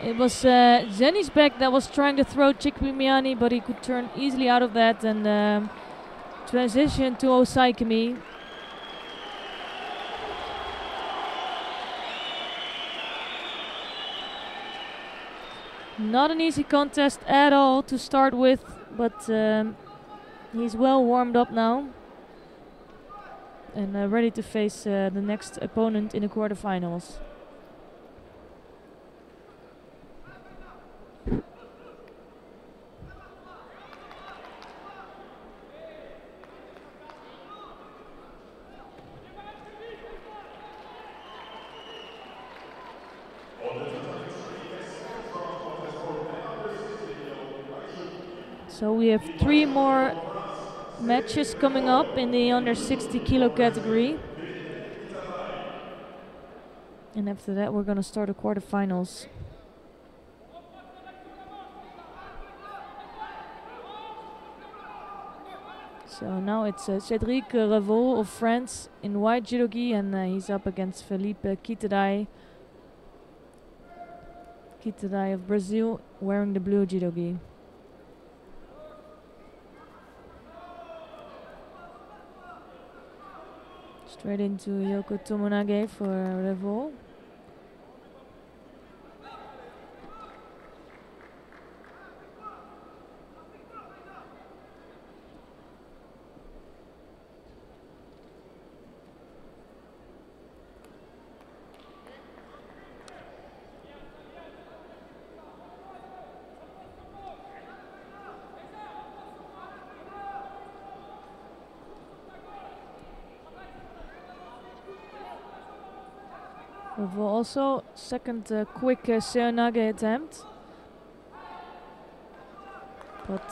It was Zennisbek that was trying to throw Chikmimiani, but he could turn easily out of that and transition to Osaikimi. Not an easy contest at all to start with, but he's well warmed up now and ready to face the next opponent in the quarterfinals. So we have 3 more matches coming up in the under 60 kilo category. And after that we're going to start the quarterfinals. So now it's Cédric Revol of France in white judogi, and he's up against Felipe Kitadai of Brazil wearing the blue judogi. Straight into Yoko Tomonage for Revol. Also, second quick Seonage attempt, but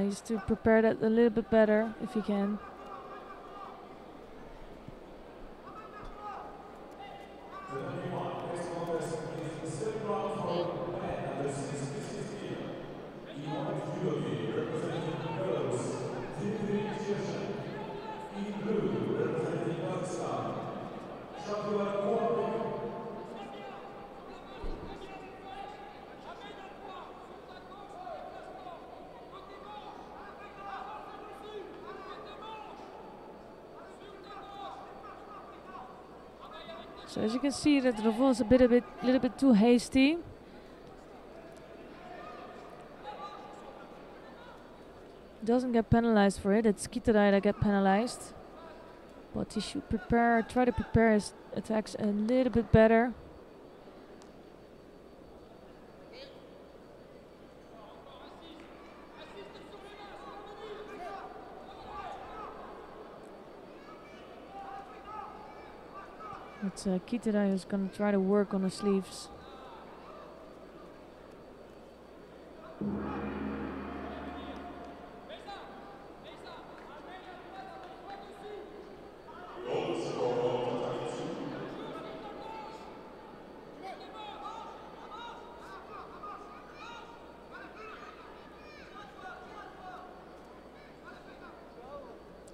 he's to prepare that a little bit better if he can. So as you can see, that Revol is a little bit too hasty. Doesn't get penalized for it. It's Kitadai that get penalized, but he should try to prepare his attacks a little bit better. It's Kitadai who's going to try to work on the sleeves.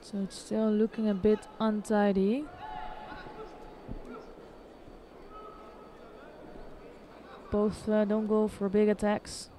So it's still looking a bit untidy. Both don't go for big attacks.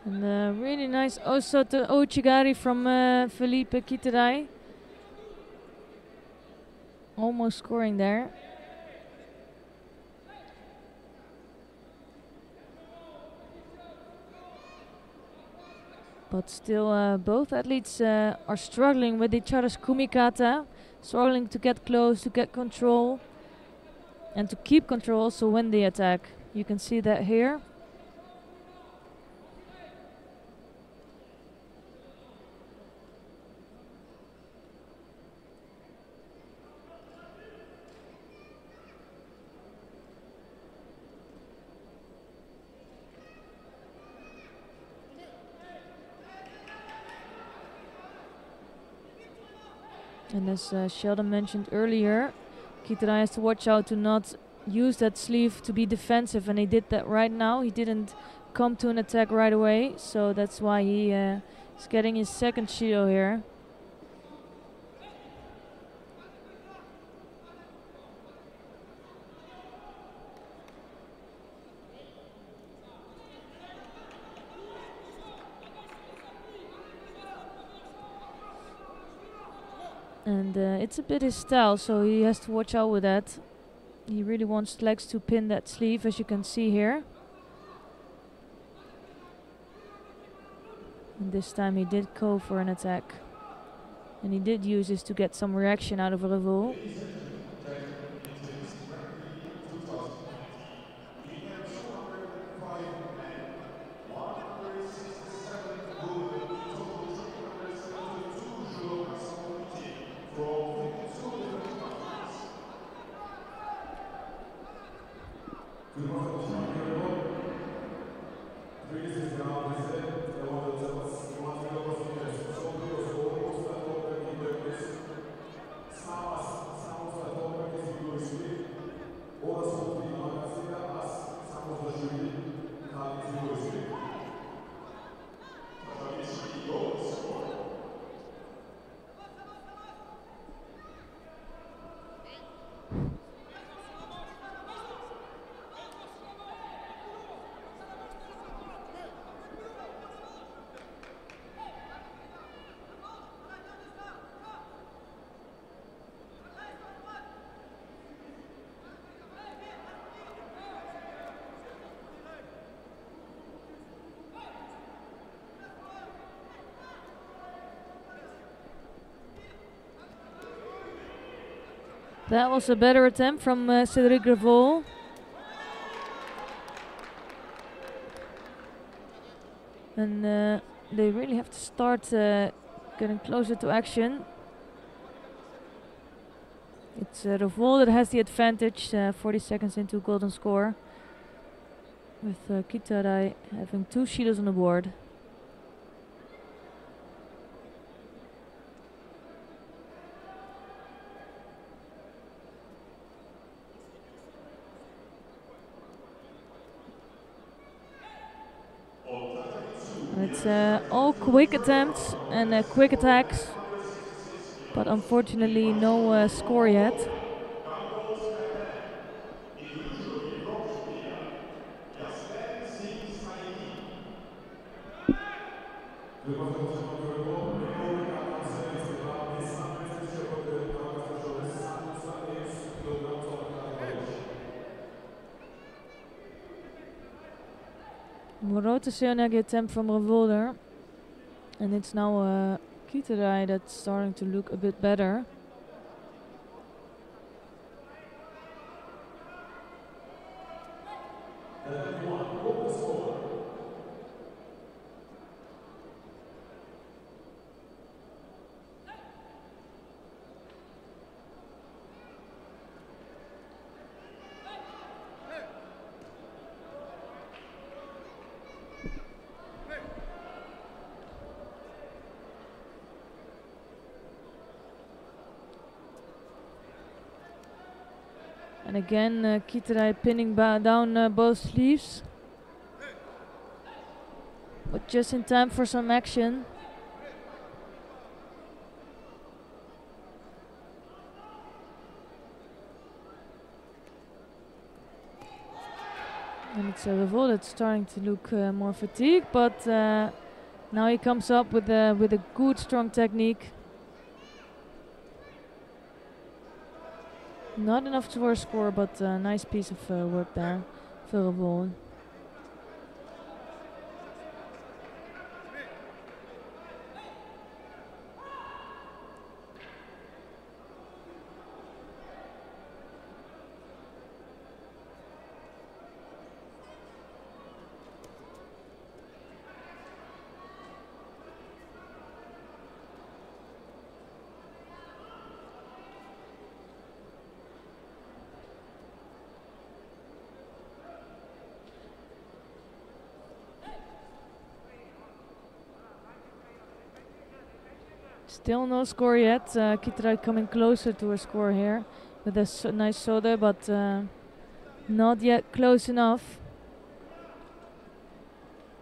And really nice also to Ochigari from Felipe Kiterai. Almost scoring there. But still both athletes are struggling with each other's kumikata, struggling to get close, to get control, and to keep control also when they attack. You can see that here. And as Sheldon mentioned earlier, Kiterai has to watch out to not use that sleeve to be defensive, and he did that right now. He didn't come to an attack right away, so that's why he is getting his second Shido here. And it's a bit his style, so he has to watch out with that. He really wants legs to pin that sleeve, as you can see here. And this time he did go for an attack. And he did use this to get some reaction out of a revolt. That was a better attempt from Cédric Revolt. And they really have to start getting closer to action. It's Revolt that has the advantage, 40 seconds into golden score, with Kiterai having 2 Shidos on the board. It's all quick attempts and quick attacks, but unfortunately no score yet. Morote Seonagi attempt from Revolder, and it's now Kiterai that's starting to look a bit better. And again, Kiterai pinning down both sleeves. But just in time for some action. And it's Revolt that's starting to look more fatigued, but now he comes up with a good, strong technique. Not enough for a score, but a nice piece of work there for Revolt. Still no score yet. Kiterai coming closer to a score here with a nice soda, but not yet close enough.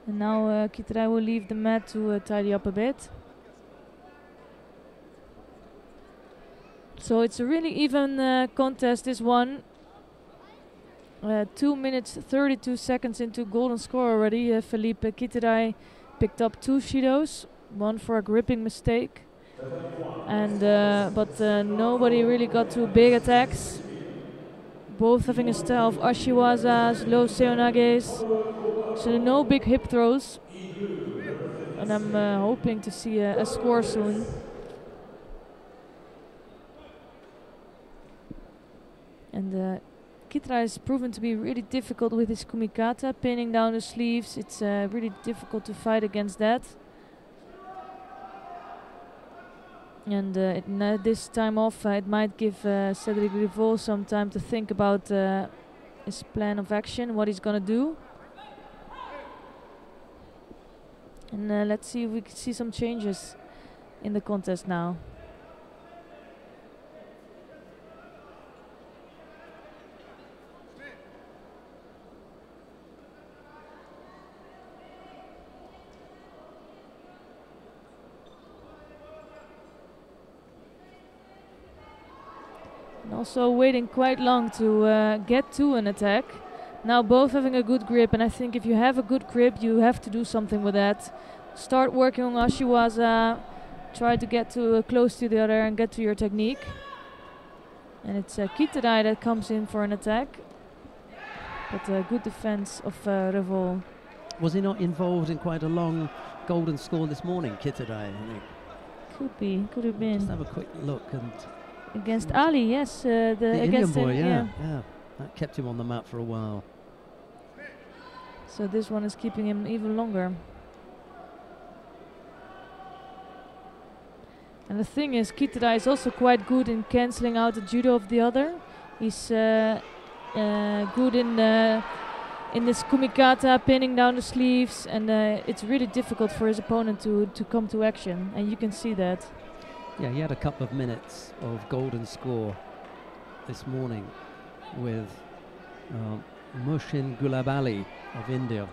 And now Kiterai will leave the mat to tidy up a bit. So it's a really even contest, this one. 2 minutes 32 seconds into golden score already. Felipe Kiterai picked up 2 shidos, one for a gripping mistake. And but nobody really got to big attacks. Both having a style of ashiwazas, low seonages, so no big hip throws. And I'm hoping to see a score soon. And Kiterai is proven to be really difficult with his kumikata, pinning down the sleeves. It's really difficult to fight against that. And this time off, it might give Cedric Rivol some time to think about his plan of action, what he's gonna do. And let's see if we can see some changes in the contest now. Also waiting quite long to get to an attack. Now both having a good grip, and I think if you have a good grip, you have to do something with that. Start working on ashiwaza, try to get close to the other and get to your technique. And it's Kiterai that comes in for an attack, but a good defense of Revol. Was he not involved in quite a long golden score this morning, Kiterai? Could be, could have been. Just have a quick look and. Against Ali, yes. The Indian boy, him, yeah. That kept him on the mat for a while. So this one is keeping him even longer. And the thing is, Kiterai is also quite good in cancelling out the judo of the other. He's good in this kumikata, pinning down the sleeves, and it's really difficult for his opponent to come to action, and you can see that. Yeah, he had a couple of minutes of golden score this morning with Mushin Gulabali of India.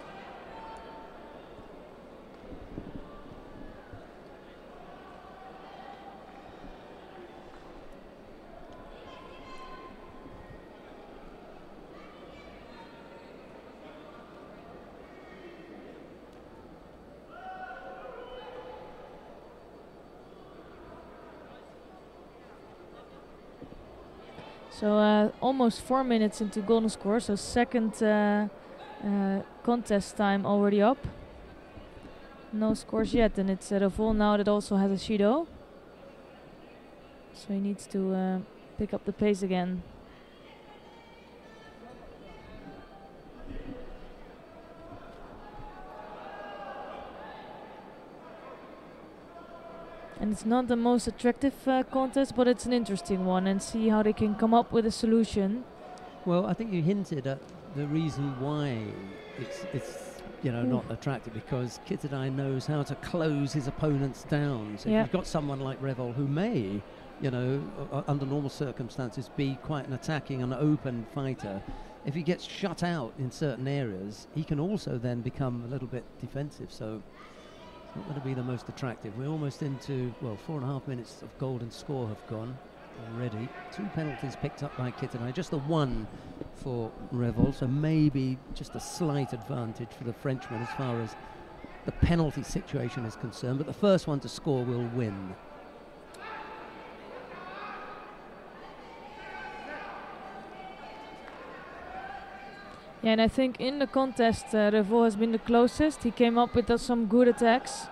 So almost 4 minutes into golden score, so second contest time already up. No scores yet, and it's Revol now that also has a Shido. So he needs to pick up the pace again. And it's not the most attractive contest, but it's an interesting one, and see how they can come up with a solution. Well, I think you hinted at the reason why it's you know, not attractive, because Kitadai knows how to close his opponents down. So if you've got someone like Revol who may, you know, under normal circumstances be quite an attacking and open fighter, if he gets shut out in certain areas, he can also then become a little bit defensive. So it's not going to be the most attractive. We're almost into, well, 4.5 minutes of golden score have gone already. 2 penalties picked up by Kitadai, just the one for Revol, so maybe just a slight advantage for the Frenchman as far as the penalty situation is concerned, but the first one to score will win. Yeah, and I think in the contest Revol has been the closest. He came up with some good attacks,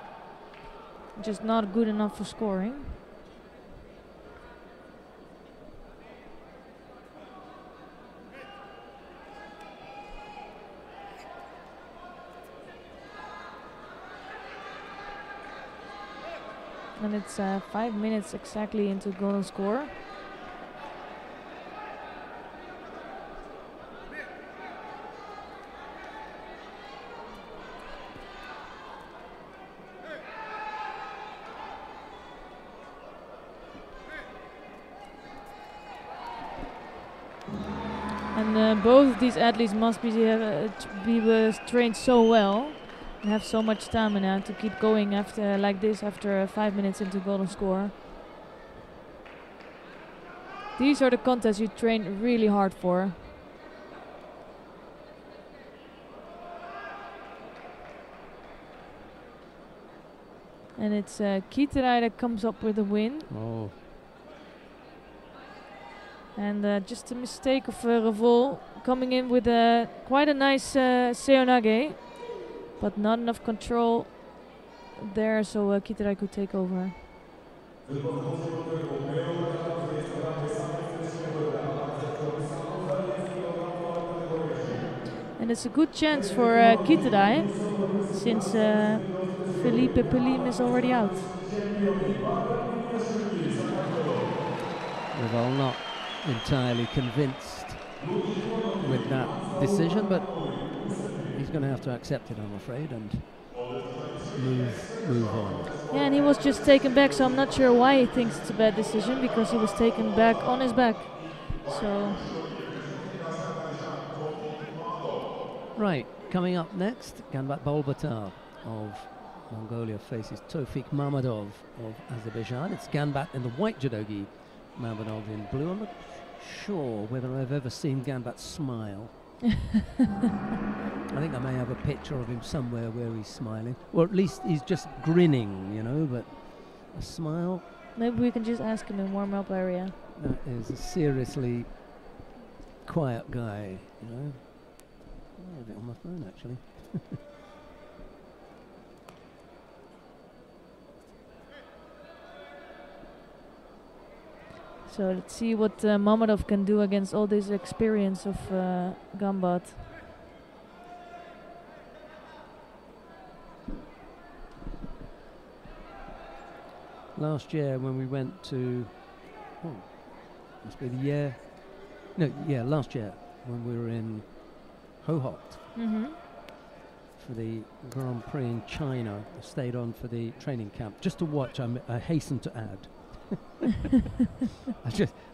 just not good enough for scoring. And it's 5 minutes exactly into golden score. And both of these athletes must be trained so well and have so much stamina to keep going after like this after 5 minutes into golden score. These are the contests you train really hard for. And it's Kitadai that comes up with a win. Oh. And just a mistake of Revol coming in with quite a nice Seonage, but not enough control there, so Kitadai could take over. And it's a good chance for Kitadai, since Felipe Pelim is already out. Revol not entirely convinced with that decision, but he's going to have to accept it, I'm afraid, and move on. Yeah, and he was just taken back, so I'm not sure why he thinks it's a bad decision, because he was taken back on his back. So right, coming up next, Ganbat Bolbatar of Mongolia faces Tofik Mamadov of Azerbaijan. It's Ganbat in the white judogi, Mamadov in blue. I'm not sure whether I've ever seen Ganbat smile. I think I may have a picture of him somewhere where he's smiling, or at least he's just grinning, you know, but a smile. Maybe we can just ask him in warm-up area. That is a seriously quiet guy, you know. I have it on my phone, actually. So let's see what Mamadov can do against all this experience of Ganbat. Last year when we went to, must be the year, last year when we were in Hohhot for the Grand-Prix in China, I stayed on for the training camp just to watch. I hasten to add.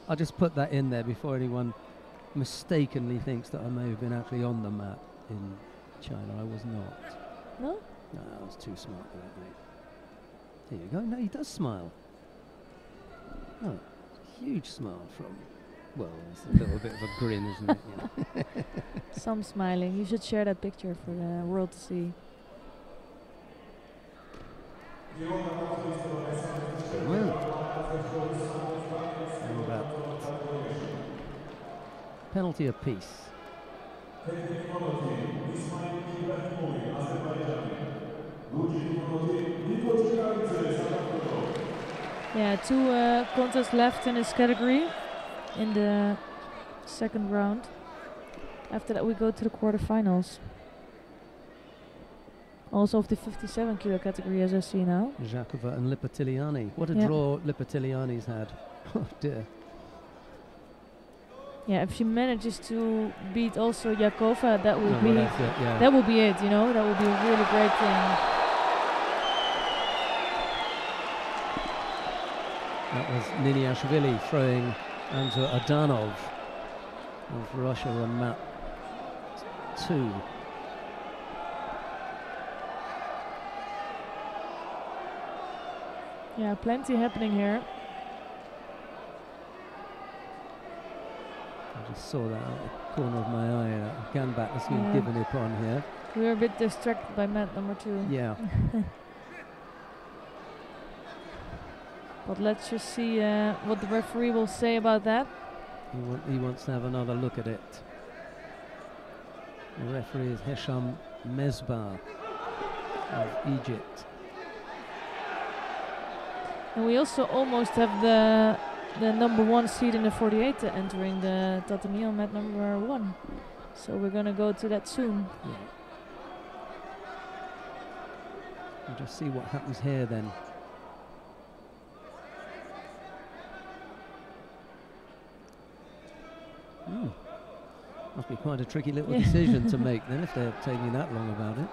I'll just put that in there before anyone mistakenly thinks that I may have been actually on the mat in China. I was not. No? No, I was too smart for that, mate. There you go. No, he does smile. Oh, huge smile from, well, it's a little bit of a grin, isn't it? Yeah. Some smiling. You should share that picture for the world to see. Penalty apiece. Yeah, 2 contests left in this category in the second round. After that we go to the quarterfinals. Also of the 57 kilo category, as I see now. Jakova and Lipatiliani. What a Yeah. draw Lipatiliani's had. Oh dear. Yeah, if she manages to beat also Jakova, that will No, be well, that's it, yeah. that will be it. You know, that will be a really great thing. That was Niniashvili throwing onto Adanov of Russia on mat 2. Yeah, plenty happening here. I just saw that out the corner of my eye. Ganbat has been Yeah. given up on here. We were a bit distracted by mat number 2. Yeah. But let's just see what the referee will say about that. He wants to have another look at it. The referee is Hesham Mesbah of Egypt. And we also almost have the number 1 seed in the 48 entering the tatami on mat number 1. So we're gonna go to that soon. Yeah. We'll just see what happens here then. Must be quite a tricky little decision to make then if they're taking that long about it.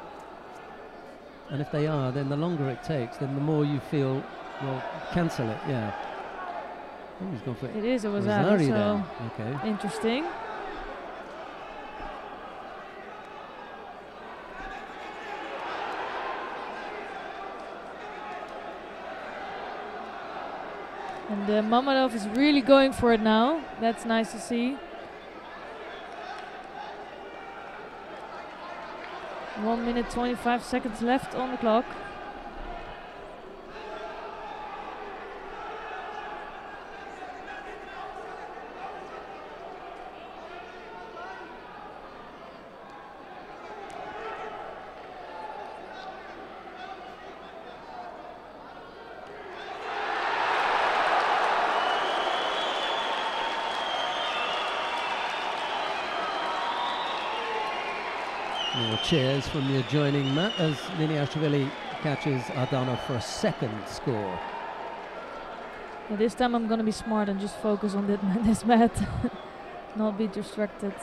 And if they are, then the longer it takes, then the more you feel, well, cancel it, yeah. Oh, he's gone for It is a Rosari Rosari, so then. Okay. interesting. And Mamadov is really going for it now. That's nice to see. 1 minute 25 seconds left on the clock. More cheers from the adjoining mat as Niniashvili catches Adanov for a second score. Yeah, this time I'm gonna be smart and just focus on this mat, not be distracted.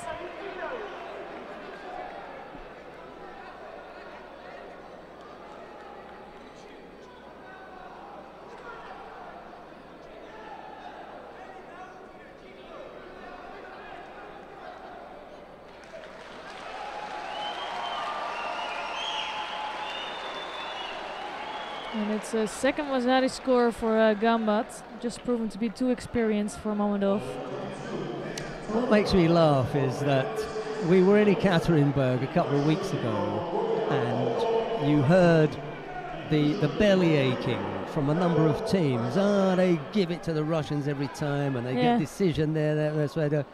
And it's a second Rosari score for Gambat, just proven to be too experienced for Mamadov. What makes me laugh is that we were in Ekaterinburg a couple of weeks ago and you heard the belly aching from a number of teams. They give it to the Russians every time and they get decision there.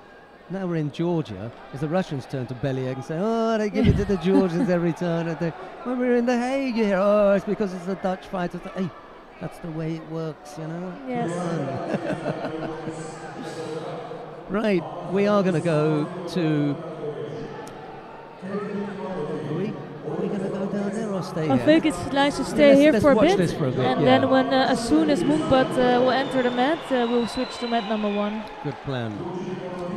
Now we're in Georgia. It's the Russians' turn to bellyache and say, they give it to the Georgians every time. And when we're in The Hague, you hear, it's because it's the Dutch fighters. Hey, that's the way it works, you know? Yes. Right, we are going to go to... Are we going to go down there or stay here? I think it's nice to stay here let's for a watch bit. This for a bit, And yeah. then when as soon as Mukbat will enter the mat, we'll switch to mat number 1. Good plan.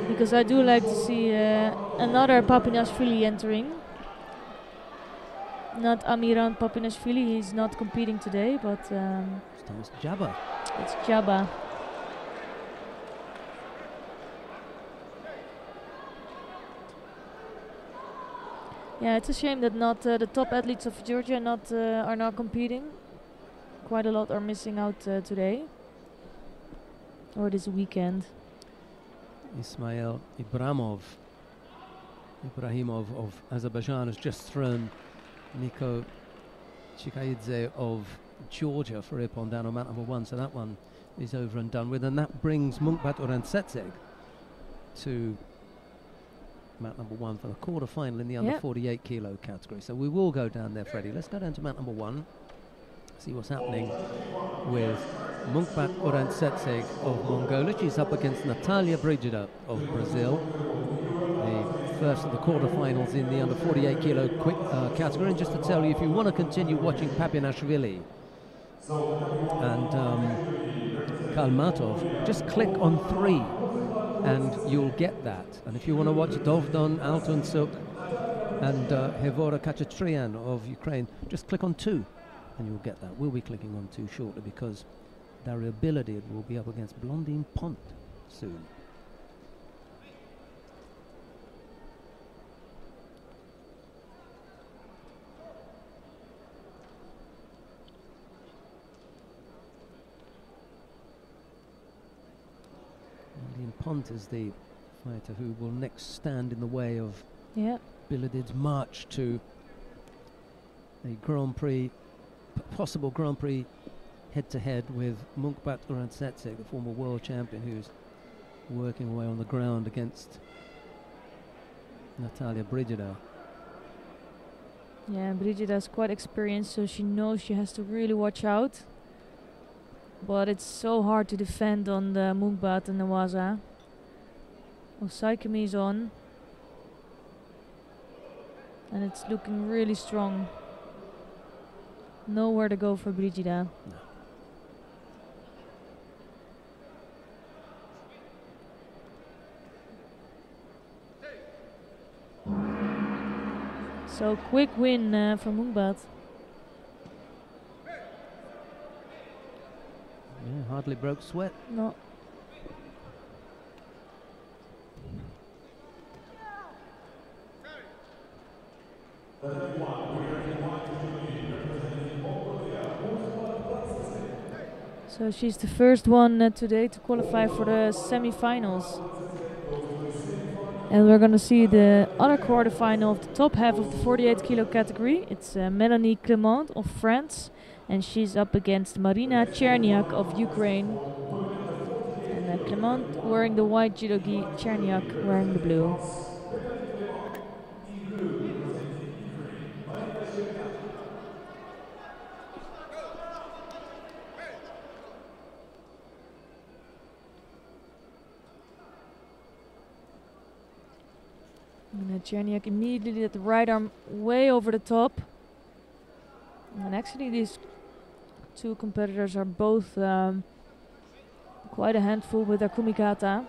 Because I do like to see another Papinashvili entering. Not Amiran Papinashvili, he's not competing today, but It's Jabba. it's Jabba. Yeah, it's a shame that not the top athletes of Georgia are not competing. Quite a lot are missing out today or this weekend. Ismail Ibrahimov of Azerbaijan has just thrown Niko Chikaidze of Georgia for Ippon down on mat number 1, so that one is over and done with, and that brings Munkbat Urantsetseg to mat number 1 for the quarter-final in the under 48 kilo category. So we will go down there, Freddie. Let's go down to mat number 1, see what's happening with Munkbat Urantsetseg of Mongolia. She's up against Natalia Brigida of Brazil. The first of the quarterfinals in the under 48 kilo quick category. And just to tell you, if you want to continue watching Papianashvili and Kalmatov, just click on 3 and you'll get that. And if you want to watch Dovdon Altunsuk and Hevora Kachatrian of Ukraine, just click on 2 and you'll get that. We'll be clicking on 2 shortly because Daria Bilodid will be up against Blondine Pont soon. Blondine Pont is the fighter who will next stand in the way of Bilodid's march to a Grand Prix, possible Grand Prix head-to-head with Munkbat Urantsetseg, the former world champion, who's working away on the ground against Natalia Brigida. Yeah, Brigida is quite experienced, so she knows she has to really watch out. But it's so hard to defend on the Munkbat and the Waza. Osaikami is on. And it's looking really strong. Nowhere to go for Brigida. No. So quick win for Munkbat. Yeah, hardly broke sweat. No. So she's the first one today to qualify for the semi-finals. And we're going to see the other quarterfinal of the top half of the 48 kilo category. It's Melanie Clement of France, and she's up against Marina Cherniak of Ukraine. And Clement wearing the white judo gi, Cherniak wearing the blue. And Cherniak immediately did the right arm way over the top. And actually these two competitors are both quite a handful with their kumikata.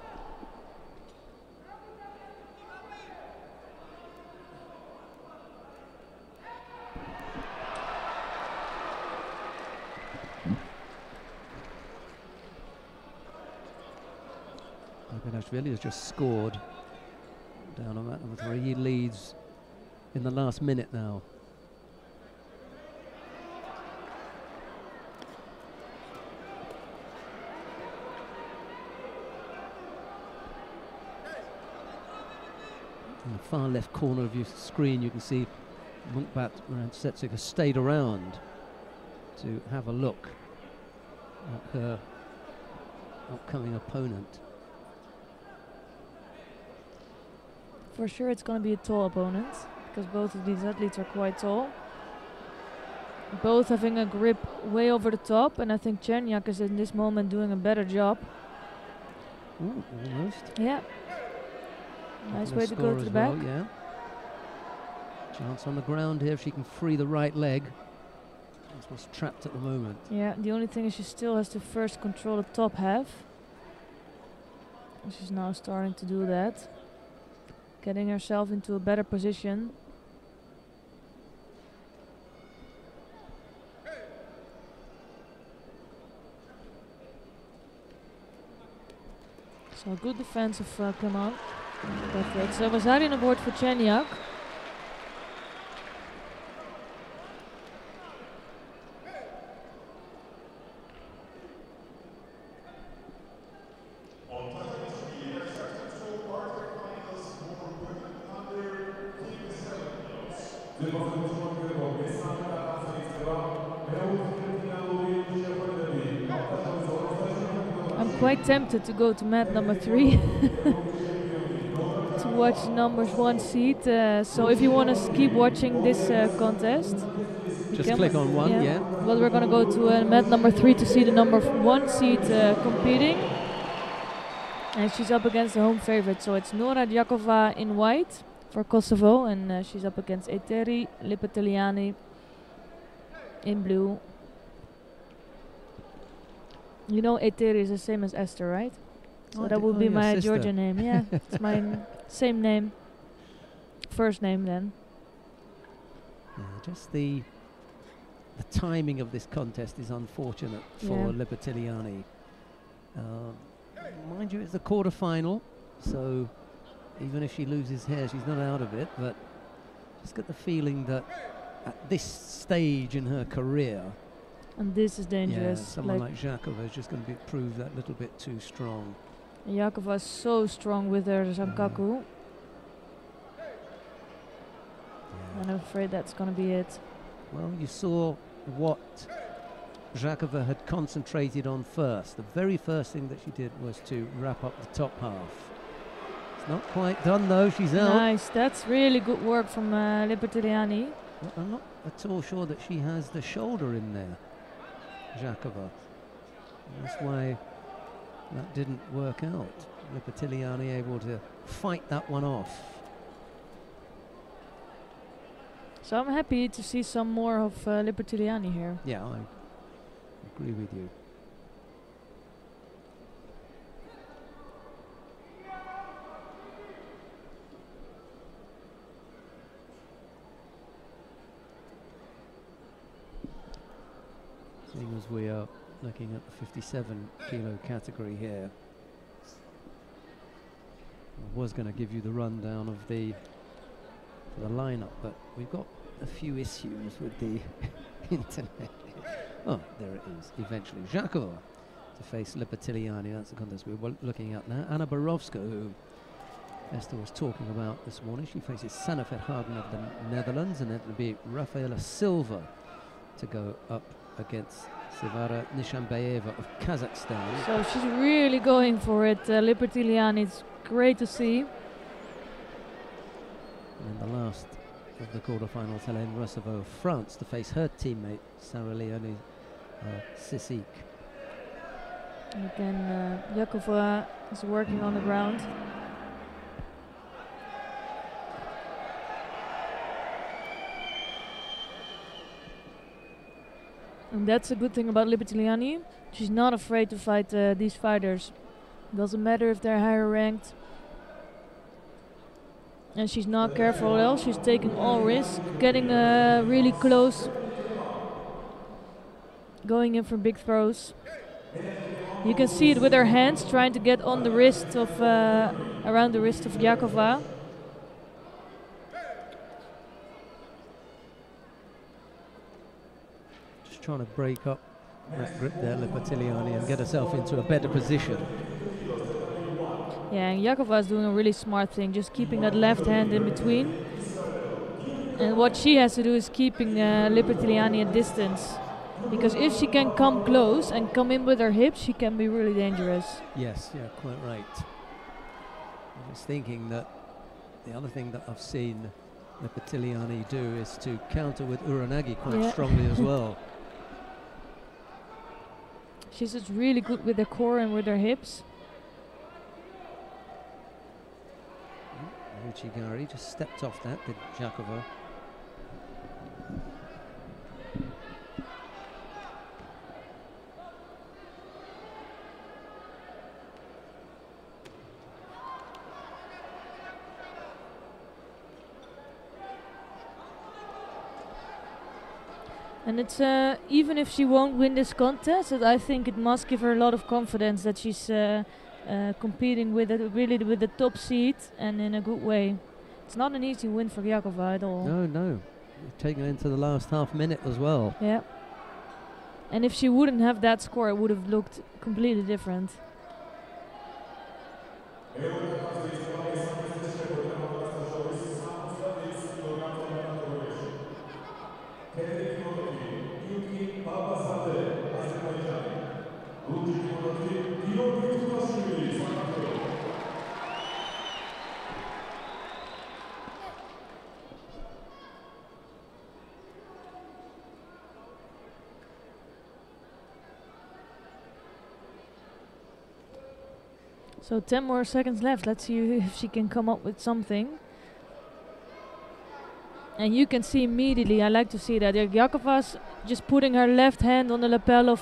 Papianashvili has just scored down on that number 3. He leads in the last minute now. In the far left corner of your screen you can see Munkbat Urantsetseg has stayed around to have a look at her upcoming opponent. For sure it's going to be a tall opponent, because both of these athletes are quite tall. Both having a grip way over the top, and I think Cherniak is in this moment doing a better job. Ooh, almost. Yeah. Nice way to go to the back. Well, yeah. Chance on the ground here if she can free the right leg. That's what's trapped at the moment. Yeah, the only thing is she still has to first control the top half. And she's now starting to do that. Getting herself into a better position. So good defense of Clement. Perfect. So Vasari on board for Cherniak. I'm quite tempted to go to mat number 3 to watch numbers 1 seed. So if you want to keep watching this contest, Just click on one, yeah. Well, we're going to go to mat number 3 to see the number 1 seed competing. And she's up against the home favorite. So it's Nora Djakova in white for Kosovo. And she's up against Eteri Lipeteliani in blue. You know Eteri is the same as Esther, right? So that would be my Georgian name. Yeah, it's my same name. First name then. Yeah, just the timing of this contest is unfortunate for Lipeteliani. Mind you, it's the quarter-final, so even if she loses here, she's not out of it, but just got the feeling that at this stage in her career, and this is dangerous. Yeah, someone like Jakova is just going to prove that little bit too strong. Jakova is so strong with her Zankaku. And I'm afraid that's going to be it. Well, you saw what Jakova had concentrated on first. The very first thing that she did was to wrap up the top half. It's not quite done though, she's out. Nice, that's really good work from Lipeteliani. Well, I'm not at all sure that she has the shoulder in there, Jakova. That's why that didn't work out. Lipeteliani able to fight that one off. So I'm happy to see some more of Lipeteliani here. Yeah, I agree with you. Seeing as we are looking at the 57 kilo category here, I was going to give you the rundown of the lineup, but we've got a few issues with the internet. Oh, there it is. Eventually, Jakova to face Lipeteliani. That's the contest we're looking at now. Anna Borovska, who Esther was talking about this morning, she faces Sanne Verhagen of the Netherlands, and it'll be Rafaela Silva to go up against Sevara Nishambayeva of Kazakhstan. So she's really going for it, Lipeteliani. It's great to see. And the last of the quarterfinals, Helene Rossavo of France to face her teammate Sarah Leone Sissik. Again, Jakova is working on the ground. And that's a good thing about Lipeteliani. She's not afraid to fight these fighters. Doesn't matter if they're higher ranked. And she's not careful at all. She's taking all risks, getting really close, going in for big throws. You can see it with her hands, trying to get on the wrist of, around the wrist of Jakova. Just trying to break up that grip there, Lipeteliani, and get herself into a better position. Yeah, and Jakova is doing a really smart thing, just keeping that left hand in between. And what she has to do is keeping Lipeteliani at distance. Because if she can come close and come in with her hips, she can be really dangerous. Yes, yeah, quite right. I was thinking that the other thing that I've seen Lipeteliani do is to counter with Uranagi quite strongly as well. She's just really good with her core and with her hips. Uchigari just stepped off that, did Jakova. And it's even if she won't win this contest, I think it must give her a lot of confidence that she's competing with really with the top seed and in a good way. It's not an easy win for Jakova at all. No. Taken into the last half minute as well. Yeah. And if she wouldn't have that score, it would have looked completely different. So 10 more seconds left. Let's see if she can come up with something. And you can see immediately, I like to see that, Jakova's just putting her left hand on the lapel of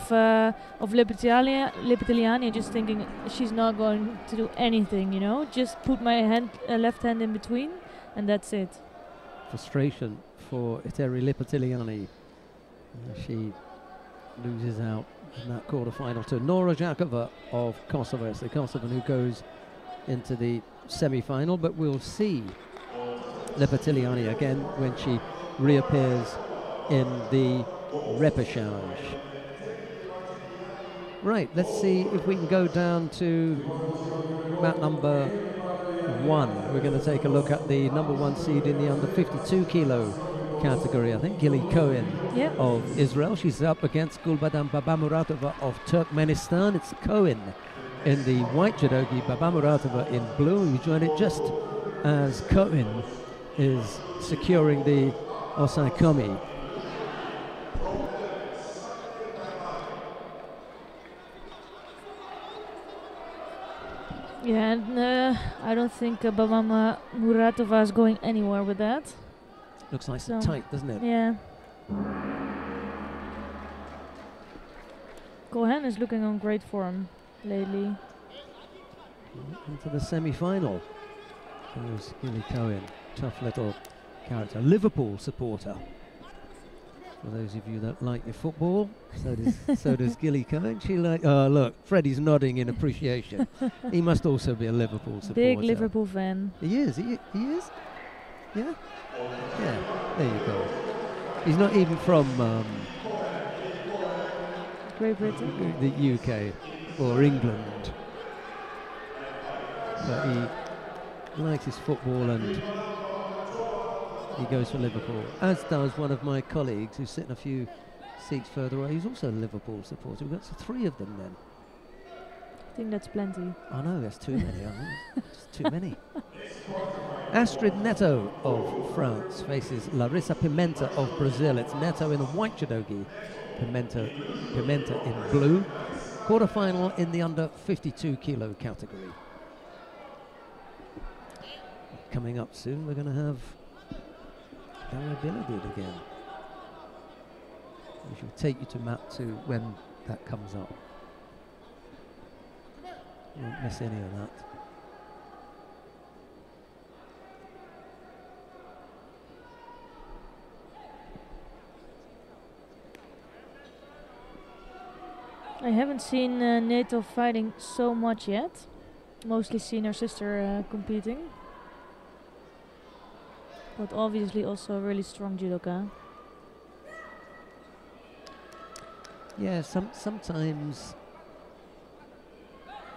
Lipitaliani, just thinking she's not going to do anything, you know. Just put my left hand in between, and that's it. Frustration for Eteri Lipitaliani. She loses out in that quarter-final to Nora Jakova of Kosovo. It's the Kosovan who goes into the semi-final, but we'll see Lipitaliani again when she reappears in the repechage. Right, let's see if we can go down to mat number 1. We're going to take a look at the number 1 seed in the under 52 kilo category. I think Gili Cohen of Israel. She's up against Gulbadan Babamuratova of Turkmenistan. It's Cohen in the white judogi, Babamuratova in blue. We join it just as Cohen is securing the Osai Komi. Yeah, and I don't think Babama Muratova is going anywhere with that. Looks nice and tight, doesn't it? Yeah. Cohen is looking on great form lately. Into the semi-final. There's Gili Cohen, tough little character. Liverpool supporter. For those of you that like your football, so does Gili Cohen. She look, Freddie's nodding in appreciation. He must also be a Liverpool supporter. Big Liverpool fan. He is. He is. Yeah. Yeah. There you go. He's not even from Great Britain, the UK or England, but he likes his football and he goes for Liverpool, as does one of my colleagues who's sitting a few seats further away. He's also a Liverpool supporter. We've got 3 of them then. I think that's plenty. I know, that's too many. It's too many. Astrid Neto of France faces Larissa Pimenta of Brazil. It's Neto in the white judogi, Pimenta in blue. Quarter-final in the under 52 kilo category. Coming up soon, we're going to have Daria Bilibid again. We shall take you to mat 2 when that comes up. You won't miss any of that. I haven't seen Neto fighting so much yet. Mostly seen her sister competing. But obviously also a really strong judoka. Yeah, sometimes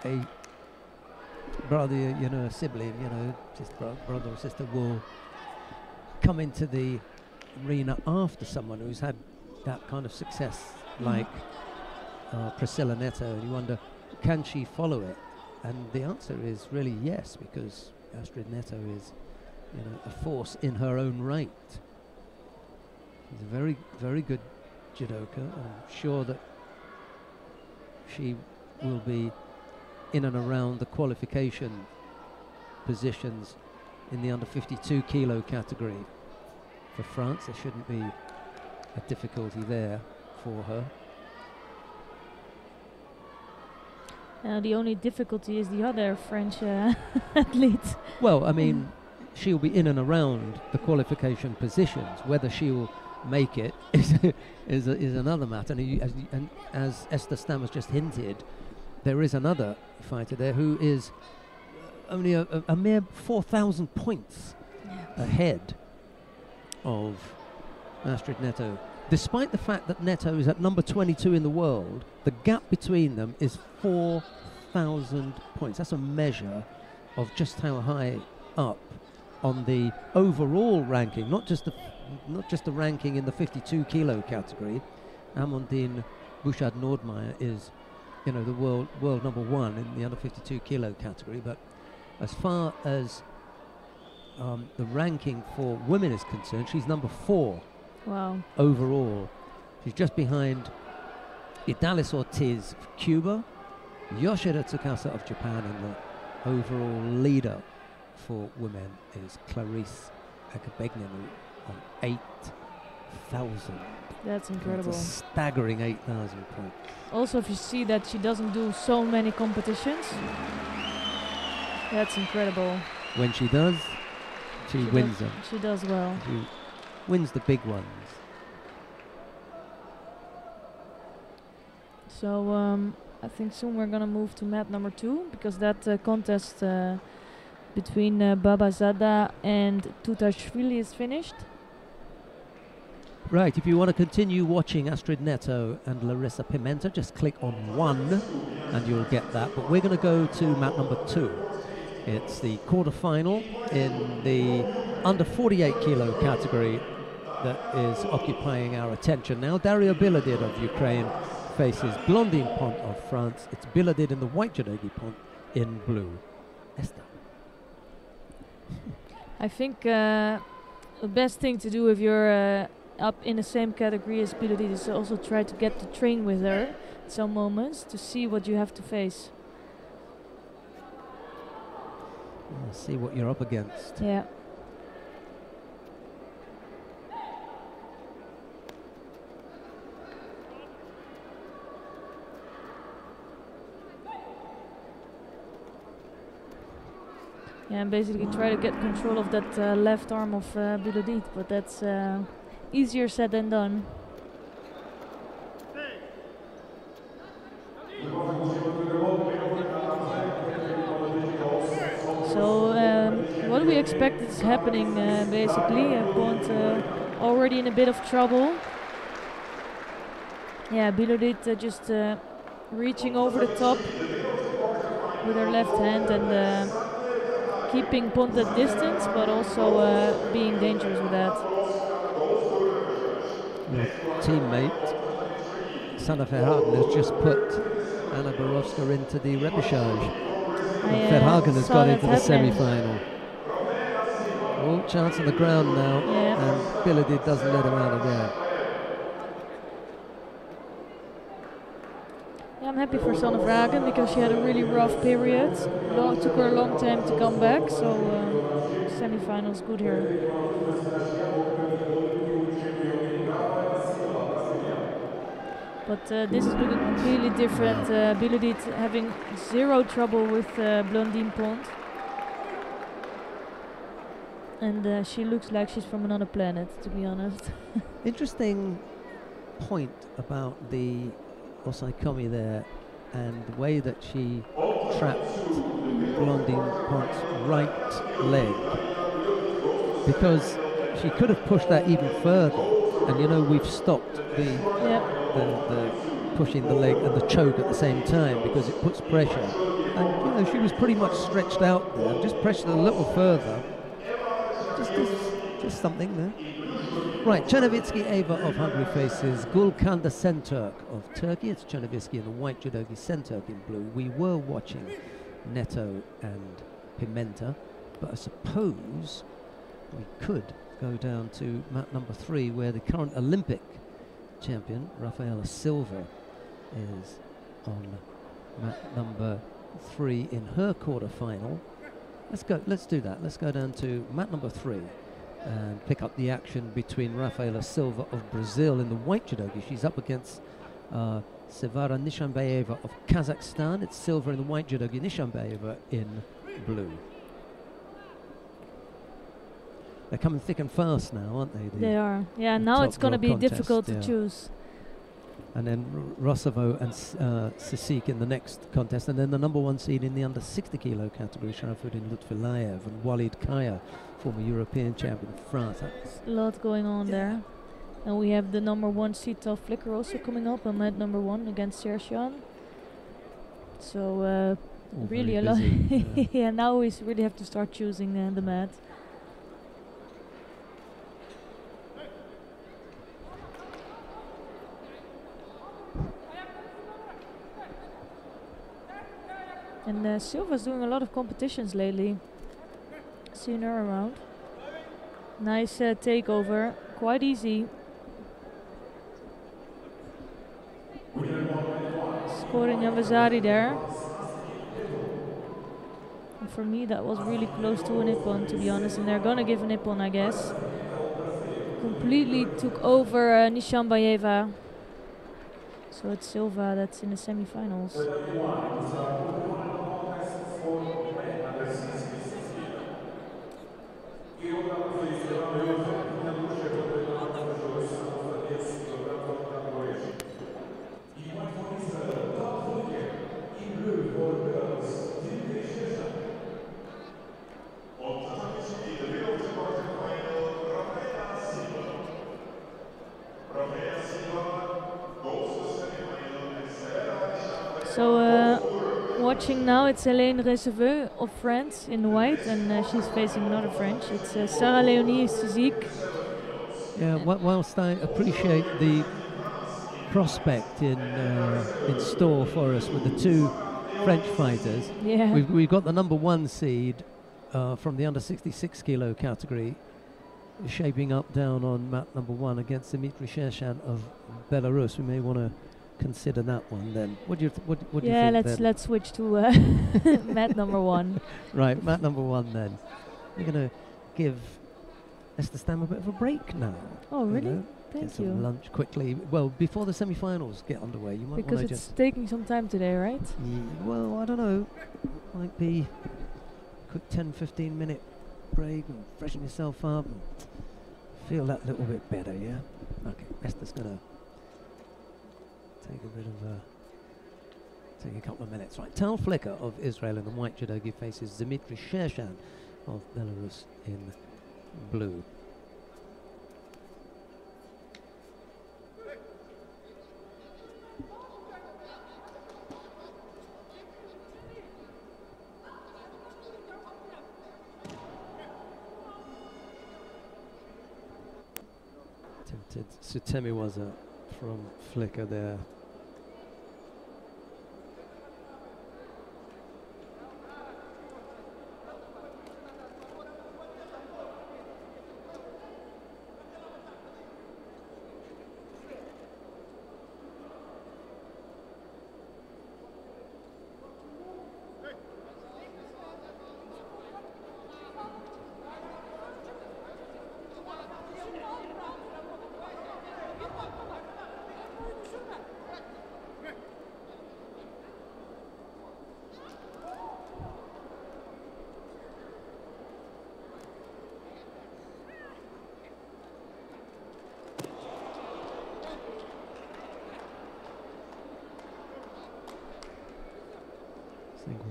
a brother, a sibling, brother or sister will come into the arena after someone who's had that kind of success, like Priscilla Neto, and you wonder, can she follow it? And the answer is really yes, because Astrid Neto is, a force in her own right. She's a very, very good judoka. I'm sure that she will be in and around the qualification positions in the under 52 kilo category for France. There shouldn't be a difficulty there for her. The only difficulty is the other French athlete. Well, I mean, she'll be in and around the qualification positions. Whether she'll make it is another matter. And as Esther Stammers just hinted, there is another fighter there who is only a mere 4,000 points ahead of Astrid Neto. Despite the fact that Neto is at number 22 in the world, the gap between them is 4,000 points. That's a measure of just how high up on the overall ranking, not just the ranking in the 52 kilo category. Amandine Bouchard-Nordmeyer is, the world number 1 in the under 52 kilo category. But as far as the ranking for women is concerned, she's number 4. Wow. Overall. She's just behind Idalis Ortiz of Cuba, Yoshida Tsukasa of Japan in the overall leader for women is Clarice Akabegnenu on 8,000. That's incredible. It's a staggering 8,000 points. Also, if you see that she doesn't do so many competitions, that's incredible. When she does, she wins them. She does well. She wins the big ones. So I think soon we're gonna move to mat number 2, because that contest between Babazada and Tutashvili is finished. Right, if you want to continue watching Astrid Neto and Larissa Pimenta, just click on 1 and you'll get that. But we're going to go to mat number 2. It's the quarter-final in the under 48 kilo category that is occupying our attention now. Daria Biladid of Ukraine faces Blondine Pont of France. It's Biladid in the white judogi pont in blue. Esther. I think the best thing to do if you're up in the same category as Biladid is also try to get to train with her at some moments to see what you have to face. See what you're up against. Yeah. Yeah, and basically try to get control of that left arm of Biladid, but that's easier said than done. So what do we expect is happening basically? Pont already in a bit of trouble. Yeah, Biladid just reaching over the top with her left hand and keeping Pont at distance, but also being dangerous with that. Your teammate, Sanna Verhagen, has just put Anna Borowska into the repechage. Verhagen has got into the semi-final. Oh, chance on the ground now, and Biladid doesn't let him out of there. Yeah, I'm happy for Sanna Verhagen because she had a really rough period. Took her a long time to come back, so semi-finals good here. But this is looking completely different. Biladid having zero trouble with Blondine Pont. And she looks like she's from another planet, to be honest. Interesting point about the Osaikomi there and the way that she trapped Blondine Pont's right leg. Because she could have pushed that even further. And you know, we've stopped the pushing the leg and the choke at the same time because it puts pressure. And you know, she was pretty much stretched out there, just pressured a little further. Just something there. Right, Chernovitsky Ava of Hungary faces Gulkanda Senturk of Turkey. It's Chernovitsky in the white, Judogi Senturk in blue. We were watching Neto and Pimenta, but I suppose we could go down to mat number 3 where the current Olympic champion, Rafaela Silva, is on mat number 3 in her quarter-final. Let's do that. Let's go down to mat number 3 and pick up the action between Rafaela Silva of Brazil in the white judogi. She's up against Sevara Nishanbayeva of Kazakhstan. It's Silva in the white judogi, Nishanbayeva in blue. They're coming thick and fast now, aren't they? They are. Yeah, now it's going to be difficult to choose. And then Rosovo and Sisik in the next contest. And then the number 1 seed in the under 60 kilo category, Sharafuddin Lutfilayev and Walid Kaya, former European champion of France. That's a lot going on there. And we have the number 1 seed, Tal Flicker, also coming up on mat number 1 against Sershan. So really a lot. Yeah, now we really have to start choosing the mat. And Silva's doing a lot of competitions lately. Seen her around. Nice takeover, quite easy. Scoring Avazari there. for me that was really close to a nippon, to be honest, and they're gonna give a nippon, I guess. Completely took over Nishambayeva. So it's Silva that's in the semi-finals. So watching now, it's Hélène Receveux of France in white, and she's facing another French. It's Sarah Léonie Sizik. Yeah, whilst I appreciate the prospect in store for us with the two French fighters, Yeah. we've got the number 1 seed from the under 66 kilo category shaping up down on mat number 1 against Dmitry Shershan of Belarus. We may want to consider that one then. What do you think? Yeah, then? let's switch to mat number 1. Right, mat number 1 then. We're going to give Esther Stam a bit of a break now. Oh, really? You know, Thank get some you. lunch quickly. Well, before the semi-finals get underway, you might Because want to it's just... taking some time today, right? Well, I don't know. Might be a quick 10-15 minute break and freshen yourself up and feel that little bit better, yeah? Okay, Esther's going to take a bit of take a couple of minutes. Right, Tal Flicker of Israel in the white judogi faces Dmitry Shershan of Belarus in blue. Tempted Sutemiwaza from Flicker there.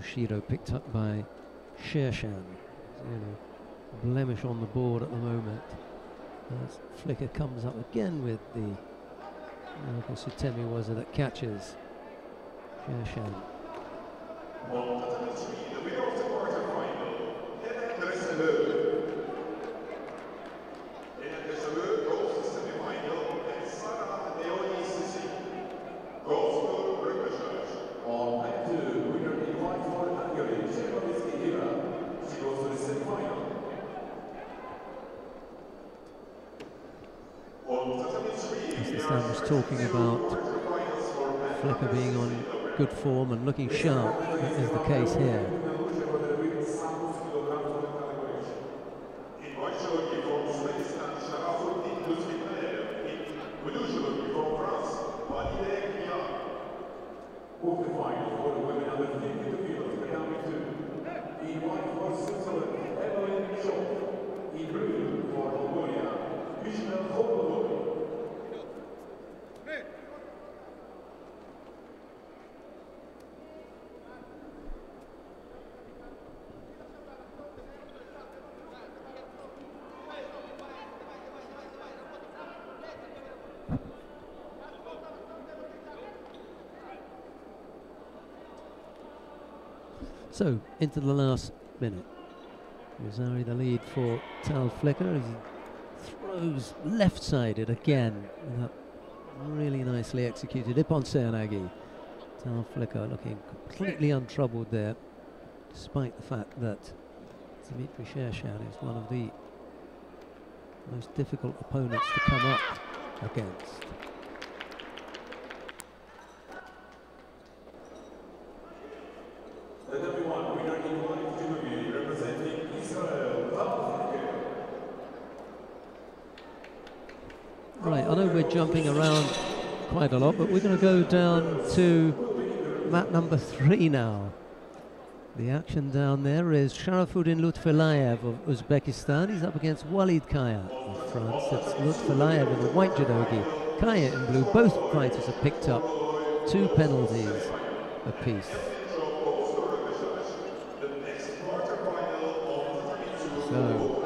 Shido picked up by Shershan. Blemish on the board at the moment. As Flicker comes up again with the Sutemiwaza that catches Shershan. Stan was talking about Flicker being on good form and looking sharp. That is the case here. So, into the last minute. Rosari the lead for Tal Flicker as he throws left-sided again. That really nicely executed Ippon Seoinage. Tal Flicker looking completely untroubled there, despite the fact that Dmitry Shershan is one of the most difficult opponents to come up against. I know we're jumping around quite a lot, but we're going to go down to mat number 3 now. The action down there is Sharafuddin Lutfilayev of Uzbekistan. He's up against Walid Kaya of France. It's Lutfilayev in the white judogi, Kaya in blue. Both fighters have picked up 2 penalties apiece. So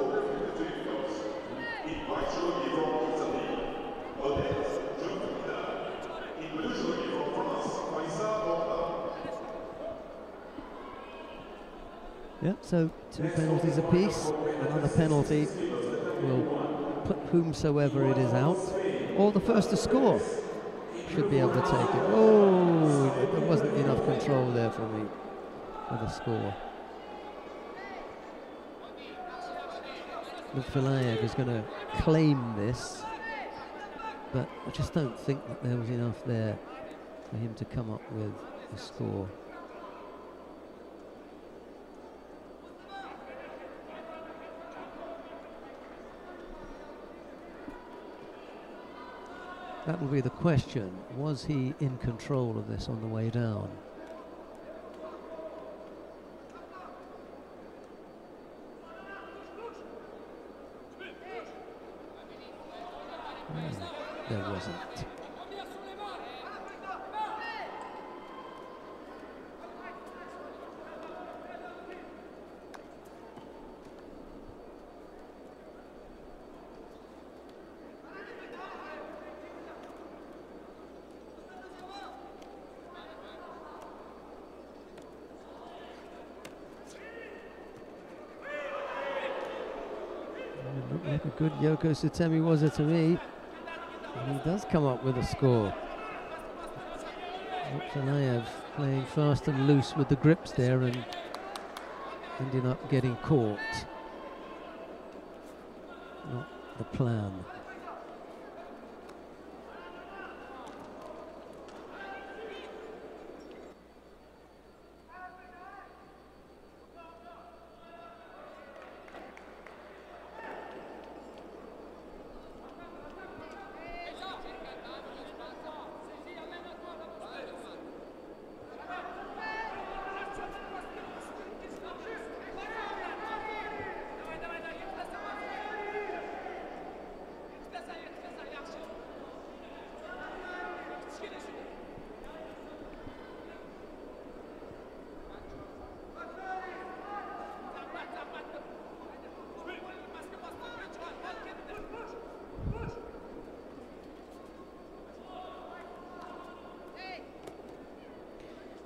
yeah, so 2 penalties apiece. Another penalty will put whomsoever it is out, or the first to score should be able to take it. Oh, there wasn't enough control there for me for the score. Lutfilayev is going to claim this, but I just don't think that there was enough there for him to come up with a score. That will be the question. Was he in control of this on the way down? There wasn't. Looked like a good Yoko Sutemi was it to me. And he does come up with a score. Lutfilayev playing fast and loose with the grips there and ended up getting caught. Not the plan.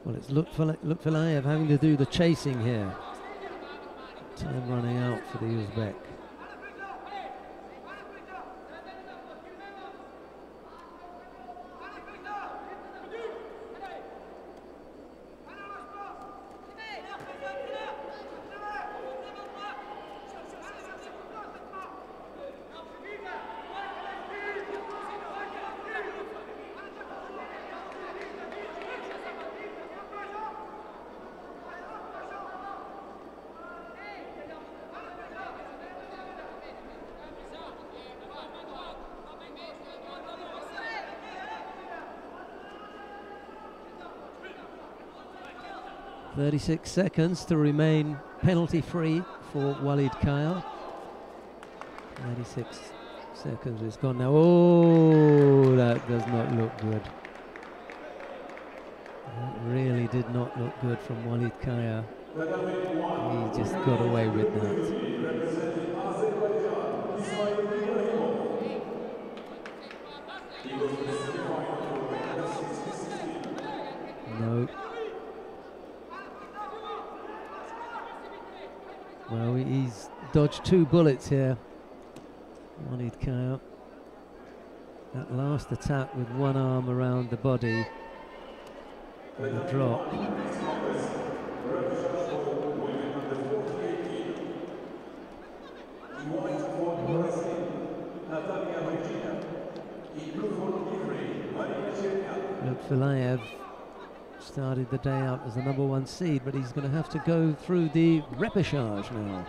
Well, it's Lutfilayev having to do the chasing here. Time running out for the Uzbek. .36 seconds to remain penalty-free for Walid Kaya. 36 seconds is gone now. Oh, that does not look good. That really did not look good from Walid Kaya. He just got away with that. No. Well, he's dodged 2 bullets here. Walid Kaya. That last attack with one arm around the body and a drop. Lutfilayev started the day out as the #1 seed, but he's going to have to go through the repechage now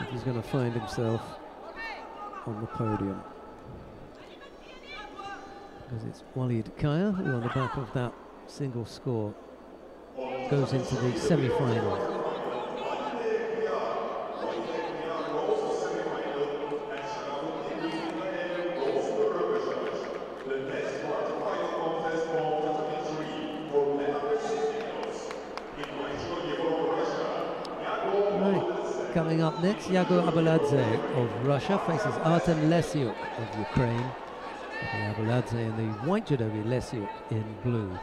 if he's going to find himself on the podium. Because it's Walid Kaya who, on the back of that single score, goes into the semi-final. Coming up next, Yago Abeladze of Russia faces Artem Lesiuk of Ukraine. Abeladze and the white judogi Lesiuk in blue.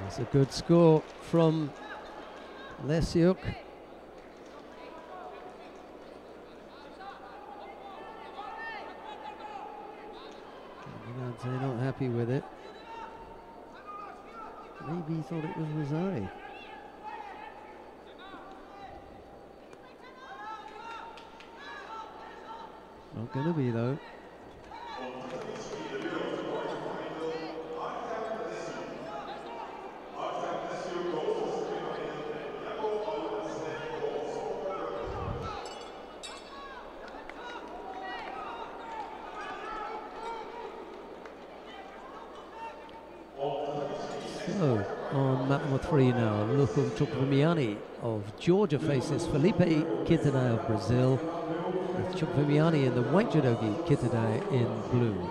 It's a good score from Lesiuk. They're not happy with it. Maybe he thought it was Rosari. Not going to be though. So, on mat number 3 now, Lukum Chukwuemeka of Georgia faces Felipe Kitadai of Brazil, with Chukwuemeka in the white judogi, Kitadai in blue.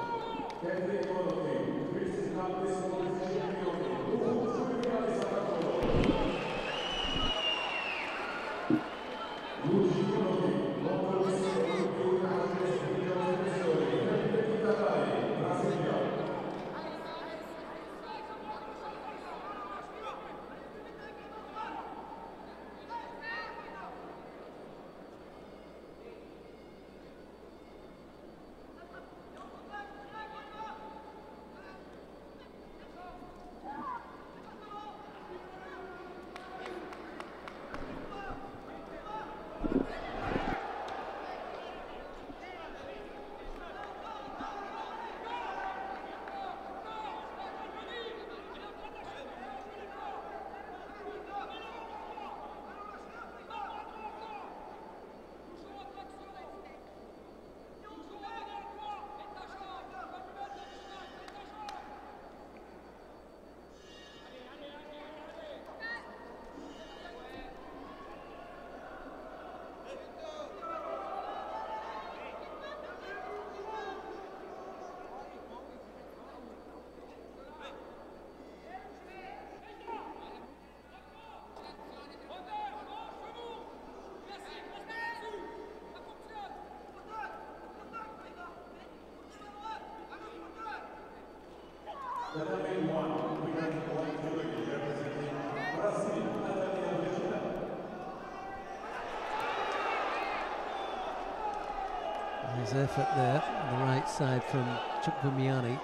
His effort there on the right side from Chukwuemeka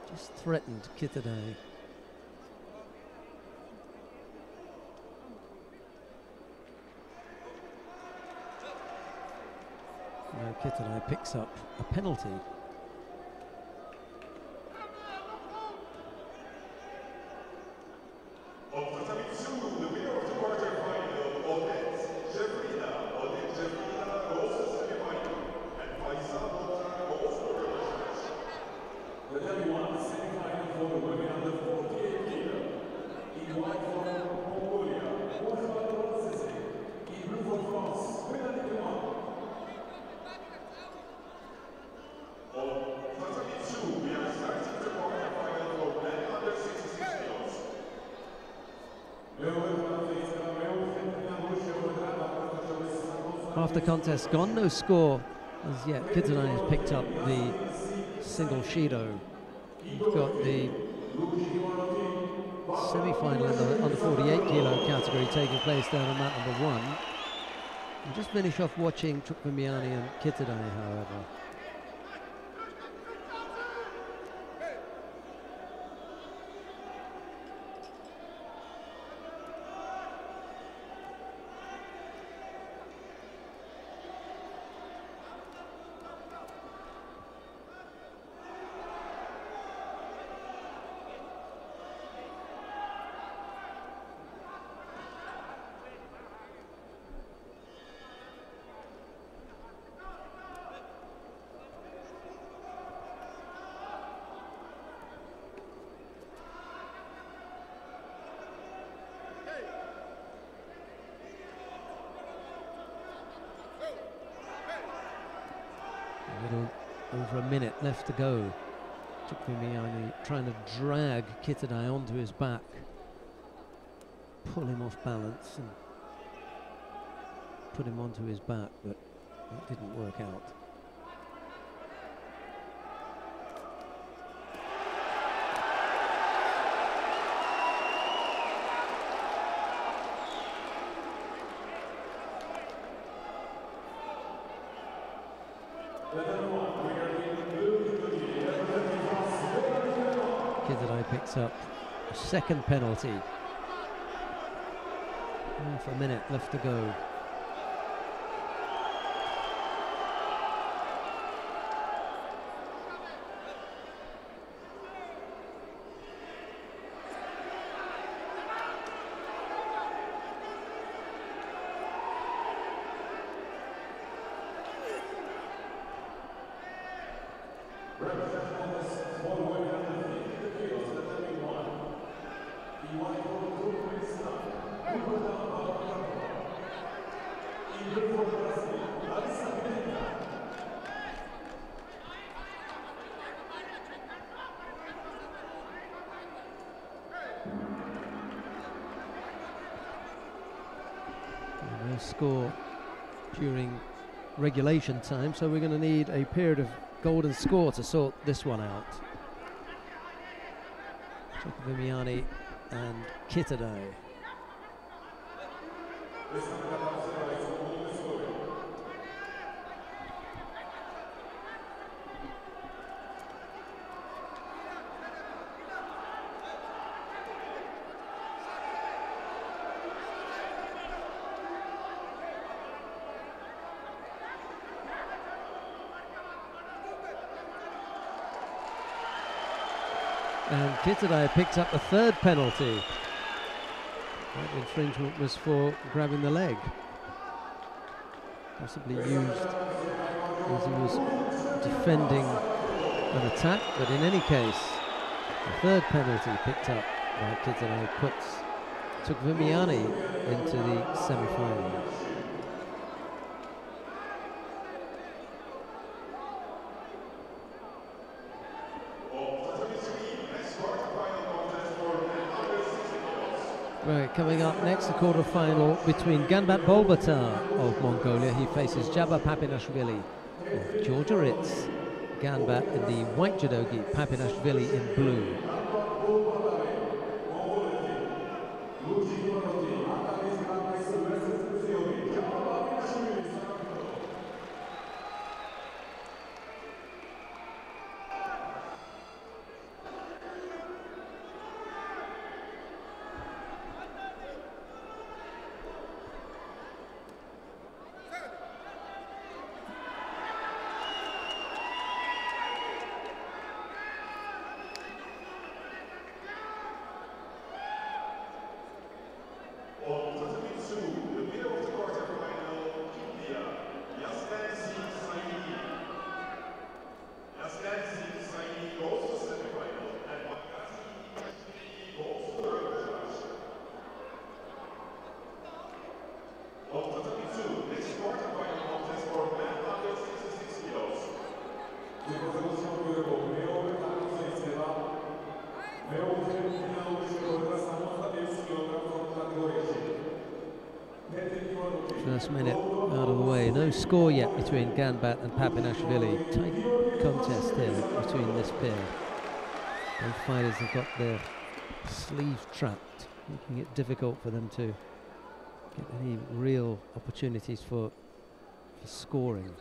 just threatened Kitadai. Now Kitadai picks up a penalty. Semi-final for the women under 48 kilo. In white for Mongolia, half the contest gone, no score as yet. Kitadai has picked up the single Shido. We've got the semi-final in the under 48 kilo category taking place down on mat number 1. We'll just finish off watching Chukvimiani and Kitadai, however. Over a minute left to go. Chukvimiani trying to drag Kitadai onto his back, pull him off balance and put him onto his back, but it didn't work out. Kitadai picks up a second penalty. Half a minute left to go. Score during regulation time, so we're going to need a period of golden score to sort this one out. Chukvimiani and Kitadai. And Kitadai picked up the third penalty. That infringement was for grabbing the leg, possibly used as he was defending an attack, but in any case, the third penalty picked up by Kitadai puts Chukvimiani into the semi-final. Right, coming up next, the quarter-final between Ganbat Bolbatar of Mongolia. He faces Jabba Papinashvili of Georgia. It's Ganbat in the white judogi, Papinashvili in blue. First minute out of the way. No score yet between Ganbat and Papinashvili. Tight contest here between this pair. Both fighters have got their sleeves trapped, making it difficult for them to get any real opportunities for scoring.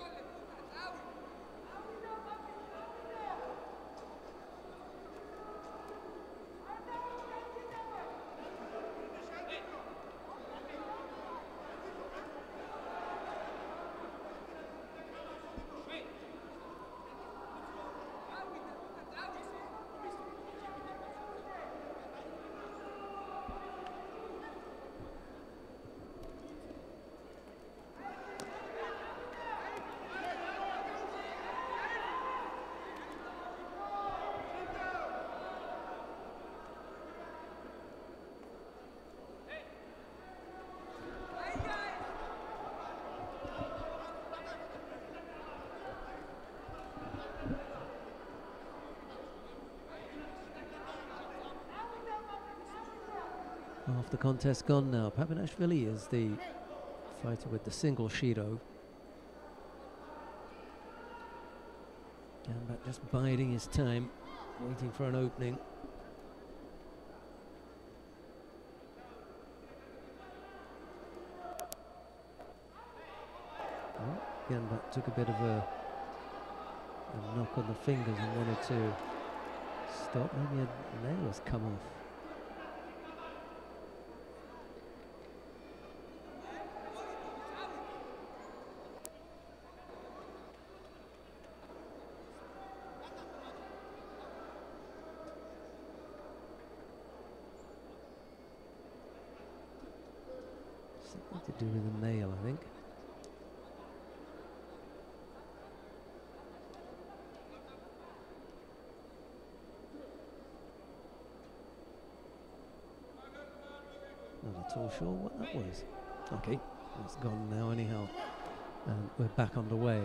Half the contest gone now. Papinashvili is the fighter with the single Shido. Ganbat just biding his time, waiting for an opening. Well, Ganbat took a bit of a knock on the fingers and wanted to stop. Maybe a nail has come off. Something to do with a nail, I think. Not at all sure what that was. Okay, it's gone now anyhow. And we're back underway.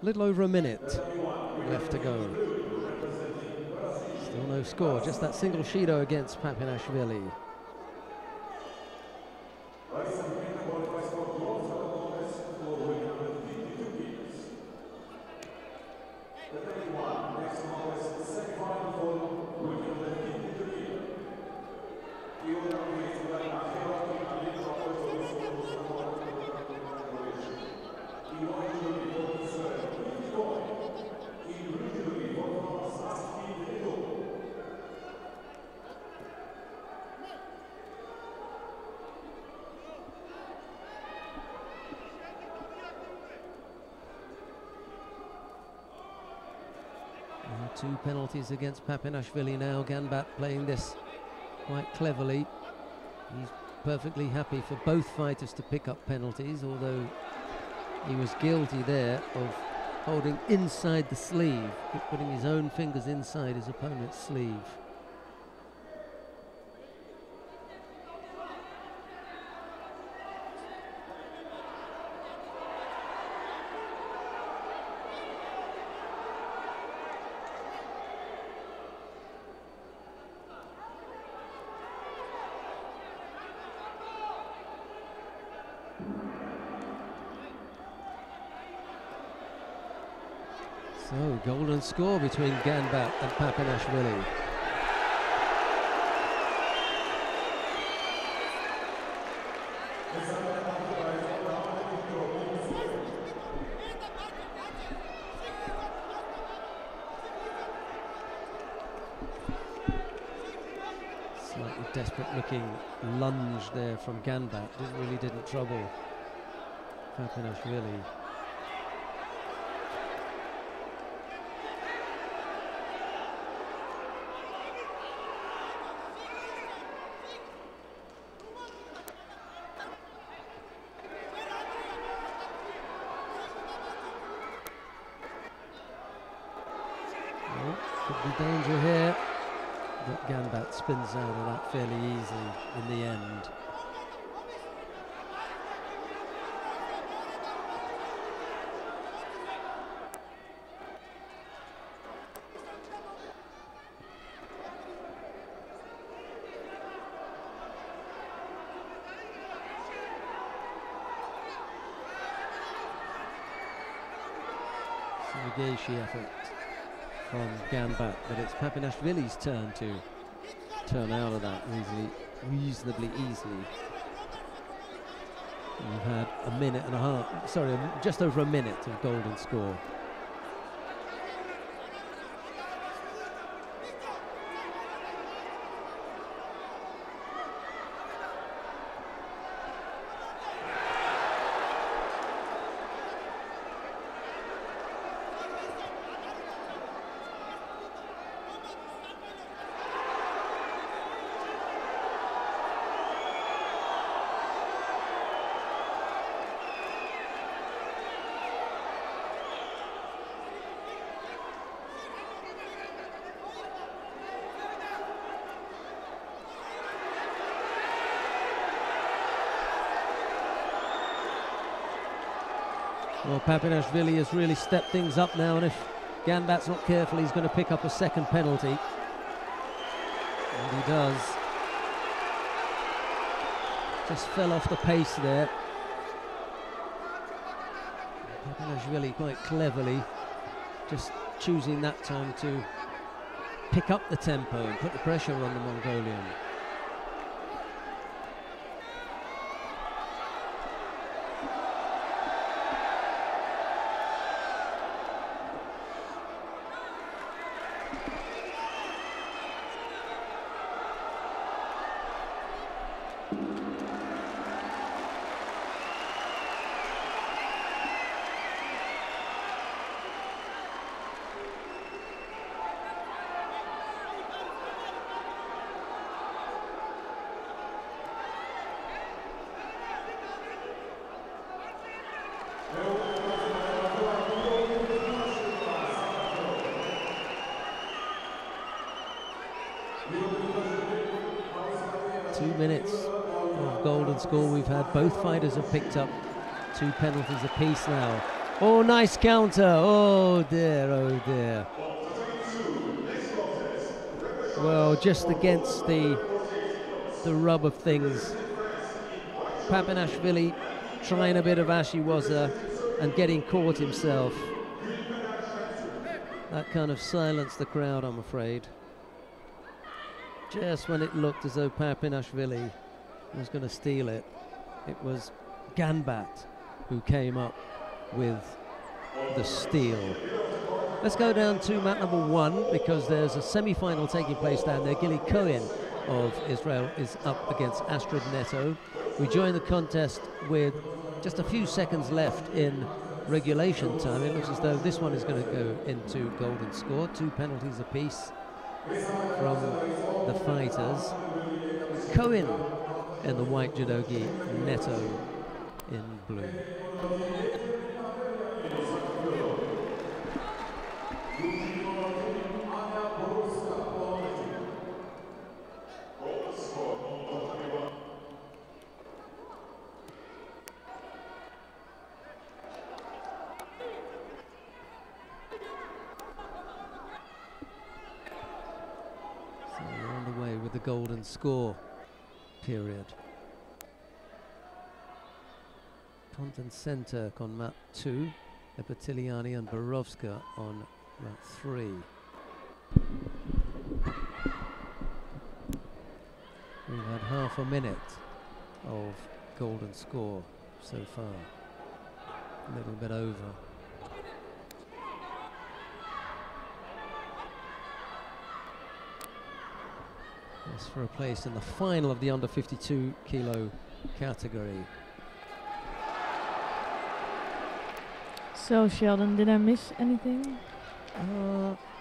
Little over a minute left to go. Still no score, just that single Shido against Papinashvili. Two penalties against Papinashvili now. Ganbat playing this quite cleverly. He's perfectly happy for both fighters to pick up penalties, although he was guilty there of holding inside the sleeve, putting his own fingers inside his opponent's sleeve. So, golden score between Ganbat and Papinashvili. Slightly desperate looking lunge there from Ganbat. Really didn't trouble Papinashvili. danger here. But Ganbat spins out of that fairly easily in the end. Surigeshi effort from Ganbat, but it's Papinashvili's turn to turn out of that reasonably easily. We've had a minute and a half, sorry, just over a minute of golden score. Well, Papinashvili has really stepped things up now, and if Ganbat's not careful, he's going to pick up a second penalty. And he does. Just fell off the pace there. Papinashvili quite cleverly just choosing that time to pick up the tempo and put the pressure on the Mongolian. Minutes of golden score we've had. Both fighters have picked up 2 penalties apiece now. Oh, nice counter. Oh dear, oh dear. Well, just against the rub of things. Papinashvili trying a bit of Ashiwaza and getting caught himself. That kind of silenced the crowd, I'm afraid. Just when it looked as though Papinashvili was going to steal it, it was Ganbat who came up with the steal. Let's go down to mat number 1 because there's a semi-final taking place down there. Gili Cohen of Israel is up against Astrid Neto. We join the contest with just a few seconds left in regulation time. It looks as though this one is going to go into golden score. 2 penalties apiece from the fighters. Cohen in the white judogi, Neto in blue. The golden score period. Front and centre on mat 2, Epatiliani and Borovska on mat 3. We've had half a minute of golden score so far, a little bit over. This for a place in the final of the under 52 kilo category. So Sheldon, did I miss anything?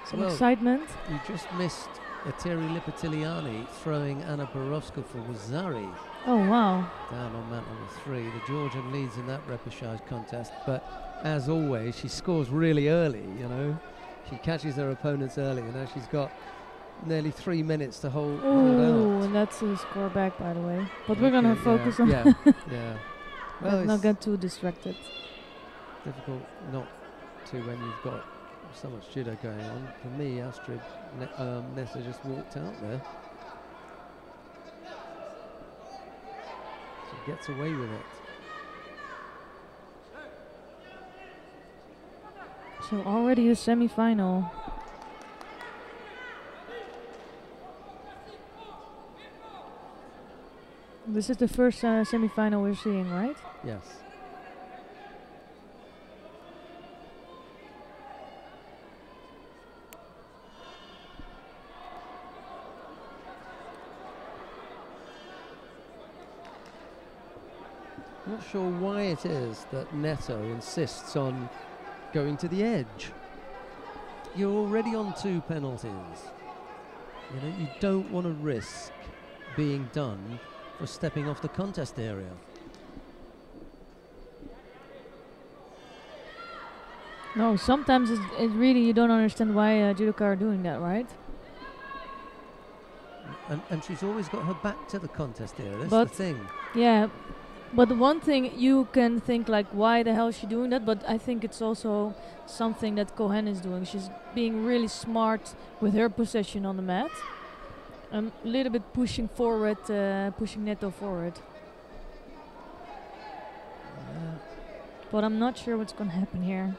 Some excitement? You just missed Eteri Lipatiliani throwing Anna Borovska for Wazari. Oh wow. Down on mat number 3. The Georgian leads in that repechage contest, but as always she scores really early, you know. She catches her opponents early, and now she's got nearly 3 minutes to hold Oh, out. and that's a score back, by the way. But we're gonna focus on. Yeah, yeah. Well, Let's not it's get too distracted. difficult not to when you've got so much judo going on. For me, Astrid Nessa just walked out there. She gets away with it. So already a semi-final. This is the first semi-final we're seeing, right? Yes. Not sure why it is that Neto insists on going to the edge. You're already on 2 penalties. You know, you don't want to risk being done for stepping off the contest area. No, sometimes it really you don't understand why judoka are doing that, right? And she's always got her back to the contest area. That's But the thing. Yeah, but the one thing you can think like, why the hell is she doing that? But I think it's also something that Cohen is doing. She's being really smart with her position on the mat. A little bit pushing forward, pushing Neto forward. But I'm not sure what's going to happen here.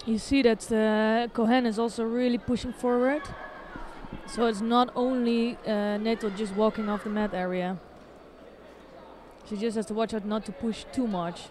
You see that Cohen is also really pushing forward. So it's not only Neto just walking off the mat area. She just has to watch out not to push too much.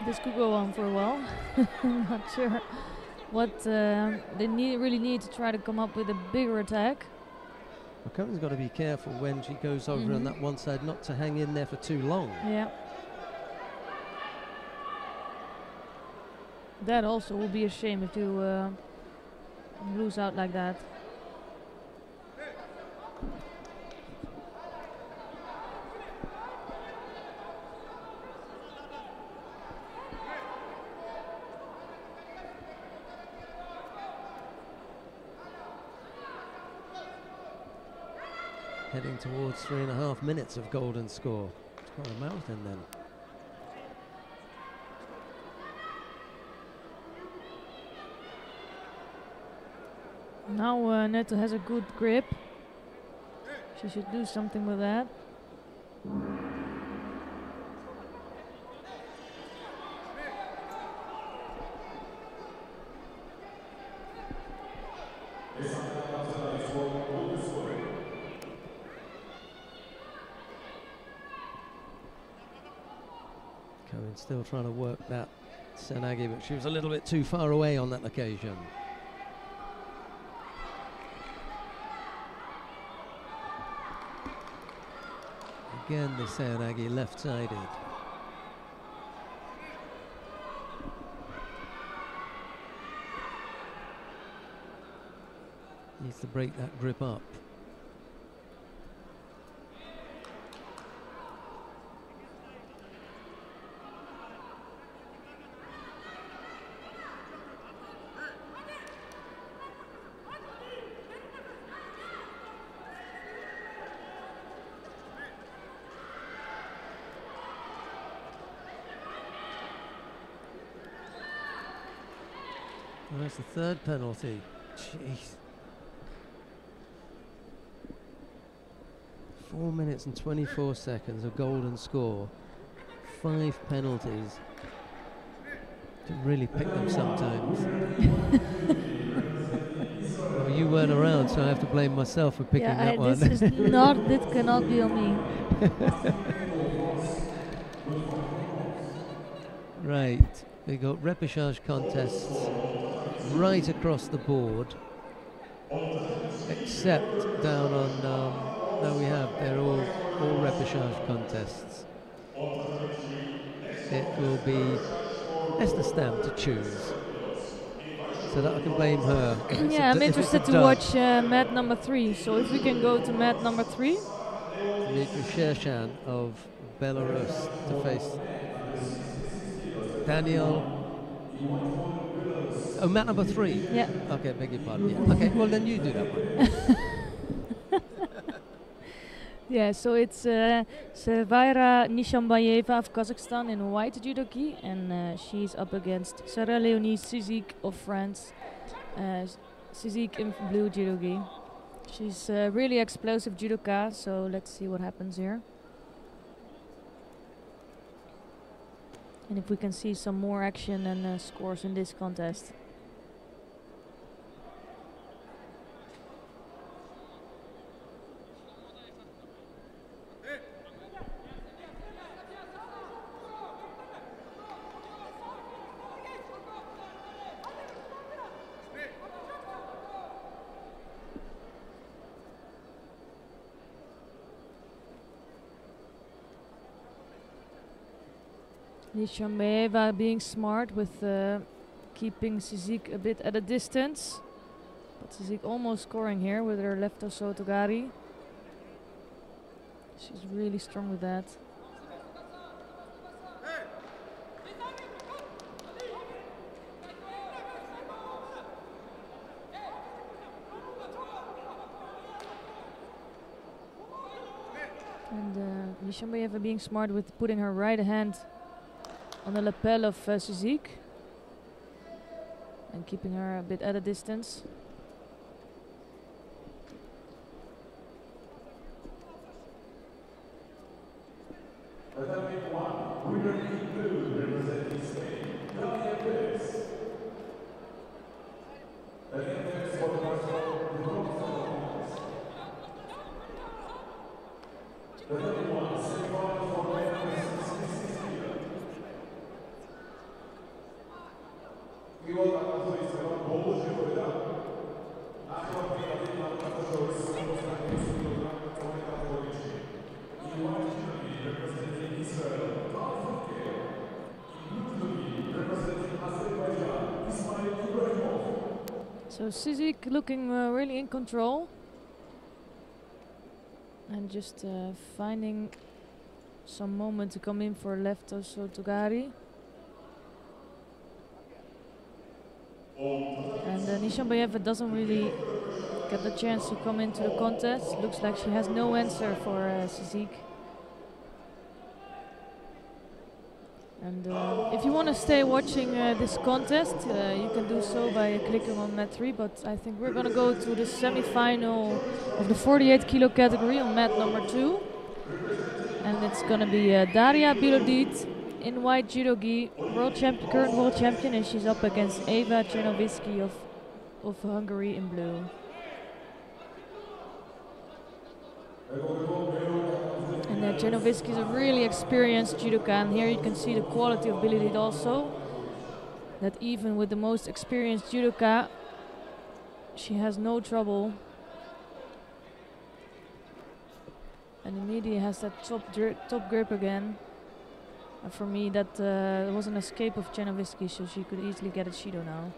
This could go on for a while. I'm not sure what they really need to try to come up with a bigger attack. Well, Cohen's got to be careful when she goes over on that one side not to hang in there for too long. Yeah. That also will be a shame if you lose out like that. Heading towards 3.5 minutes of golden score. It's quite a marathon then. Now Neto has a good grip. She should do something with that. Cohen still trying to work that Senagi, but she was a little bit too far away on that occasion. Again, the Senagi left-sided. Needs to break that grip up. And that's the third penalty. Jeez. 4 minutes and 24 seconds, a golden score. 5 penalties. To really pick them sometimes. Well, you weren't around, so I have to blame myself for picking that one. This is not. This cannot be on me. Right, we got repechage contests right across the board, except down on. No, we have. They're all repechage contests. It will be Esther Stam to choose, so that I can blame her. Yeah, I'm interested to watch mat number 3. So if we can go to mat number 3. Dmitry Shershan of Belarus to face Daniel. Oh, mat number 3. Yeah. Okay, beg your pardon. Yeah. Okay, well then you do that one. Yeah, so it's Severa Nishambayeva of Kazakhstan in white judogi, and she's up against Sarah Leonie Sizik of France, Sizik in blue judogi. She's a really explosive judoka, so let's see what happens here. And if we can see some more action and scores in this contest. Nishambayeva being smart with keeping Sizik a bit at a distance. But Sizik almost scoring here with her left torso togari. She's really strong with that. And Nishambayeva being smart with putting her right hand on the lapel of Sizik and keeping her a bit at a distance. So Sizik looking really in control and just finding some moment to come in for left torso togari. And Nishambayeva doesn't really get the chance to come into the contest. Looks like she has no answer for Sizik. And if you want to stay watching this contest, you can do so by clicking on mat 3. But I think we're going to go to the semi-final of the 48 kilo category on mat number 2. And it's going to be Daria Bilodit in white judogi, current world champion, and she's up against Eva Czernowiecki of Hungary in blue. And Czernowiecki is a really experienced judoka, and here you can see the quality of Bilodit also. That even with the most experienced judoka, she has no trouble. And immediately has that top grip again. And for me, that was an escape of Czernowiecki, so she could easily get a Shido now.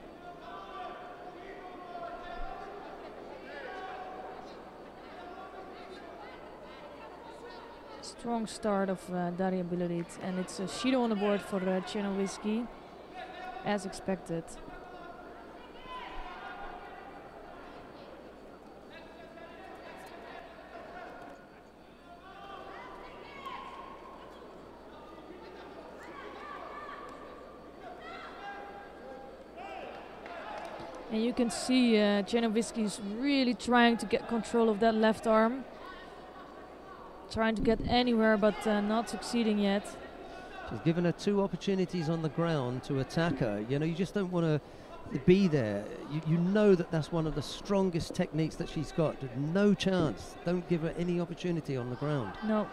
Strong start of Daria Bilodit, and it's a Shido on the board for Czernowiecki, as expected. And you can see Chernovitsky's really trying to get control of that left arm. Trying to get anywhere, but not succeeding yet. She's given her 2 opportunities on the ground to attack her. You know, you just don't want to be there. You know that that's one of the strongest techniques that she's got. No chance. Don't give her any opportunity on the ground. No.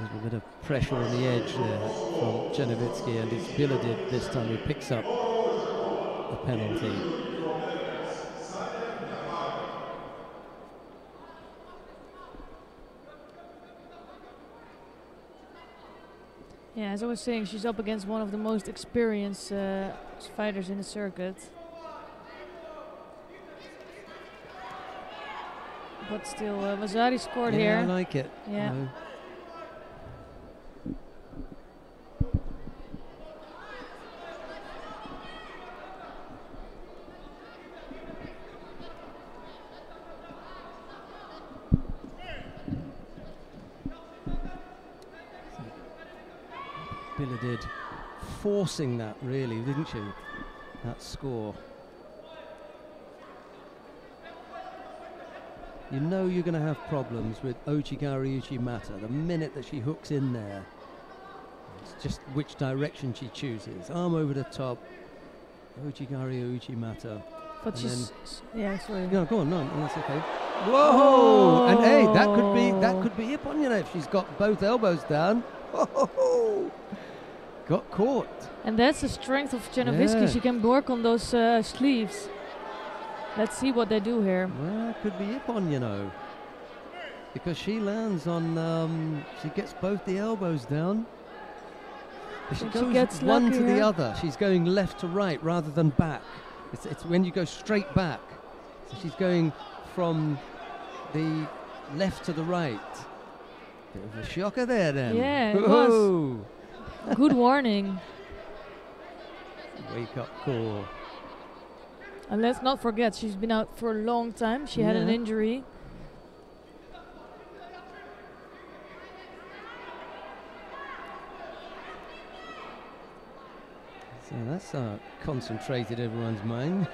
A bit of pressure on the edge there from Chernovitsky, and it's Biledid this time who picks up the penalty. Yeah, as I was saying, she's up against one of the most experienced fighters in the circuit. But still, Vasari scored here. I like it. Yeah. You know. Biledid forcing that, really, didn't she? That score. You know you're going to have problems with Ochigari Uchimata the minute that she hooks in there. It's just which direction she chooses. Arm over the top, Ochigari Uchimata. But she's yeah, sorry. No, go on, no, that's okay. Whoa! And hey, that could be Iponina if she's got both elbows down. Got caught. And that's the strength of Chernovitsky. Yeah. She can work on those sleeves. Let's see what they do here. Well, it could be Ippon, you know. Because she lands on, she gets both the elbows down. But she goes one to the other. She's going left to right rather than back. It's when you go straight back. So she's going from the left to the right. Bit of a shocker there then. Yeah, it was. Good warning. Wake up call. And let's not forget, she's been out for a long time. She had an injury. So that's concentrated everyone's mind.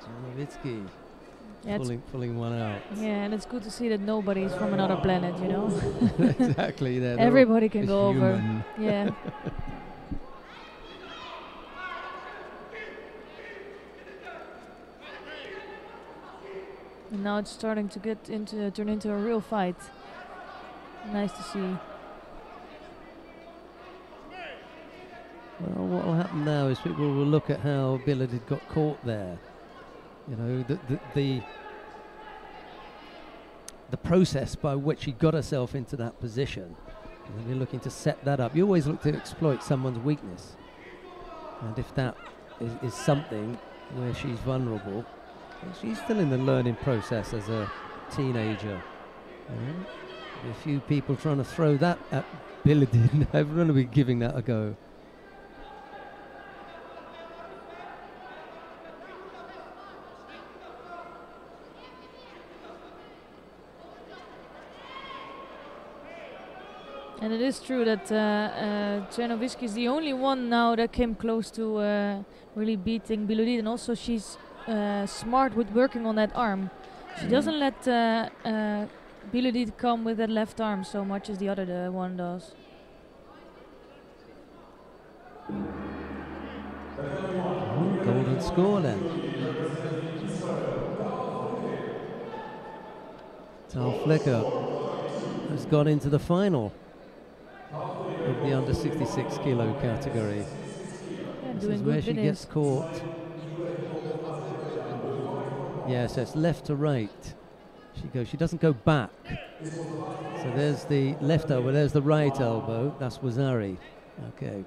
Chernovitsky pulling one out. Yeah, and it's good to see that nobody's from another planet, you know. Exactly. Everybody can go over. Yeah. And now it's starting to turn into a real fight. Nice to see. Well, what will happen now is people will look at how Biledid got caught there. You know, the process by which she got herself into that position. And you're looking to set that up. You always look to exploit someone's weakness. And if that is something where she's vulnerable, well, she's still in the learning process as a teenager. A few people trying to throw that at Biledid. Everyone will be giving that a go. And it is true that Chernovitsky is the only one now that came close to really beating Biledid, and also she's smart with working on that arm. She doesn't let Biledid come with that left arm so much as the other one does. Golden score then. Tal Flicker has gone into the final of the under 66 kilo category. Yeah, this is where she gets caught. Yeah, so it's left to right. She doesn't go back. So there's the left elbow, there's the right elbow. That's Wazari. Okay.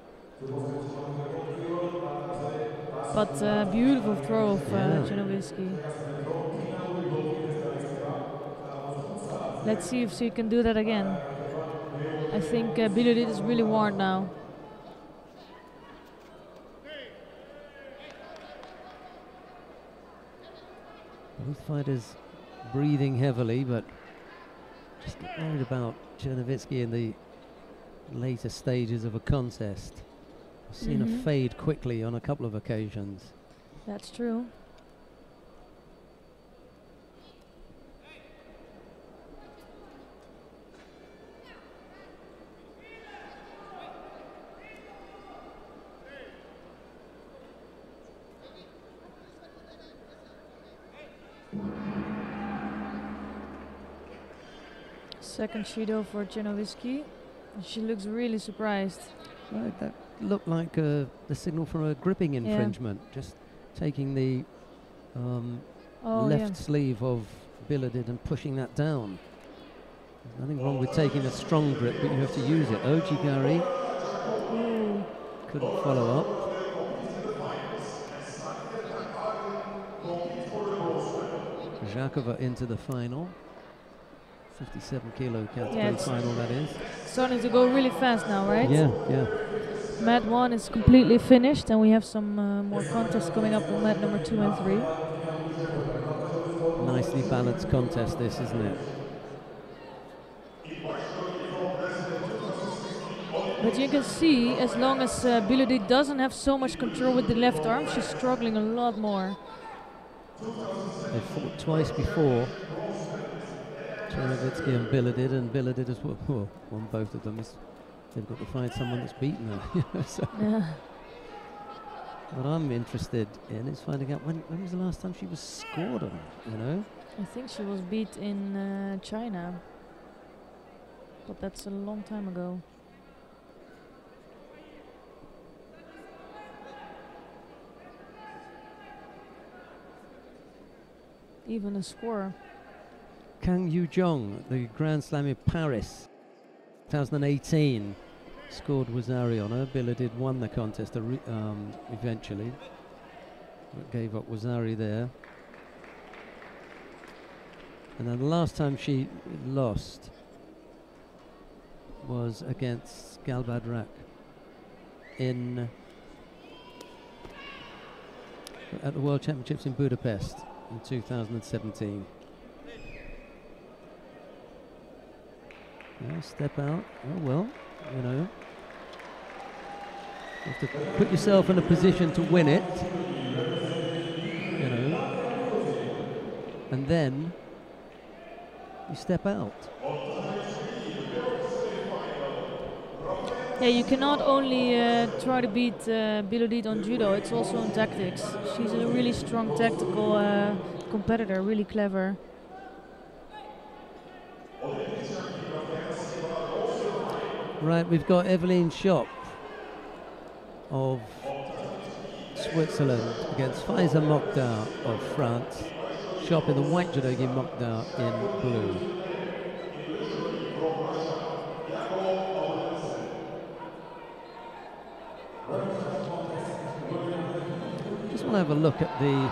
But beautiful throw of Yeah. Genowiski. Let's see if she can do that again. I think Bilodit is really worn now. Both fighters breathing heavily, but just worried about Genowiski in the later stages of a contest. I've seen her fade quickly on a couple of occasions. That's true. Second Shido for Genowiski. She looks really surprised. Right, that looked like the signal for a gripping infringement. Just taking the left sleeve of Bilodid and pushing that down. There's nothing wrong with taking a strong grip, but you have to use it. Ojigari couldn't follow up. Zhakova into the final. 57 kilo category final, that is. Starting to go really fast now, right? Yeah, yeah. Mat 1 is completely finished, and we have some more contests coming up on mat number 2 and 3. Nicely balanced contest, this, isn't it? But you can see, as long as Bilodit doesn't have so much control with the left arm, she's struggling a lot more. They fought twice before, Genowiski and Bilodid has won both of them. They've got to find someone that's beaten her. So what I'm interested in is finding out when was the last time she was scored on, you know? I think she was beat in China, but that's a long time ago. Even a score. Kang Yu-jong, the Grand Slam in Paris, 2018, scored Wazari on her. Bilodid won the contest eventually, but gave up Wazari there. And then the last time she lost was against Galbadrak at the World Championships in Budapest in 2017. Step out. Oh well, you know. You have to put yourself in a position to win it, you know, and then you step out. Yeah, you cannot only try to beat Bilodit on judo, it's also on tactics. She's a really strong tactical competitor, really clever. Right, we've got Eveline Schopp of Switzerland against Faiza Mokhtar of France. Schopp in the white judogi, Mokhtar in blue. Just want to have a look at the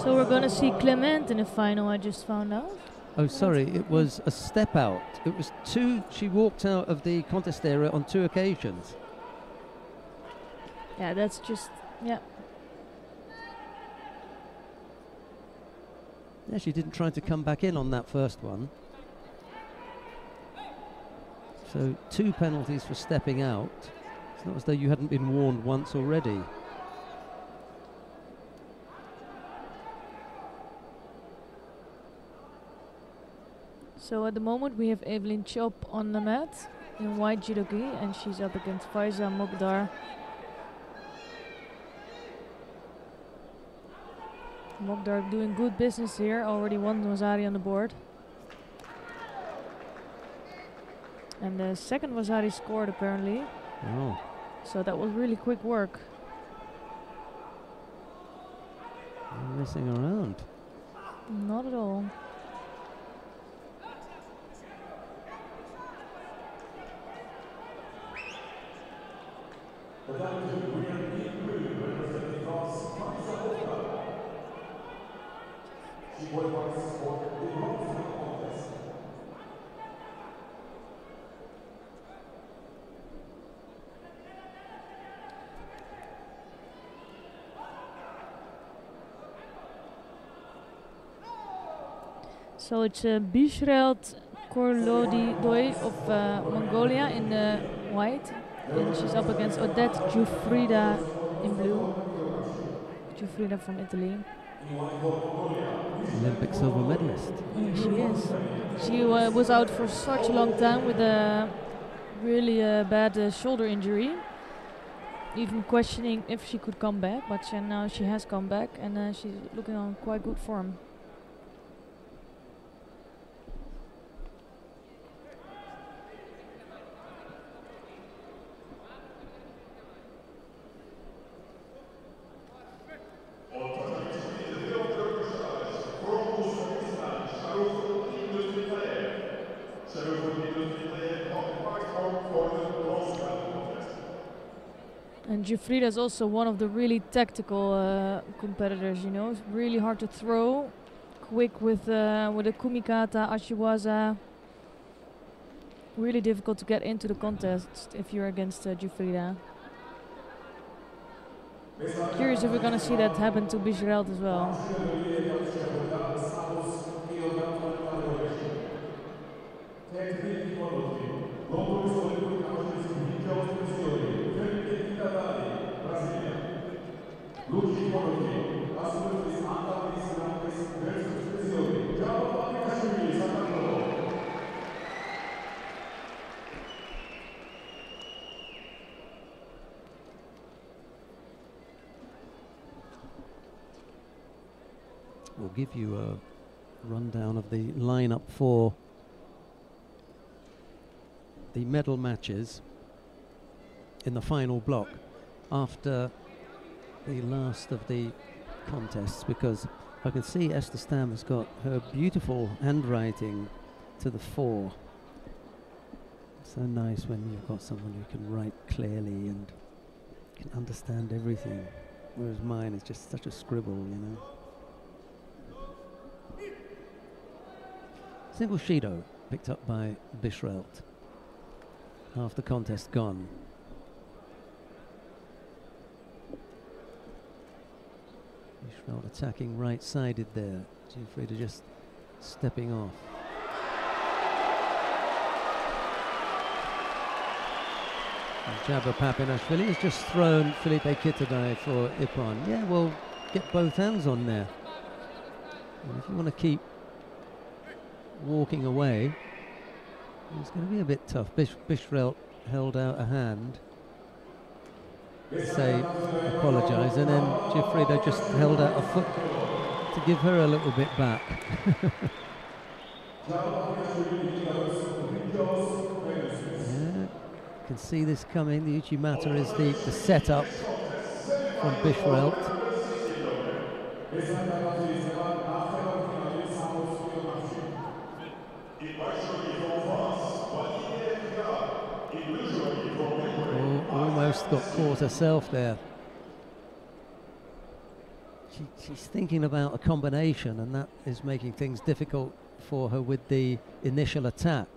So we're going to see Clement in the final, I just found out. Oh, sorry, it was a step out. It was two, she walked out of the contest area on 2 occasions. Yeah, that's just, yeah. Yeah, she didn't try to come back in on that first one. So 2 penalties for stepping out. It's not as though you hadn't been warned once already. So at the moment we have Eveline Schopp on the mat in white judogi, and she's up against Faiza Mokhtar. Mokhtar doing good business here, already won Wazari on the board. And the second Wazari scored apparently. Oh. So that was really quick work. Not messing around. Not at all. So it's Bishrelt Korlodidoy of Mongolia in the white, and she's up against Odette Giuffrida in blue. Giuffrida from Italy. Olympic silver medalist. Yeah, she is. She was out for such a long time with a really bad shoulder injury. Even questioning if she could come back, but now she has come back, and she's looking on quite good form. And Giuffrida is also one of the really tactical competitors, you know. It's really hard to throw, quick with a kumikata, ashiwaza. Really difficult to get into the contest if you're against Giuffrida. Curious if we're going to see that happen to Bishrelt as well. We'll give you a rundown of the lineup for the medal matches in the final block after the last of the contests, because I can see Esther Stam has got her beautiful handwriting to the fore. So nice when you've got someone who can write clearly and can understand everything, whereas mine is just such a scribble, you know. Single Shido picked up by Bishrelt. Half the contest gone. Bishrelt attacking right-sided there. Giuffrida just stepping off. And Jabba Papinashvili has just thrown Felipe Kitadai for Ippon. Yeah, well, get both hands on there. And if you want to keep walking away, it's going to be a bit tough. Bishrelt held out a hand to say apologise, and then Giuffrida just held out a foot to give her a little bit back. Yeah, can see this coming. The Uchimata is the setup from Bishrelt. Almost got caught herself there. She's thinking about a combination, and that is making things difficult for her with the initial attack.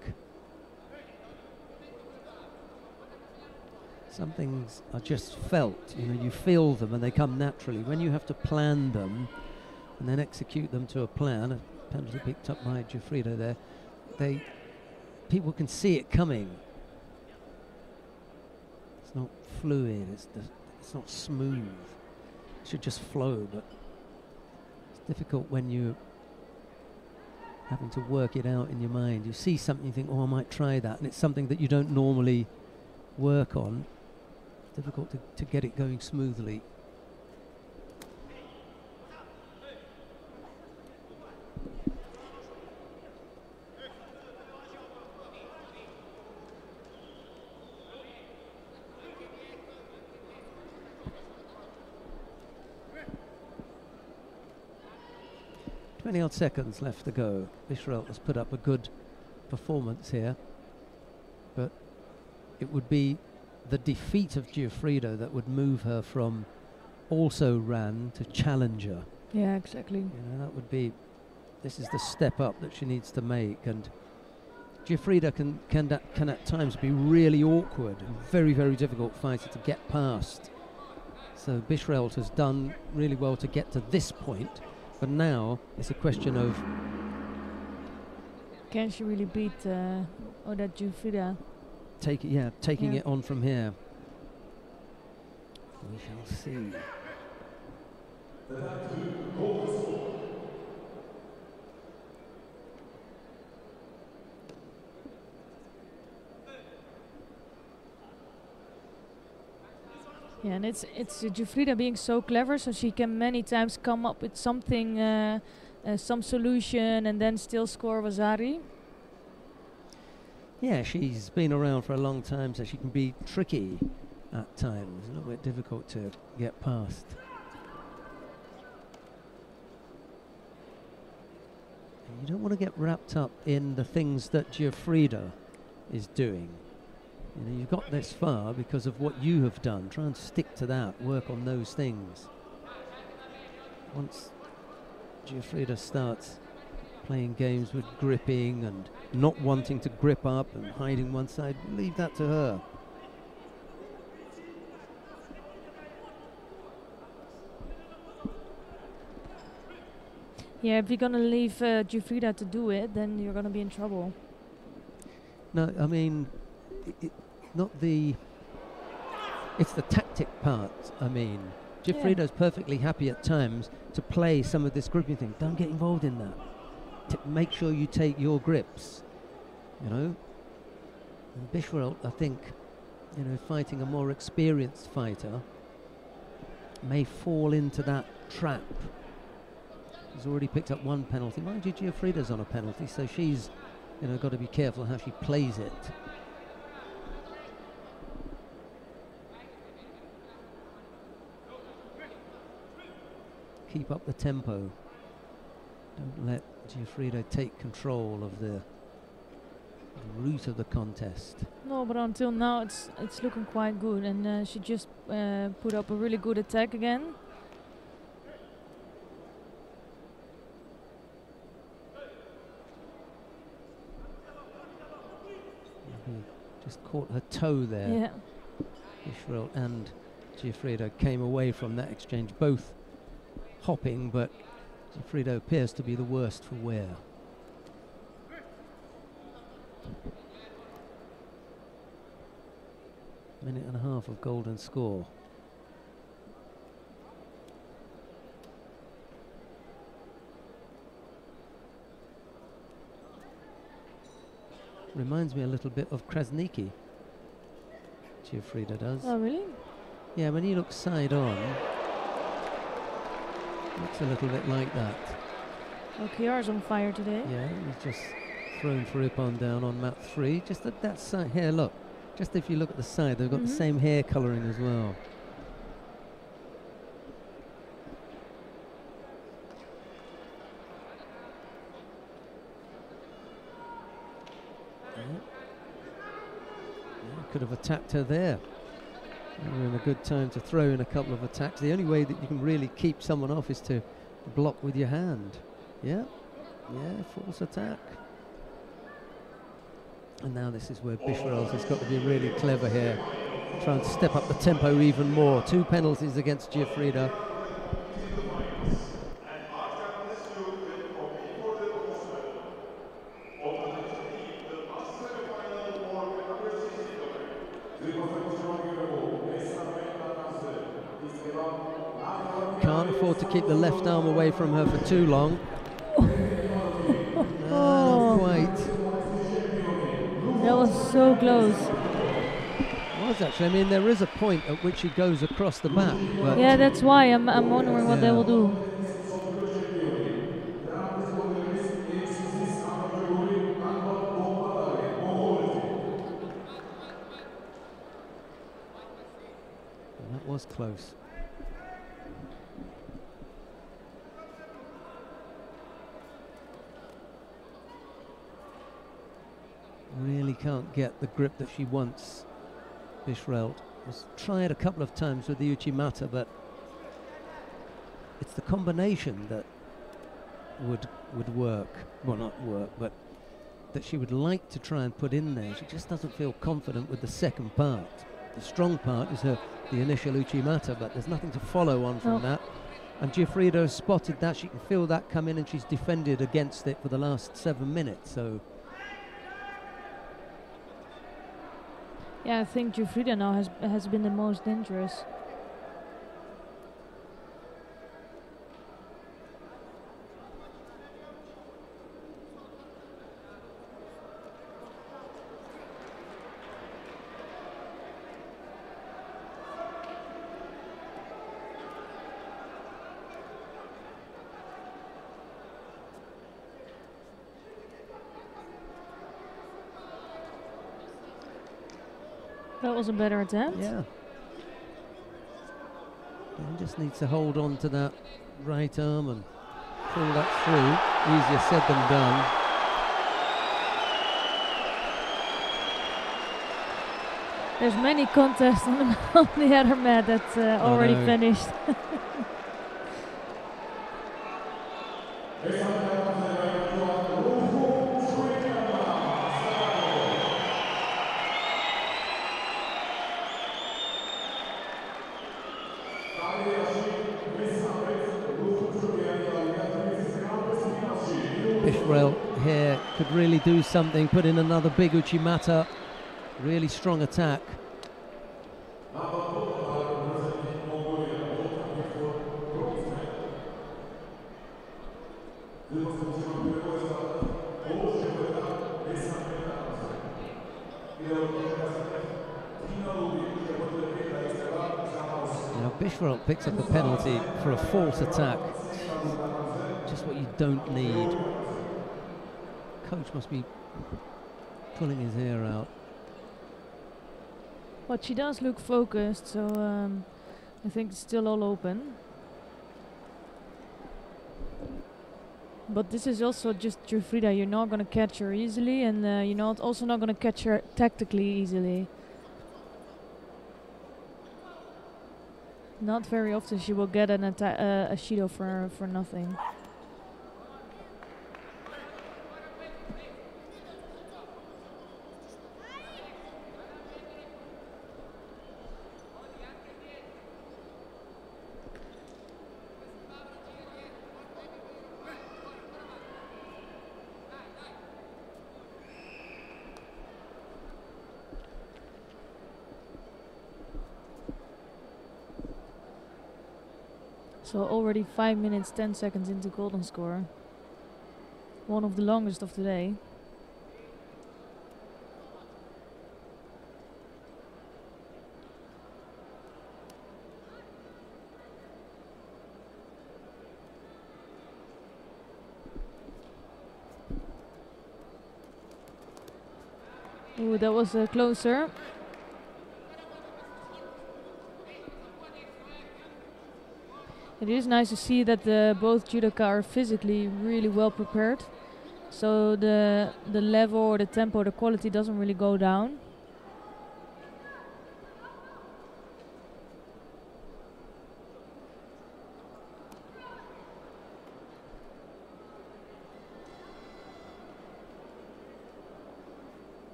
Some things are just felt, you know, you feel them and they come naturally. When you have to plan them and then execute them to a plan, a penalty picked up by Giuffrida there, people can see it coming. It's not fluid, it's not smooth. It should just flow, but it's difficult when you're having to work it out in your mind. You see something, you think, oh, I might try that, and it's something that you don't normally work on. It's difficult to get it going smoothly. Odd seconds left to go. Bishrelt has put up a good performance here, but it would be the defeat of Giuffrida that would move her from also ran to challenger. Yeah, exactly. You know, that would be, this is the step up that she needs to make. And Giuffrida can at times be really awkward and very, very difficult fighter to get past. So Bishrelt has done really well to get to this point, but now it's a question of, can she really beat that Giuffrida? taking it on from here. We shall see. Yeah, and it's Giuffrida being so clever, so she can many times come up with something, some solution, and then still score Vasari. Yeah, she's been around for a long time, so she can be tricky at times, a little bit difficult to get past. And you don't want to get wrapped up in the things that Giuffrida is doing. You know, you've got this far because of what you have done. Try and stick to that, work on those things. Once Giuffrida starts playing games with gripping and not wanting to grip up and hiding one side, leave that to her. Yeah, if you're gonna leave Giuffrida to do it, then you're gonna be in trouble. No, I mean, it's the tactic part. I mean, Giuffrida's perfectly happy at times to play some of this gripping thing. Don't get involved in that. Make sure you take your grips, you know. And Bishrelt, I think, you know, fighting a more experienced fighter, may fall into that trap. She's already picked up one penalty. Mind you, Giuffrida's on a penalty, so she's, you know, got to be careful how she plays it. Keep up the tempo. Don't let Giuffrida take control of the route of the contest. No, but until now it's looking quite good, and she just put up a really good attack again. Just caught her toe there. Yeah. Bishrelt and Giuffrida came away from that exchange, both hopping, but Giuffrida appears to be the worst for wear. Minute and a half of golden score. Reminds me a little bit of Krasniki, Giuffrida does. Oh, really? Yeah, when he looks side on, looks a little bit like that. Oh, Kiar's on fire today. Yeah, he's just thrown for Ippon down on mat 3. Just at that side here, look. Just if you look at the side, they've got the same hair colouring as well. Could have attacked her there. We're in a good time to throw in a couple of attacks. The only way that you can really keep someone off is to block with your hand. Yeah, false attack. And now this is where Bishrelt has got to be really clever here. Try and step up the tempo even more. 2 penalties against Giuffrida. Can't afford to keep the left arm away from her for too long. No, not quite. That was so close. It was actually. I mean, there is a point at which she goes across the back. But Yeah, that's why I'm wondering what they will do. That was close. Really can't get the grip that she wants Bishrelt has tried a couple of times with the Uchimata, but it's the combination that would work. Well, not work, but that she would like to try and put in there. She just doesn't feel confident with the second part. The strong part is the initial Uchimata, but there's nothing to follow on from that. And Giuffrida has spotted that. She can feel that come in, and she's defended against it for the last 7 minutes. So yeah, I think Giuffrida now has been the most dangerous. That was a better attempt. yeah. He just needs to hold on to that right arm and pull that through. Easier said than done. There's many contests on the other mat that's already finished. Bishrelt here could really do something, put in another big Uchimata. Really strong attack. Now Bishrelt picks up the penalty for a false attack. Just what you don't need. Coach must be pulling his hair out. But she does look focused, so I think it's still all open. But this is also just Giuffrida. You're not going to catch her easily, and you're also not going to catch her tactically easily. Not very often she will get an a Shido for nothing. So already 5 minutes 10 seconds into golden score. One of the longest of today. Ooh, that was closer. It is nice to see that both judoka are physically really well prepared, so the level or the tempo, the quality doesn't really go down.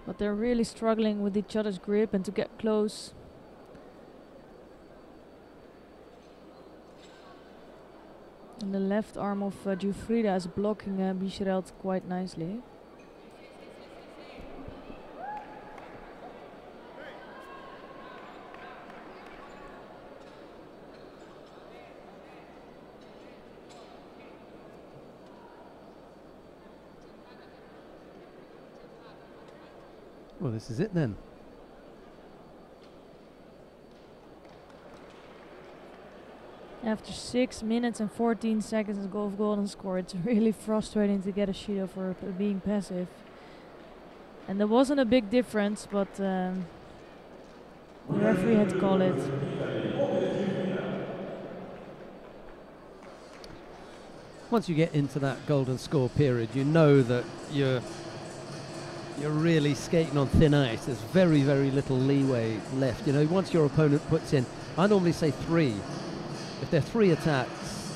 But they're really struggling with each other's grip and to get close. And the left arm of Giuffrida is blocking Bishrelt quite nicely. Well, this is it then. After 6 minutes and 14 seconds of golden score, it's really frustrating to get a Shido for being passive. And there wasn't a big difference, but the referee had to call it. once you get into that golden score period, you know that you're really skating on thin ice. There's very, very little leeway left. You know, once your opponent puts in, I normally say 3. If there are 3 attacks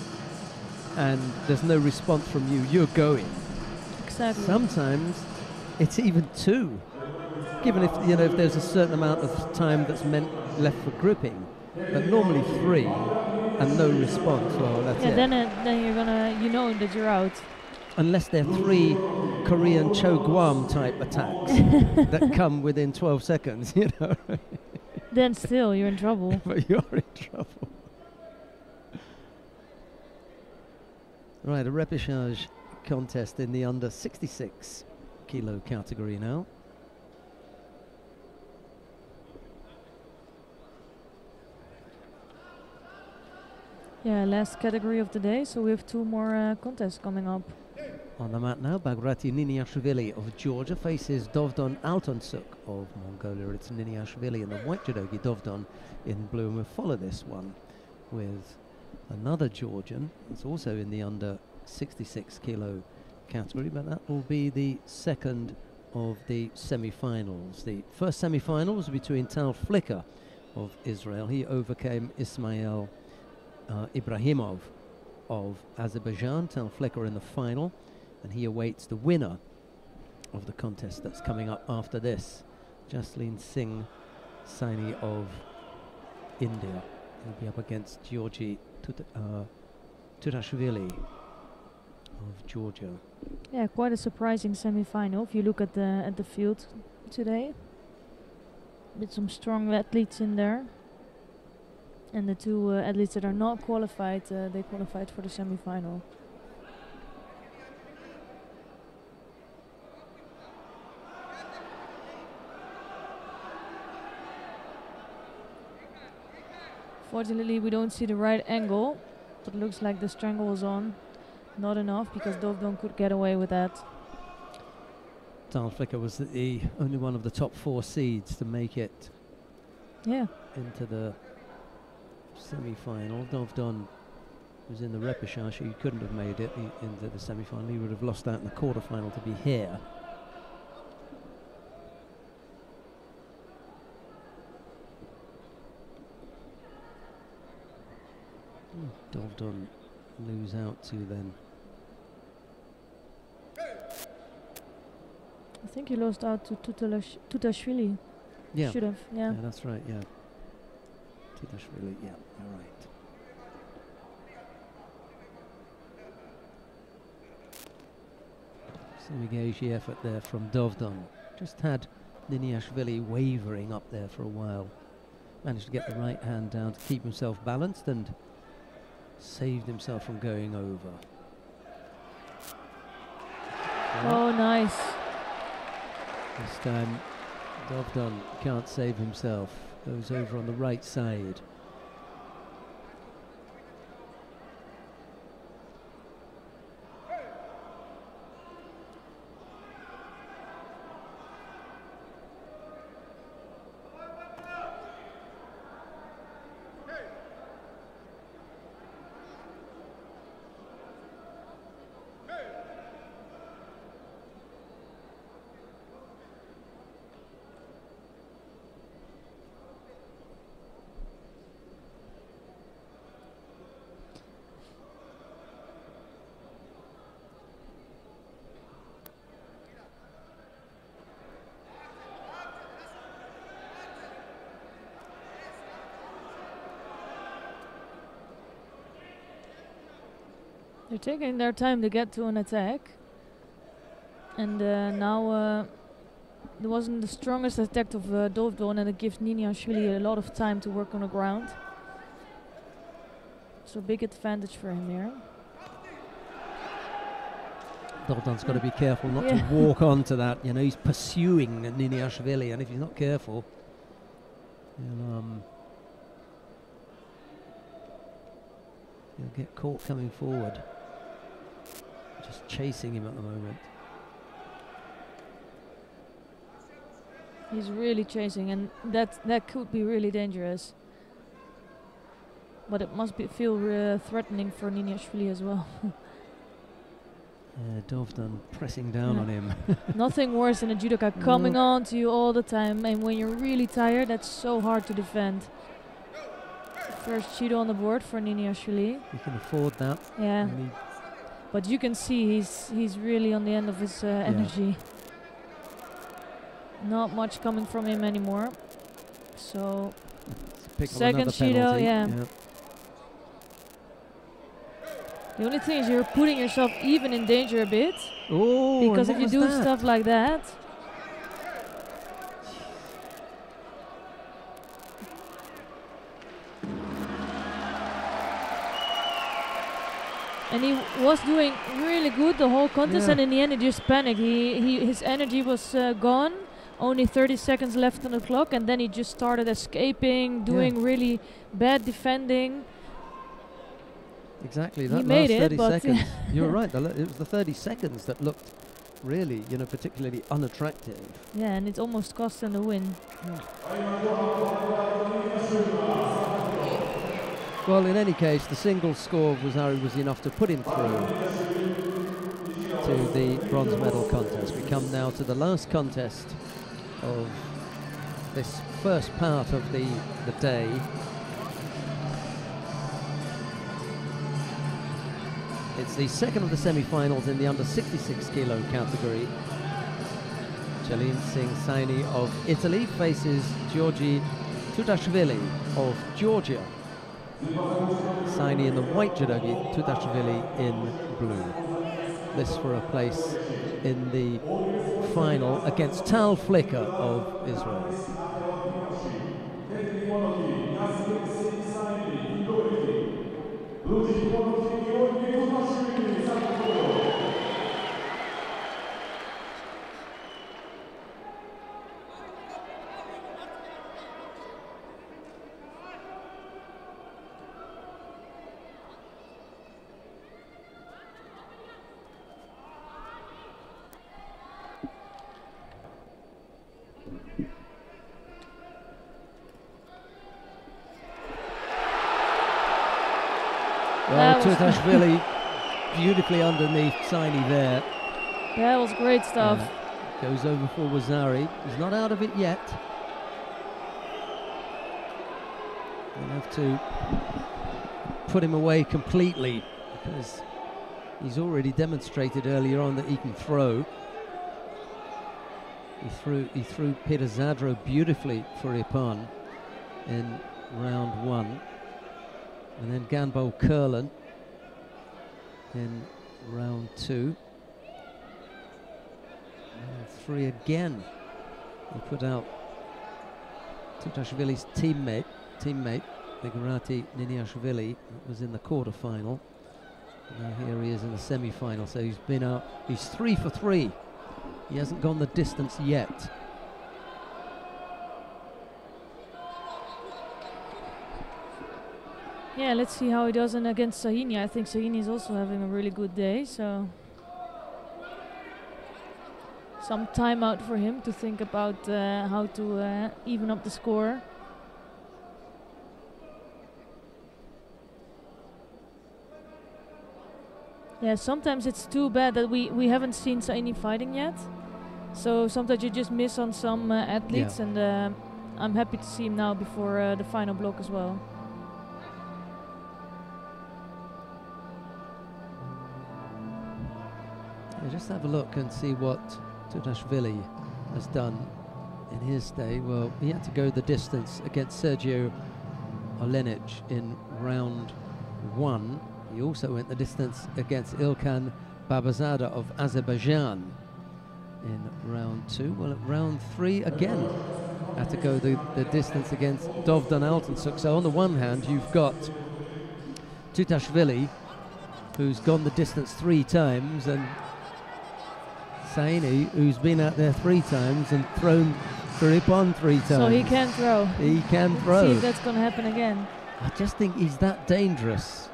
and there's no response from you, you're going. Exactly. Sometimes it's even 2, given if you know if there's a certain amount of time that's left for gripping. But normally 3 and no response. Well, that's it. Then you're gonna, you know that you're out. Unless they're 3 Korean Cho Guam type attacks that come within 12 seconds, you know. Then still you're in trouble. But you're in trouble. Right, a repechage contest in the under 66 kilo category now. Yeah, last category of the day, so we have 2 more contests coming up. On the mat now, Bagrati Niniashvili of Georgia faces Dovdon Altonsuk of Mongolia. It's Niniashvili and the white judogi Dovdon in blue, and we'll follow this one with another Georgian. It's also in the under 66 kilo category, but that will be the second of the semi-finals. The first semi-final was between Tal Flicker of Israel. He overcame Ismail Ibrahimov of Azerbaijan. Tal Flicker in the final, and he awaits the winner of the contest that's coming up after this, Jasleen Singh Saini of India. He'll be up against Georgi Tutashvili of Georgia. Yeah, quite a surprising semi-final if you look at the field today. With some strong athletes in there. And the 2 athletes that are not qualified, they qualified for the semi-final. Fortunately, we don't see the right angle, but it looks like the strangle was on. Not enough, because Dovdon could get away with that. Tal Flicker was the only one of the top 4 seeds to make it into the semi-final. Dovdon was in the repechage. He couldn't have made it into the semi-final. He would have lost out in the quarter-final to be here. Dovdon lose out to then. I think he lost out to Tutashvili. Yeah. Should have, yeah. Yeah, that's right, yeah. Tutashvili, yeah, you're right. Some engaging effort there from Dovdon. Just had Niniashvili wavering up there for a while. Managed to get the right hand down to keep himself balanced and saved himself from going over. Oh, nice. This time Dovdon can't save himself. Goes over on the right side. They're taking their time to get to an attack. And now it wasn't the strongest attack of Dovdon, and it gives Niniashvili a lot of time to work on the ground. So big advantage for him here. Dovdon's got to be careful not to walk onto that. You know, he's pursuing Niniashvili, and if he's not careful, he'll get caught coming forward. Just chasing him at the moment. He's really chasing, and that could be really dangerous. But it must feel threatening for Niniashvili as well. Dovdan pressing down on him. Nothing worse than a judoka coming on to you all the time, and when you're really tired, that's so hard to defend. First judo on the board for Niniashvili. He can afford that. Yeah, but you can see he's really on the end of his energy. Not much coming from him anymore. So second judo, yeah. The only thing is you're putting yourself even in danger a bit. Oh, because if you do stuff like that. And he was doing really good the whole contest, and in the end he just panicked. His energy was gone. Only 30 seconds left on the clock, and then he just started escaping, doing really bad defending. Exactly, he that made last 30 seconds. You're right, it was the 30 seconds that looked really, particularly unattractive. Yeah, and it almost cost him the win. Well, in any case, the single score of Wazzari was enough to put him through to the bronze medal contest. We come now to the last contest of this first part of the day. It's the second of the semi-finals in the under 66 kilo category. Jalin Singh Saini of Italy faces Georgi Tudashvili of Georgia. Saini in the white judogi, Tudashvili in blue. This for a place in the final against Tal Flicker of Israel. Well, Tudashvili beautifully underneath Saini there. That was great stuff. Goes over for Wazzari. He's not out of it yet. We'll have to put him away completely because he's already demonstrated earlier on that he can throw. He threw Peter Zadro beautifully for Ipan in round 1. And then Ganbo Kurlan in round 2. Round 3 again. He put out Tudashvili's teammate Vigorati Niniashvili. That was in the quarter-final. Now here he is in the semi-final. So he's been out. He's 3 for 3. He hasn't gone the distance yet. Yeah, let's see how he does against Sahini. I think Sahini is also having a really good day, so some time out for him to think about how to even up the score. Yeah, sometimes it's too bad that we haven't seen Sahini fighting yet. So sometimes you just miss on some athletes, and I'm happy to see him now before the final block as well. Just have a look and see what Tudashvili has done in his day. Well, he had to go the distance against Sergio Olenic in round 1. He also went the distance against Ilkan Babazada of Azerbaijan in round 2. Well, at round 3 again, had to go the distance against Dovdan Altansuk. So on the one hand, you've got Tudashvili, who's gone the distance 3 times, and Saini, who's been out there 3 times and thrown for Ipan 3 times. So he can throw. He can throw. See if that's going to happen again. I just think he's that dangerous,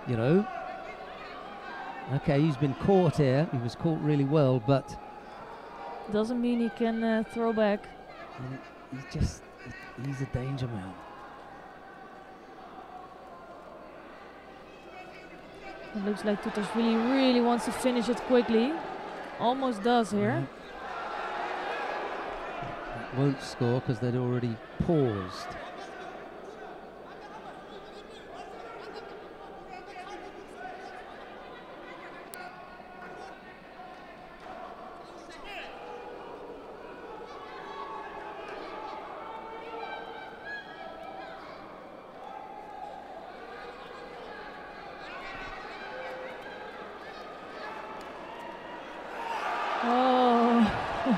Okay, he's been caught here. He was caught really well, but doesn't mean he can throw back. He's a danger man. It looks like Tudashvili really wants to finish it quickly. almost does here. That won't score because they'd already paused.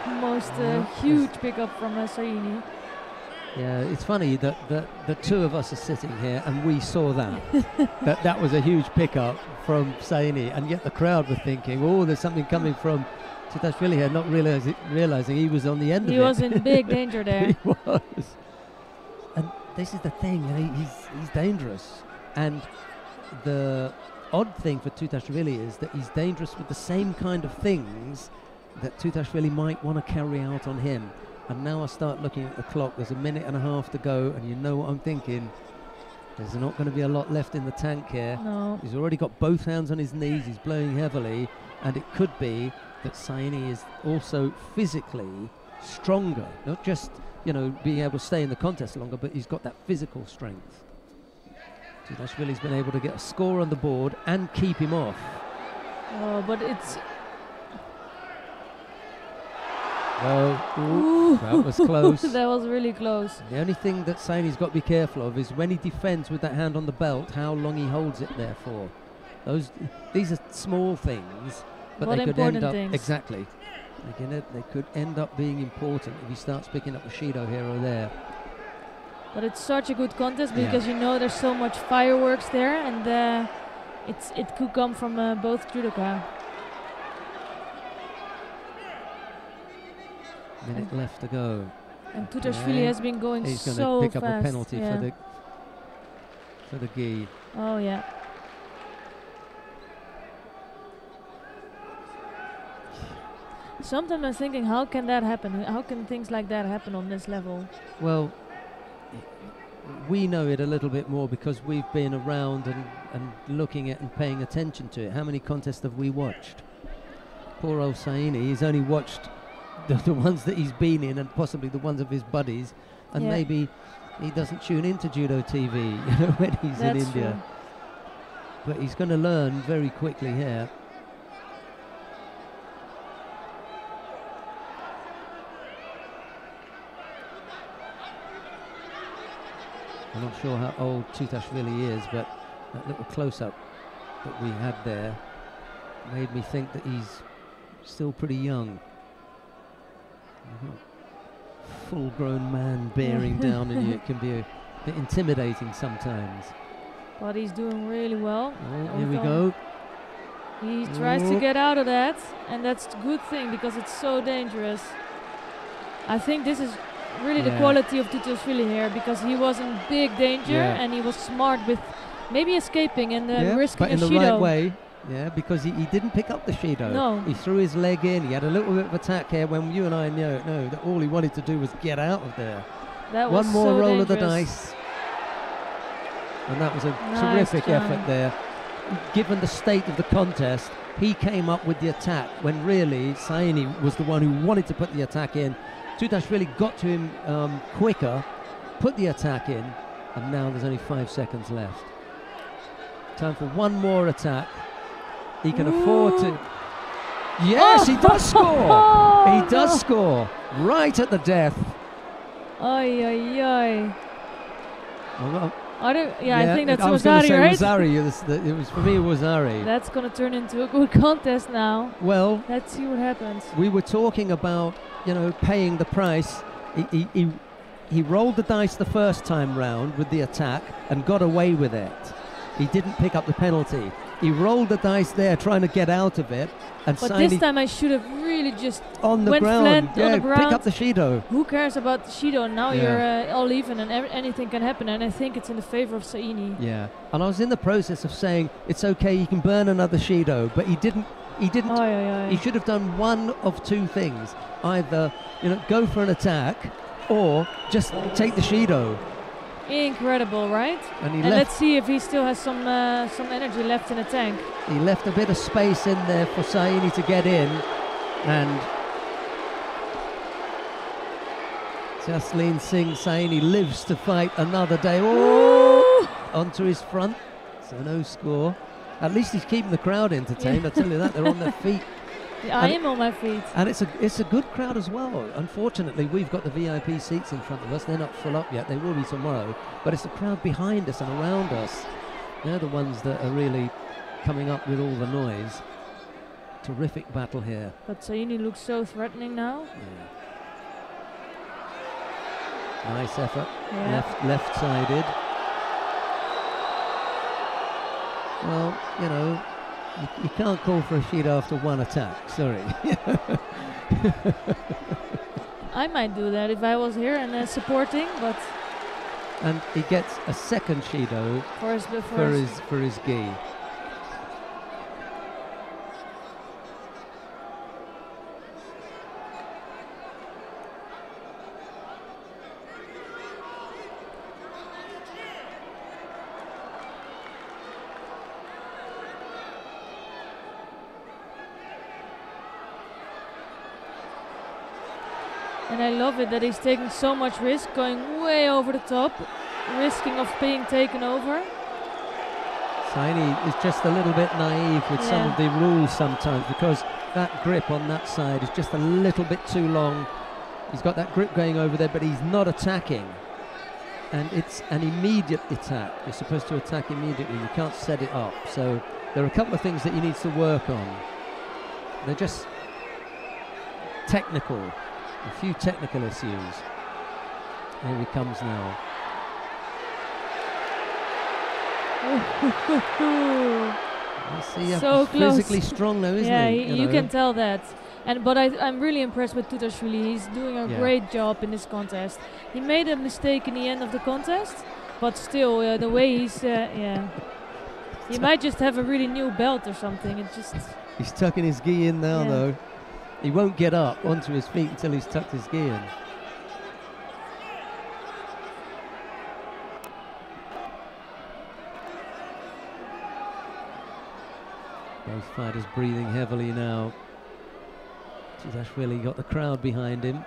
Almost a huge pickup from Saini. Yeah, it's funny that the two of us are sitting here and we saw that. that was a huge pickup from Saini, and yet the crowd were thinking, oh, there's something coming from Tutashvili here, not realizing he was on the end of it. He was in big danger there. He was. And this is the thing, you know, he's dangerous. And the odd thing for Tutashvili is that he's dangerous with the same kind of things that Tutashvili might want to carry out on him. And now I start looking at the clock, there's a minute and a half to go, and you know what I'm thinking, there's not going to be a lot left in the tank here. No. He's already got both hands on his knees, he's blowing heavily, and it could be that Saini is also physically stronger, not just, you know, being able to stay in the contest longer, but he's got that physical strength. Tutashvili's been able to get a score on the board and keep him off. Oh, but it's... Oh, that was close. That was really close. The only thing that Saini's got to be careful of is when he defends with that hand on the belt, how long he holds it there for. These are small things, but they could end up things. Exactly. They could end up being important if he starts picking up a Shido here or there. But it's such a good contest because you know there's so much fireworks there, and it could come from both judoka. Minute left to go. And Tutashvili has been going so fast. He's going to pick up a penalty for the gi. Oh yeah. Sometimes I'm thinking, how can that happen? How can things like that happen on this level? Well, we know it a little bit more because we've been around and looking at and paying attention to it. How many contests have we watched? Poor old Saini, he's only watched the ones that he's been in and possibly the ones of his buddies, and maybe he doesn't tune into Judo TV, you know, when he's in India. True. But he's going to learn very quickly here. I'm not sure how old Tutashvili is, but that little close-up that we had there made me think that he's still pretty young. Full-grown man bearing down on you, it can be a bit intimidating sometimes. But he's doing really well. Oh, here we go. He tries to get out of that, and that's a good thing because it's so dangerous. I think this is really the quality of Tutashvili here, because he was in big danger and he was smart with maybe escaping and risking but in a the Shido. right way. Yeah, because he didn't pick up the Shido. No. He threw his leg in. He had a little bit of attack here when you and I know that all he wanted to do was get out of there. That was One more so roll dangerous. of the dice. And that was a terrific effort there. Given the state of the contest, he came up with the attack when really Saini was the one who wanted to put the attack in. Tutashvili got to him quicker, put the attack in, and now there's only 5 seconds left. Time for one more attack. He can afford to... Yes, he does score! He does score! Right at the death. Ay, ay, ay. Well, I think that's I was going to Wazari, say right? Wazari. It was for me, Wazari. That's going to turn into a good contest now. Well, let's see what happens. We were talking about, you know, paying the price. He rolled the dice the first time round with the attack and got away with it. He didn't pick up the penalty. He rolled the dice there trying to get out of it. And but this time I should have really just on the ground. Yeah, pick up the Shido. Who cares about the Shido? Now you're all even and anything can happen. And I think it's in the favor of Saini. Yeah. And I was in the process of saying, it's okay, you can burn another Shido. But he didn't. He should have done one of two things. Either, you know, go for an attack or just take the Shido. Incredible, right? And let's see if he still has some energy left in the tank. He left a bit of space in there for Saini to get in. And Jasleen Singh Saini lives to fight another day. Oh, onto his front. So no score. At least he's keeping the crowd entertained. I tell you that, they're on their feet. Yeah, I am on my feet. And it's a good crowd as well. Unfortunately, we've got the VIP seats in front of us. They're not full up yet. They will be tomorrow. But it's the crowd behind us and around us. They're the ones that are really coming up with all the noise. Terrific battle here. But Saini looks so threatening now. Yeah. Nice effort. Yeah. Left-sided. Well, you know, you can't call for a sheet after one attack. Sorry. I might do that if I was here and supporting, but. And he gets a second Shido for his gi. And I love it that he's taking so much risk, going way over the top, risking of being taken over. Saini is just a little bit naive with some of the rules sometimes, because that grip on that side is just a little bit too long. He's got that grip going over there, but he's not attacking. And it's an immediate attack. You're supposed to attack immediately. You can't set it up. So there are a couple of things that he needs to work on. They're just technical. A few technical issues. Here he comes now. See, so close. Physically strong now, isn't he? Yeah, you can tell that. But I'm really impressed with Tutashvili. He's doing a great job in this contest. He made a mistake in the end of the contest, but still, the way he's, he might just have a really new belt or something. It just. He's tucking his gi in now, though. He won't get up onto his feet until he's tucked his gi in. Both fighters breathing heavily now. Tutashvili got the crowd behind him.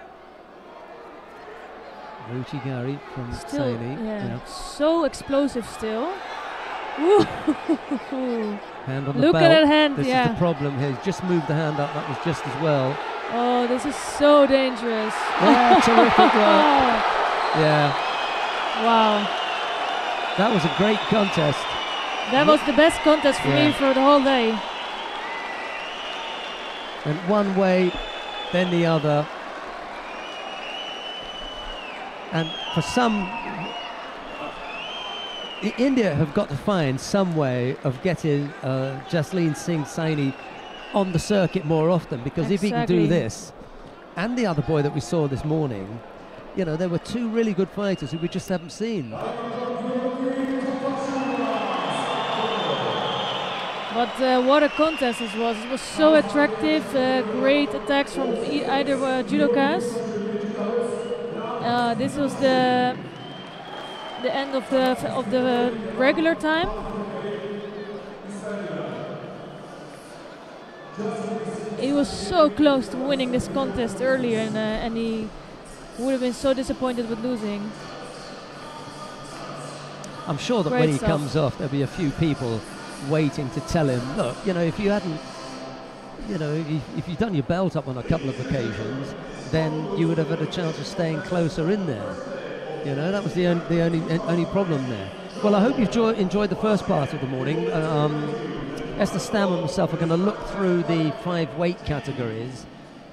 Ruchigari from Saini. So explosive still. Hand on the Look belt. at that hand, This is the problem here. He's just moved the hand up. That was just as well. Oh, this is so dangerous. Yeah, terrific work. Yeah. Wow. That was a great contest. That was the best contest for me for the whole day. And one way, then the other. And for some, India have got to find some way of getting Jasleen Singh Saini on the circuit more often, because if he can do this, and the other boy that we saw this morning, you know, there were two really good fighters who we just haven't seen. But what a contest this was. It was so attractive, great attacks from either judokas. This was the end of the regular time. He was so close to winning this contest earlier, and he would have been so disappointed with losing. I'm sure that when he comes off, there'll be a few people waiting to tell him, look, you know, if you hadn't, you know, if you'd done your belt up on a couple of occasions, then you would have had a chance of staying closer in there. You know, that was the only problem there. Well, I hope you've enjoyed the first part of the morning. Esther Stam and myself are going to look through the 5 weight categories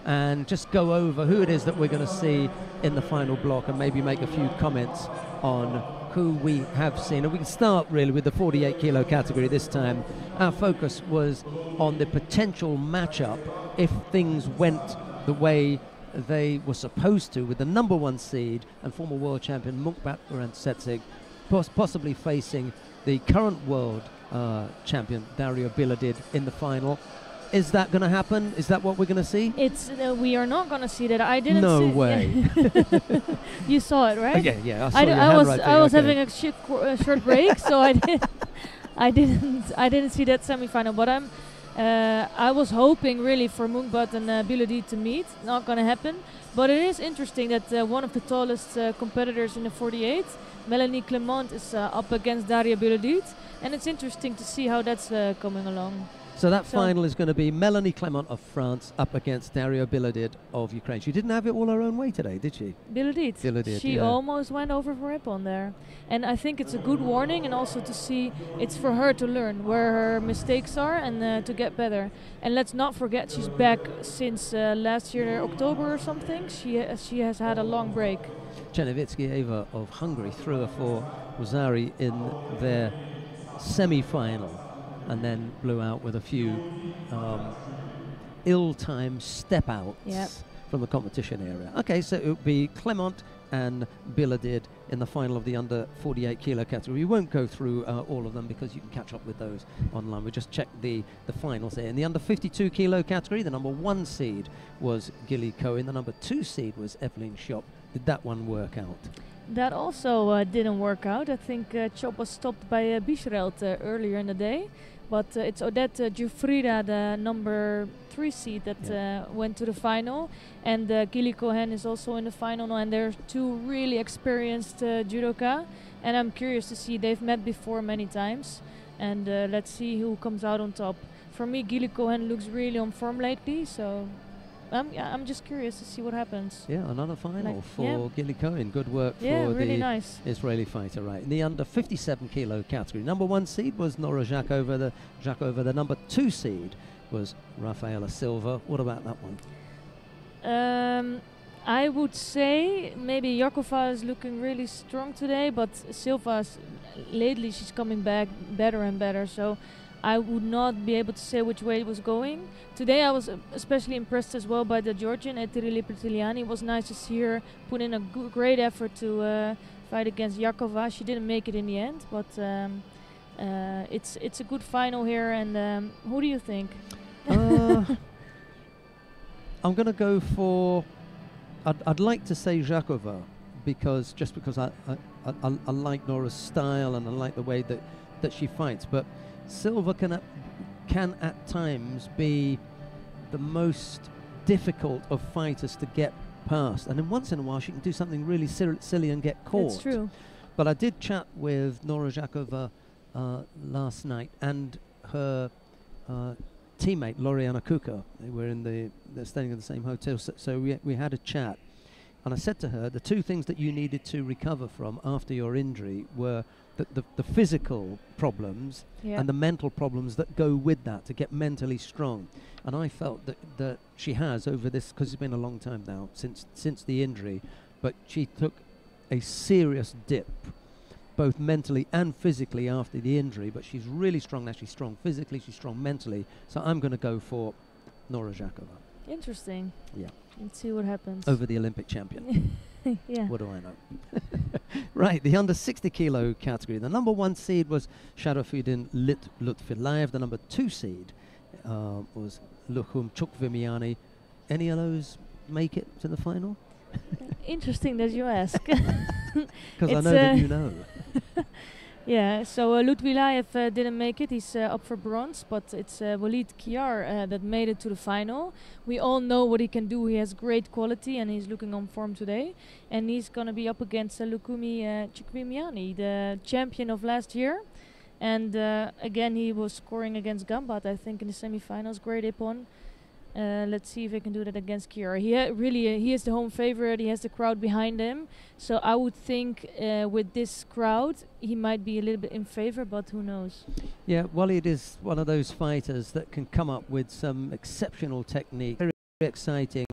and just go over who it is that we're going to see in the final block, and maybe make a few comments on who we have seen. And we can start really with the 48 kilo category this time. Our focus was on the potential matchup if things went the way they were supposed to, with the number 1 seed and former world champion Mukbat Urantsetsig possibly facing the current world champion Dario Biladid in the final. Is that going to happen? Is that what we're going to see? It's we are not going to see that. I didn't. No see way. You saw it, right? Yeah. I was having a short break, so I didn't see that semi-final. But I was hoping really for Mungbat and Biladi to meet. Not going to happen. But it is interesting that one of the tallest competitors in the 48, Melanie Clement, is up against Daria Biladi. And it's interesting to see how that's coming along. So that final is going to be Melanie Clement of France up against Daria Biladi of Ukraine. She didn't have it all her own way today, did she? Biladi. She almost went over for Ippon there. And I think it's a good warning, and also to see it's for her to learn where her mistakes are and to get better. And let's not forget she's back since last year October or something. She has had a long break. Eva of Hungary threw her for Rosari in their semi-final, and then blew out with a few ill-timed step-outs from the competition area. Okay, so it would be Clement and Biladi in the final of the under 48 kilo category. We won't go through all of them because you can catch up with those online. We just checked the finals here. In the under 52 kilo category, the number 1 seed was Gilly Cohen. The number 2 seed was Evelyn Schopp. Did that one work out? That also didn't work out. I think Chop was stopped by Bischreld earlier in the day. But it's Odette Giuffrida, the number 3 seed, that went to the final. And Gilly Cohen is also in the final now. And they're 2 really experienced judoka. And I'm curious to see. They've met before many times. And let's see who comes out on top. For me, Gilly Cohen looks really on form lately. So I'm just curious to see what happens. Yeah, another final for Gilly Cohen. Good work for really the nice Israeli fighter, right? In the under 57 kilo category, number 1 seed was Nora Jakova. The number 2 seed was Rafaela Silva. What about that one? I would say maybe Jakova is looking really strong today, but Silva's lately she's coming back better and better. So I would not be able to say which way it was going. Today I was especially impressed as well by the Georgian, Eterili Pretiliani. It was nice to see her put in a great effort to fight against Jakova. She didn't make it in the end, but it's a good final here. And who do you think? I'm going to go for... I'd like to say Jakova, because I like Nora's style and I like the way that she fights. But Silva can at times be the most difficult of fighters to get past, and then once in a while she can do something really silly and get caught. That's true. But I did chat with Nora Jakova last night and her teammate Loriana Kuka. They were they're staying in the same hotel, so we had a chat, and I said to her the 2 things that you needed to recover from after your injury were the physical problems and the mental problems that go with that, to get mentally strong. And I felt that she has over this, because it's been a long time now since the injury, but she took a serious dip both mentally and physically after the injury, but she's really strong now. She's strong physically, she's strong mentally, so I'm going to go for Nora Jakova. Interesting. Yeah. Let's see what happens. Over the Olympic champion. Yeah. What do I know? Right, the under 60 kilo category. The number 1 seed was Sharafudin Lutfilayev. The number 2 seed was Lukhum Chukvimiani. Any of those make it to the final? Interesting that you ask. Because I know that you know. Yeah, so Lutfilayev didn't make it. He's up for bronze, but it's Walid Kiar that made it to the final. We all know what he can do. He has great quality, and he's looking on form today. And he's going to be up against Lukumi Chukwimiani, the champion of last year. And again, he was scoring against Gambat, I think, in the semi-finals. Great Ippon. Let's see if he can do that against Kiar. He is the home favorite. He has the crowd behind him. So I would think with this crowd, he might be a little bit in favor, but who knows? Yeah, Walid is one of those fighters that can come up with some exceptional technique. Very exciting